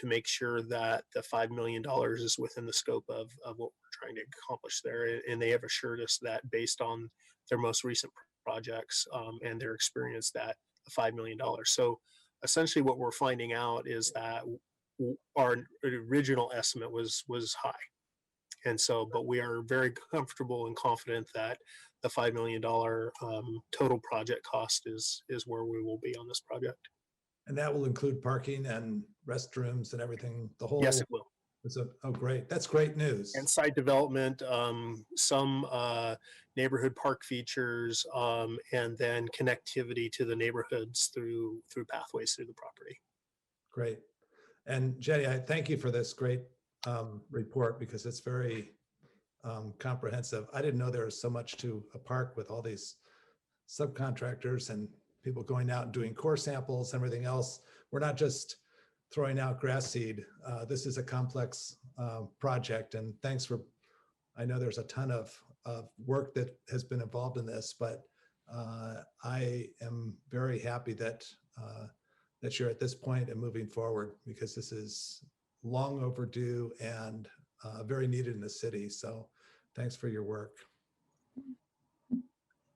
make sure that the $5 million is within the scope of what we're trying to accomplish there. And they have assured us that based on their most recent projects and their experience, that the $5 million. So essentially what we're finding out is that our original estimate was high. And so, but we are very comfortable and confident that the $5 million total project cost is where we will be on this project. And that will include parking and restrooms and everything, the whole? Yes, it will. Oh, great. That's great news. And site development, some neighborhood park features, and then connectivity to the neighborhoods through pathways through the property. Great. And Jenny, I thank you for this great report, because it's very comprehensive. I didn't know there was so much to a park with all these subcontractors and people going out and doing core samples and everything else. We're not just throwing out grass seed. This is a complex project, and thanks for, I know there's a ton of work that has been involved in this, but I am very happy that that you're at this point and moving forward, because this is long overdue and very needed in the city. So thanks for your work.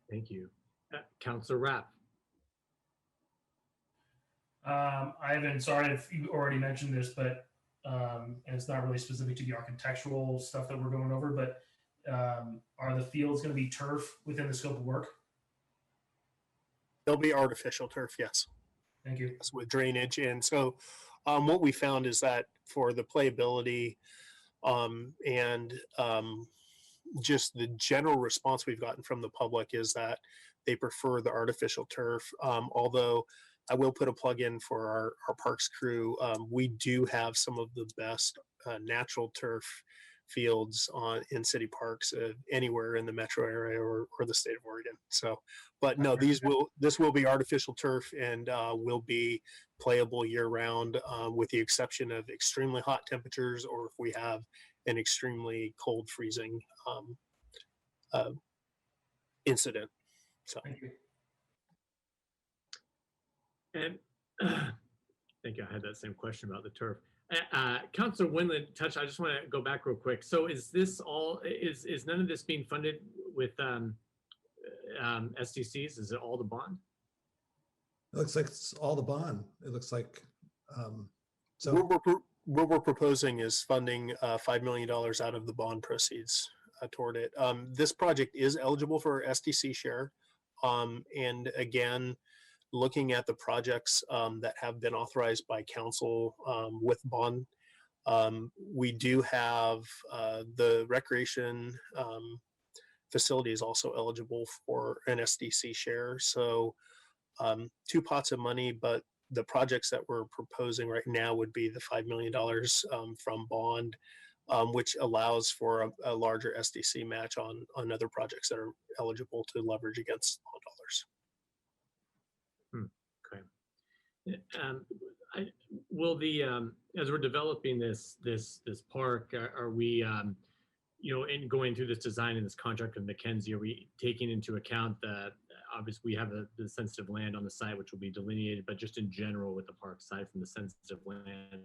Thank you. Councilor Rapp. Ivan, sorry if you already mentioned this, but and it's not really specific to the architectural stuff that we're going over, but are the fields going to be turf within the scope of work? There'll be artificial turf, yes. Thank you. Yes, with drainage. And so what we found is that for the playability and just the general response we've gotten from the public is that they prefer the artificial turf. Although I will put a plug in for our parks crew. We do have some of the best natural turf fields in city parks anywhere in the metro area or the state of Oregon. So, but no, this will be artificial turf and will be playable year round, with the exception of extremely hot temperatures, or if we have an extremely cold freezing incident. So. Thank you. And thank you. I had that same question about the turf. Councilor Winland touched. I just want to go back real quick. So is this all? Is none of this being funded with SDCs? Is it all the bond? It looks like it's all the bond. It looks like. So what we're proposing is funding $5 million out of the bond proceeds toward it. This project is eligible for SDC share, and again, looking at the projects that have been authorized by council with bond, we do have the recreation facility is also eligible for an SDC share. So 2 pots of money, but the projects that we're proposing right now would be the $5 million from bond, which allows for a larger SDC match on other projects that are eligible to leverage against bond dollars. Okay. Will the as we're developing this park, are we in going through this design and this contract with McKinsey, are we taking into account that obviously we have the sensitive land on the site which will be delineated, but just in general with the park, aside from the sensitive land,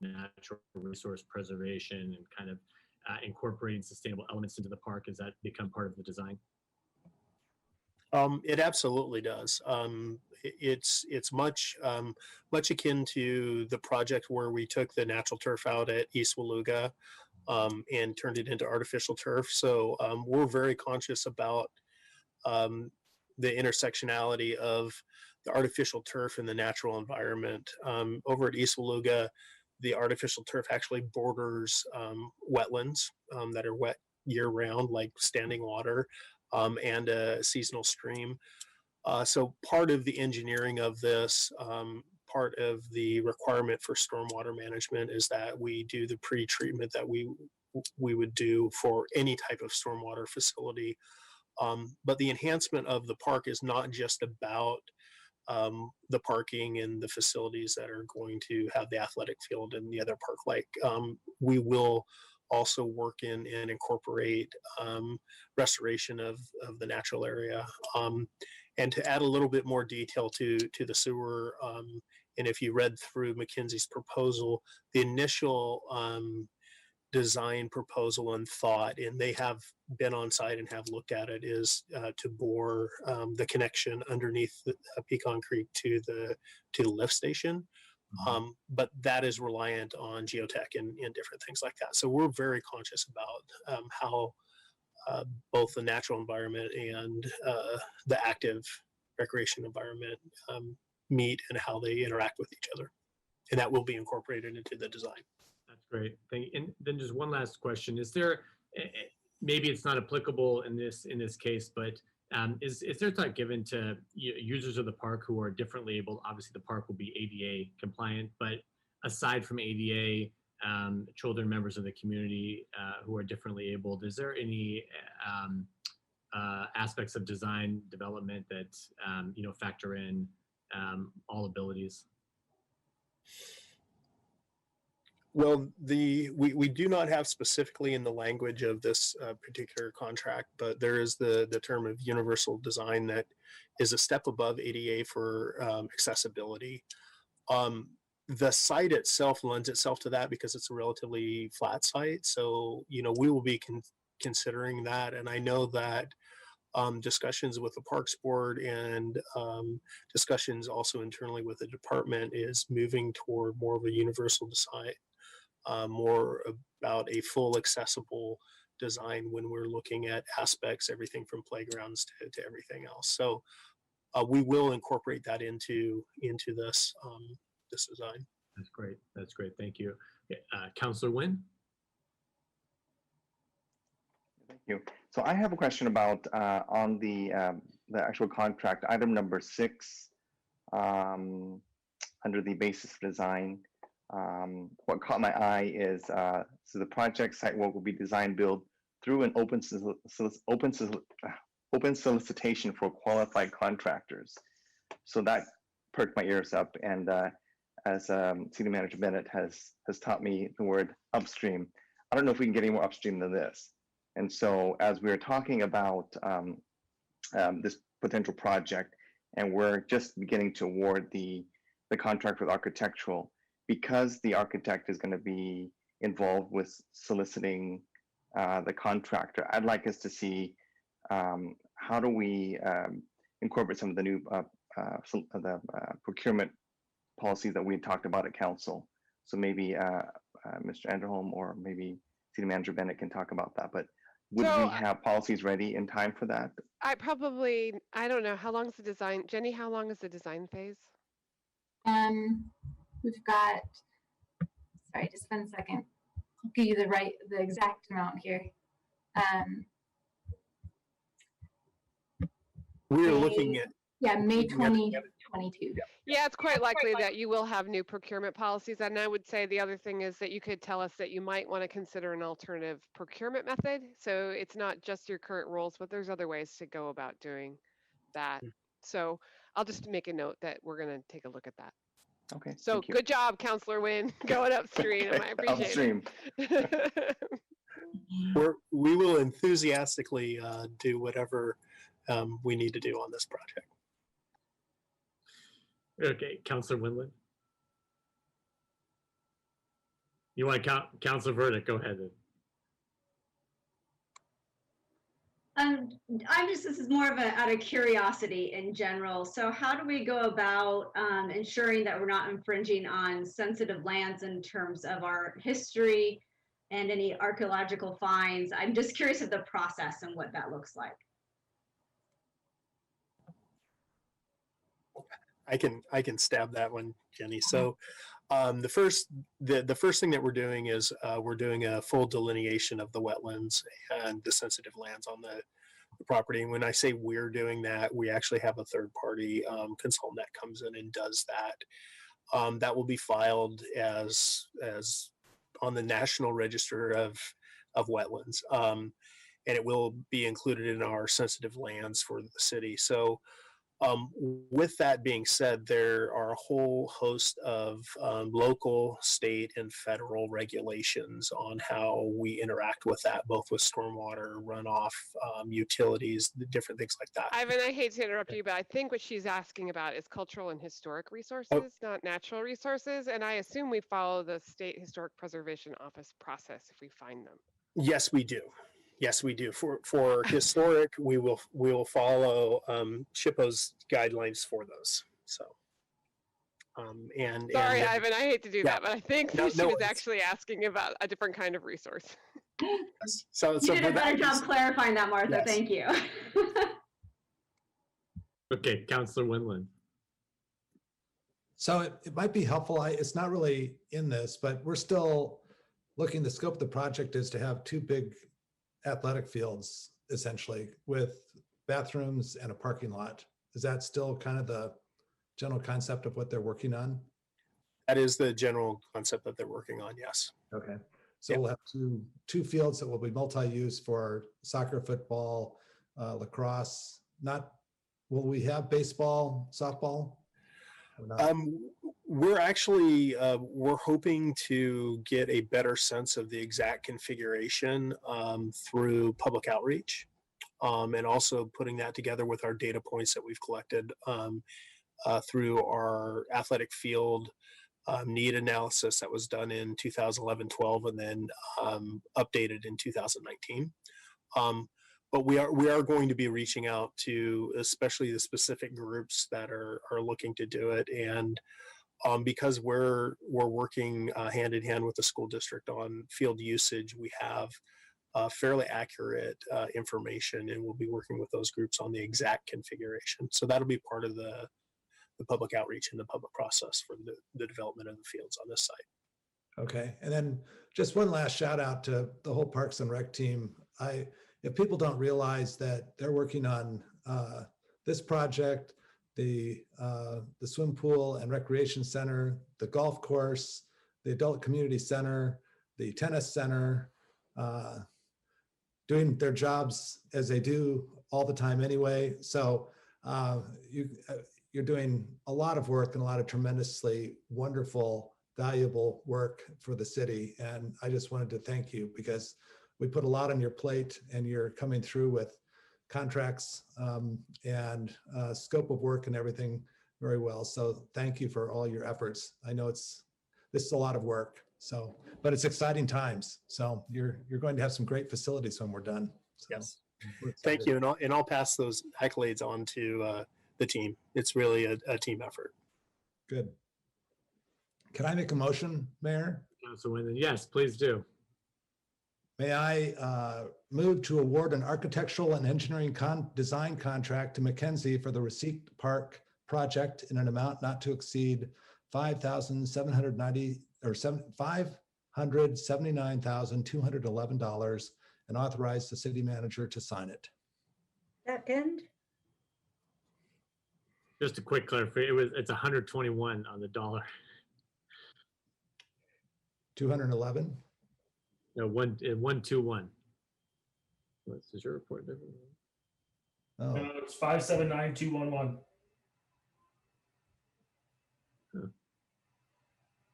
natural resource preservation and kind of incorporating sustainable elements into the park, has that become part of the design? It absolutely does. It's much much akin to the project where we took the natural turf out at East Waluga and turned it into artificial turf. So we're very conscious about the intersectionality of the artificial turf and the natural environment. Over at East Waluga, the artificial turf actually borders wetlands that are wet year round, like standing water, and a seasonal stream. So part of the engineering of this, part of the requirement for stormwater management is that we do the pre-treatment that we would do for any type of stormwater facility. But the enhancement of the park is not just about the parking and the facilities that are going to have the athletic field and the other park. Like we will also work in and incorporate restoration of the natural area. And to add a little bit more detail to the sewer, and if you read through McKinsey's proposal, the initial design proposal and thought, and they have been on site and have looked at it, is to bore the connection underneath the Pecan Creek to the lift station. But that is reliant on geotech and different things like that. So we're very conscious about how both the natural environment and the active recreation environment meet and how they interact with each other. And that will be incorporated into the design. That's great. Thank you. And then just one last question. Is there, maybe it's not applicable in this case, but is there thought given to users of the park who are differently able? Obviously the park will be ADA compliant, but aside from ADA, children, members of the community who are differently abled, is there any aspects of design development that factor in all abilities? Well, we do not have specifically in the language of this particular contract, but there is the term of universal design that is a step above ADA for accessibility. The site itself lends itself to that because it's a relatively flat site. So, we will be considering that. And I know that discussions with the Parks Board and discussions also internally with the department is moving toward more of a universal design. More about a full accessible design when we're looking at aspects, everything from playgrounds to everything else. So we will incorporate that into this this design. That's great. That's great. Thank you. Councilor Nguyen. Thank you. So I have a question about on the actual contract, item number 6, under the basis of design. What caught my eye is so the project site work will be design build through an open solicitation for qualified contractors. So that perked my ears up, and as City Manager Bennett has taught me the word upstream, I don't know if we can get any more upstream than this. And so as we're talking about this potential project, and we're just beginning to award the contract with architectural, because the architect is going to be involved with soliciting the contractor, I'd like us to see how do we incorporate some of the new procurement policies that we talked about at council. So maybe Mr. Anderholm or maybe City Manager Bennett can talk about that. But would we have policies ready in time for that? I don't know, how long is the design? Jenny, how long is the design phase? We've got, sorry, just 1 second. I'll give you the exact amount here. We're looking at May 2022. Yeah, it's quite likely that you will have new procurement policies. And I would say the other thing is that you could tell us that you might want to consider an alternative procurement method. So it's not just your current rules, but there's other ways to go about doing that. So I'll just make a note that we're going to take a look at that. Okay. So good job, Councilor Nguyen, going upstream. I appreciate it. We will enthusiastically do whatever we need to do on this project. Okay, Councilor Windland. You want to Councilor Verdict? Go ahead. This is more of out of curiosity in general. So how do we go about ensuring that we're not infringing on sensitive lands in terms of our history and any archaeological finds? I'm just curious of the process and what that looks like. I can stab that one, Jenny. So the first thing that we're doing is we're doing a full delineation of the wetlands and the sensitive lands on the property. And when I say we're doing that, we actually have a third party consultant that comes in and does that. That will be filed as on the National Register of Wetlands, and it will be included in our sensitive lands for the city. So with that being said, there are a whole host of local, state, and federal regulations on how we interact with that, both with stormwater, runoff, utilities, the different things like that. Ivan, I hate to interrupt you, but I think what she's asking about is cultural and historic resources, not natural resources. And I assume we follow the State Historic Preservation Office process if we find them. Yes, we do. Yes, we do. For historic, we will follow SHPO's guidelines for those. So, sorry, Ivan, I hate to do that, but I think she was actually asking about a different kind of resource. So you did a better job clarifying that, Martha. Yes. Thank you. Okay, Councilor Winland. So it might be helpful. It's not really in this, but we're still looking. The scope of the project is to have two big athletic fields, essentially, with bathrooms and a parking lot. Is that still kind of the general concept of what they're working on? That is the general concept that they're working on, yes. Okay. So we'll have two fields that will be multi-use for soccer, football, lacrosse. Will we have baseball, softball? We're actually we're hoping to get a better sense of the exact configuration through public outreach, and also putting that together with our data points that we've collected through our athletic field need analysis that was done in 2011-12 and then updated in 2019. But we are going to be reaching out to especially the specific groups that are looking to do it, and because we're working hand in hand with the school district on field usage, we have fairly accurate information, and we'll be working with those groups on the exact configuration. So that'll be part of the public outreach and the public process for the development of the fields on this site. Okay, and then just one last shout out to the whole Parks and Rec team. If people don't realize that they're working on this project, the swim pool and recreation center, the golf course, the adult community center, the tennis center, doing their jobs as they do all the time anyway. So you're doing a lot of work and a lot of tremendously wonderful, valuable work for the city. And I just wanted to thank you because we put a lot on your plate and you're coming through with contracts and scope of work and everything very well. So thank you for all your efforts. I know this is a lot of work, but it's exciting times. So you're going to have some great facilities when we're done. So yes, thank you. And I'll pass those accolades on to the team. It's really a team effort. Good. Can I make a motion, Mayor? Yes, please do. May I move to award an architectural and engineering design contract to McKenzie for the Rassekh Park project in an amount not to exceed $579,211 and authorize the city manager to sign it. Second. Just a quick clarification, it's 121 on the dollar. 211? No, 121. Is your report different? Oh. No, it's 579,211. Huh.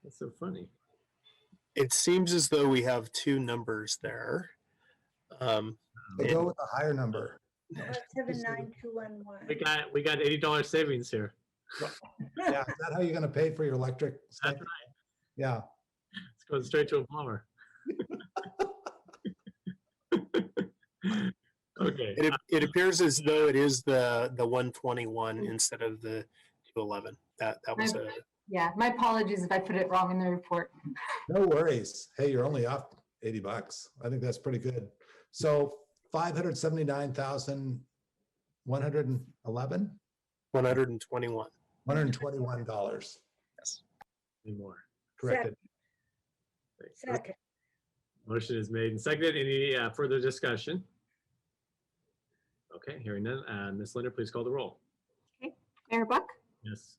That's so funny. It seems as though we have two numbers there. Go with a higher number. 579,211. We got $80 savings here. Yeah, is that how you're going to pay for your electric? That's right. Yeah. It's going straight to a plumber. Okay. It appears as though it is the 121 instead of the 211. That was a. Yeah, my apologies if I put it wrong in the report. No worries. Hey, you're only off $80. I think that's pretty good. So 579,111, 121. $121. Yes. Any more? Corrected. Second. Motion is made and seconded. Any further discussion? Okay, hearing none. Ms. Linder, please call the roll. Okay. Mayor Buck, Yes.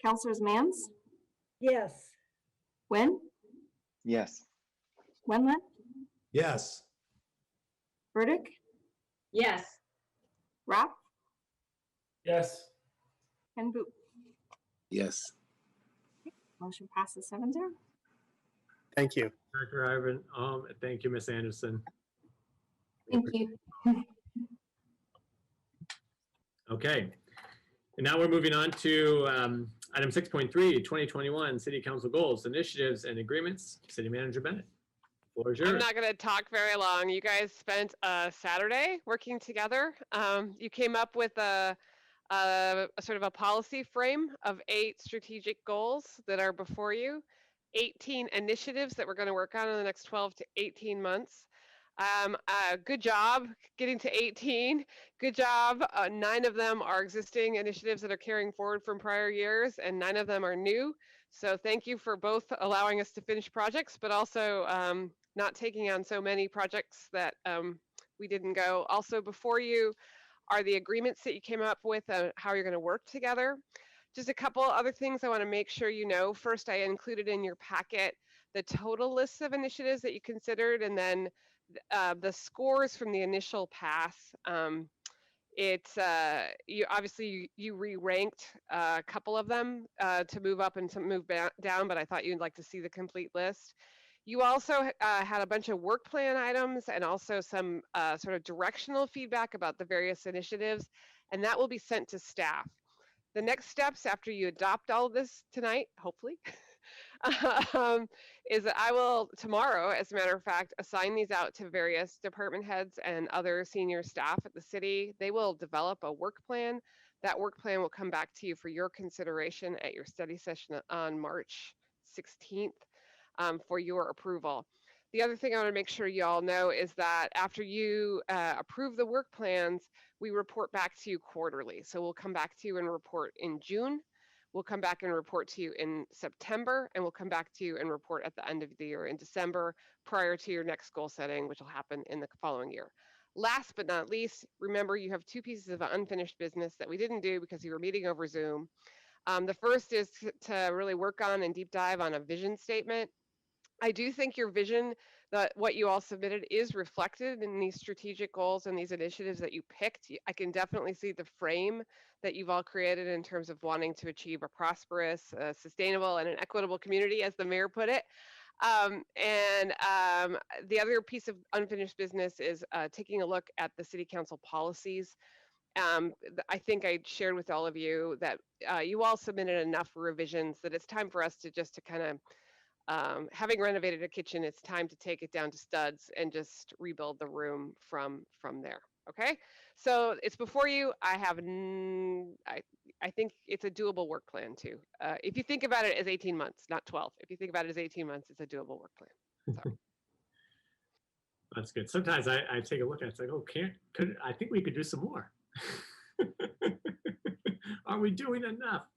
Councilors Mans, Yes. Nguyen, Yes. Wendland, Yes. Burdick, Yes. Rapp, Yes. and Boo. Yes. Motion passes 7-0. Thank you. Director Ivan, thank you, Ms. Anderson. Thank you. Okay. And now we're moving on to item 6.3, 2021 City Council Goals, Initiatives, and Agreements. City Manager Bennett, floor is yours. I'm not going to talk very long. You guys spent a Saturday working together. You came up with a sort of a policy frame of 8 strategic goals that are before you, 18 initiatives that we're going to work on in the next 12 to 18 months. Good job getting to 18. Good job. 9 of them are existing initiatives that are carrying forward from prior years, and 9 of them are new. So thank you for both allowing us to finish projects, but also not taking on so many projects that we didn't go. Also before you are the agreements that you came up with, how you're going to work together. Just a couple other things I want to make sure you know. First, I included in your packet the total list of initiatives that you considered, and then the scores from the initial pass. It's you obviously you re-ranked a couple of them to move up and to move down, but I thought you'd like to see the complete list. You also had a bunch of work plan items and also some sort of directional feedback about the various initiatives, and that will be sent to staff. The next steps after you adopt all of this tonight, hopefully, is that I will tomorrow, as a matter of fact, assign these out to various department heads and other senior staff at the city. They will develop a work plan. That work plan will come back to you for your consideration at your study session on March 16th for your approval. The other thing I want to make sure you all know is that after you approve the work plans, we report back to you quarterly. So we'll come back to you and report in June. We'll come back and report to you in September, and we'll come back to you and report at the end of the year in December prior to your next goal setting, which will happen in the following year. Last but not least, remember you have 2 pieces of unfinished business that we didn't do because you were meeting over Zoom. The first is to really work on and deep dive on a vision statement. I do think your vision, that what you all submitted, is reflected in these strategic goals and these initiatives that you picked. I can definitely see the frame that you've all created in terms of wanting to achieve a prosperous, sustainable, and an equitable community, as the mayor put it. The other piece of unfinished business is taking a look at the city council policies. I think I shared with all of you that you all submitted enough revisions that it's time for us to just kind of having renovated a kitchen, it's time to take it down to studs and just rebuild the room from there. Okay, so it's before you. I have, I think it's a doable work plan too. If you think about it as 18 months, not 12. If you think about it as 18 months, it's a doable work plan. So. That's good. Sometimes I take a look at it, it's like, oh, I think we could do some more. Are we doing enough?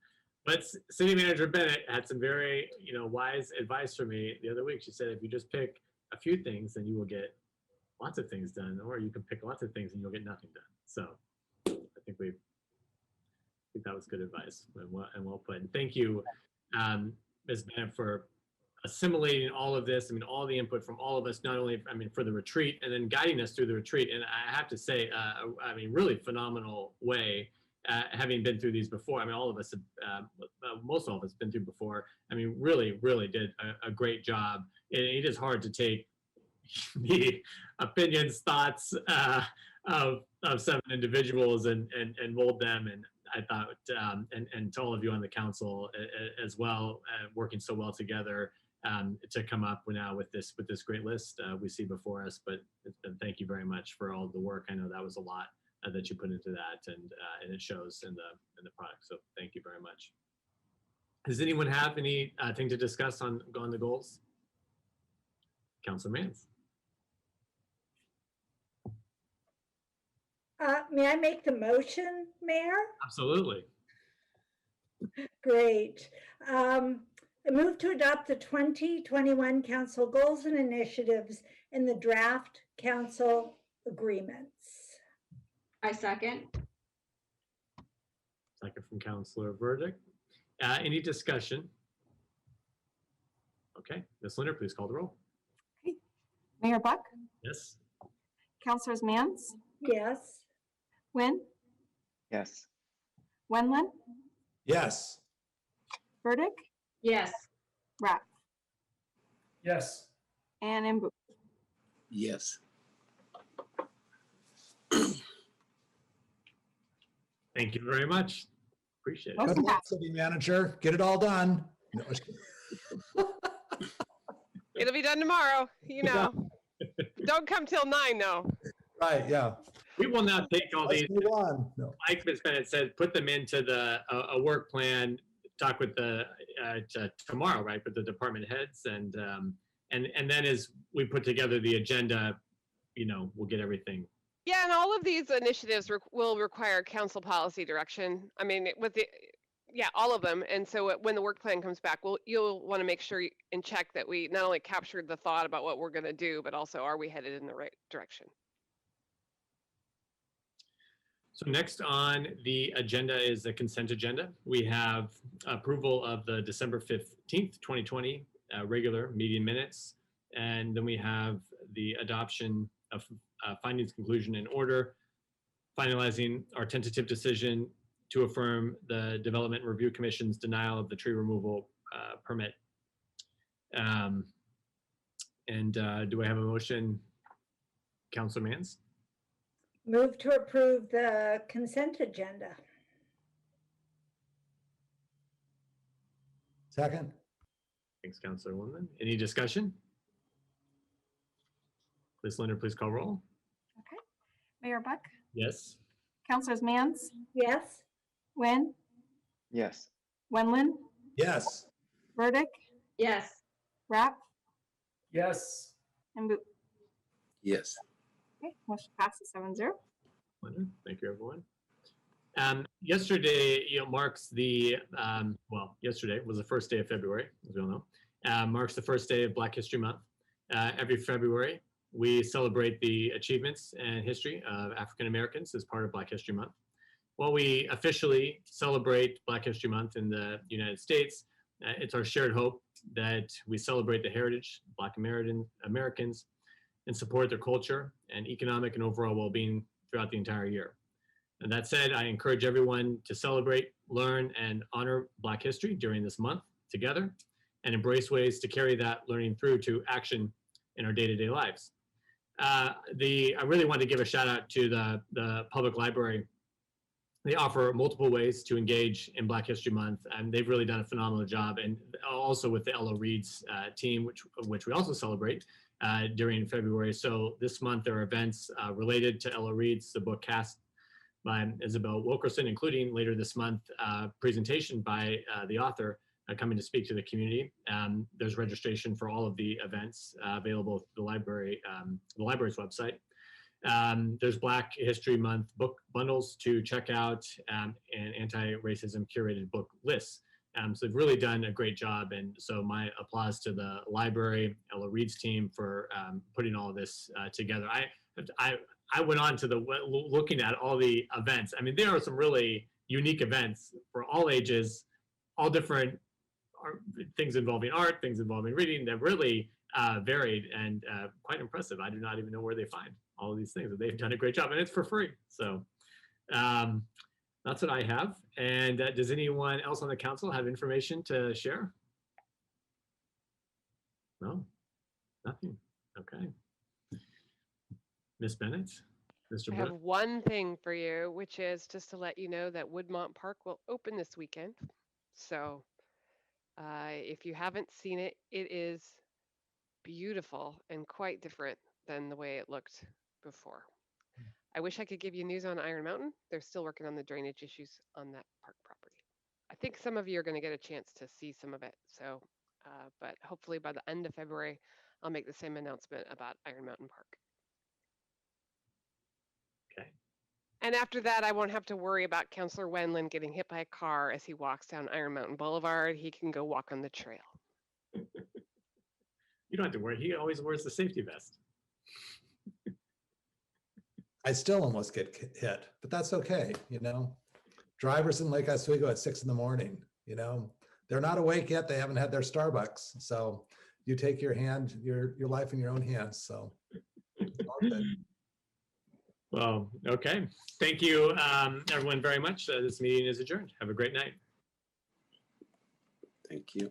But City Manager Bennett had some very, wise advice for me the other week. She said, if you just pick a few things, then you will get lots of things done, or you can pick lots of things and you'll get nothing done. So I think that was good advice and well put. And thank you, Ms. Bennett, for assimilating all of this. I mean, all the input from all of us, not only, for the retreat and then guiding us through the retreat. And I have to say, really phenomenal way. Having been through these before, all of us, most of us been through before. Really, really did a great job. It is hard to take the opinions, thoughts of 7 individuals and mold them. And I thought, and to all of you on the council as well, working so well together to come up now with this great list we see before us. But it's been thank you very much for all the work. I know that was a lot that you put into that, and it shows in the product. So thank you very much. Does anyone have any thing to discuss on the goals? Councilor Mans. May I make the motion, Mayor? Absolutely. Great. I move to adopt the 2021 council goals and initiatives in the draft council agreements. I second. Second from Councilor Burdick. Any discussion? Okay, Ms. Linder, please call the roll. Mayor Buck, Yes. Councilors Mans, Yes. Nguyen, Yes. Wenlin, Yes. Burdick, Yes. Rapp, Yes. and Mbu. Yes. Thank you very much. Appreciate it. Good luck, city manager. Get it all done. No. It'll be done tomorrow, you know. Don't come till 9 though. Right, yeah. We will now take all Let's these, move on. No. like Ms. Bennett said, put them into a work plan, talk with tomorrow, right, with the department heads, and then as we put together the agenda, we'll get everything. Yeah, and all of these initiatives will require council policy direction. I mean, all of them. And so when the work plan comes back, you'll want to make sure and check that we not only captured the thought about what we're going to do, but also are we headed in the right direction? So next on the agenda is the consent agenda. We have approval of the December 15th, 2020 regular meeting minutes. And then we have the adoption of findings, conclusion, and order, finalizing our tentative decision to affirm the Development Review Commission's denial of the tree removal permit. Do I have a motion, Councilor Mans? Move to approve the consent agenda. Second. Thanks, Councilor Windman. Any discussion? Ms. Linder, please call roll. Okay. Mayor Buck, Yes. Councilors Mans, Yes. Nguyen, Yes. Wenlin, Yes. Burdick, Yes. Rapp, Yes. and Mbu. Yes. Okay, motion passes 7-0. Linder, thank you, everyone. Yesterday, marks the, yesterday was the first day of February, as we all know, marks the first day of Black History Month. Every February, we celebrate the achievements and history of African Americans as part of Black History Month. While we officially celebrate Black History Month in the United States, it's our shared hope that we celebrate the heritage of Black Americans and support their culture and economic and overall well-being throughout the entire year. And that said, I encourage everyone to celebrate, learn, and honor Black history during this month together and embrace ways to carry that learning through to action in our day-to-day lives. I really want to give a shout out to the public library. They offer multiple ways to engage in Black History Month, and they've really done a phenomenal job. And also with the Ella Reed's team, which we also celebrate during February. So this month there are events related to Ella Reed's, the book Cast by Isabel Wilkerson, including later this month presentation by the author coming to speak to the community. There's registration for all of the events available at the library's website. There's Black History Month book bundles to check out and anti-racism curated book lists. So they've really done a great job. And so my applause to the library, Ella Reed's team for putting all of this together. I went on to looking at all the events. I mean, there are some really unique events for all ages, all different things involving art, things involving reading that really varied and quite impressive. I do not even know where they find all of these things, but they've done a great job, and it's for free. So that's what I have. And does anyone else on the council have information to share? No, nothing. Okay. Ms. Bennett, Mr. I Bennett. have one thing for you, which is just to let you know that Woodmont Park will open this weekend. So if you haven't seen it, it is beautiful and quite different than the way it looked before. I wish I could give you news on Iron Mountain. They're still working on the drainage issues on that park property. I think some of you are going to get a chance to see some of it. So, but hopefully by the end of February, I'll make the same announcement about Iron Mountain Park. Okay. And after that, I won't have to worry about Councillor Wendland getting hit by a car as he walks down Iron Mountain Boulevard. He can go walk on the trail. You don't have to worry. He always wears the safety vest. I still almost get hit, but that's okay. You know, drivers in Lake Oswego at 6 in the morning, you know, they're not awake yet. They haven't had their Starbucks. So you take your life in your own hands. So all good. Well, okay. Thank you, everyone, very much. This meeting is adjourned. Have a great night. Thank you.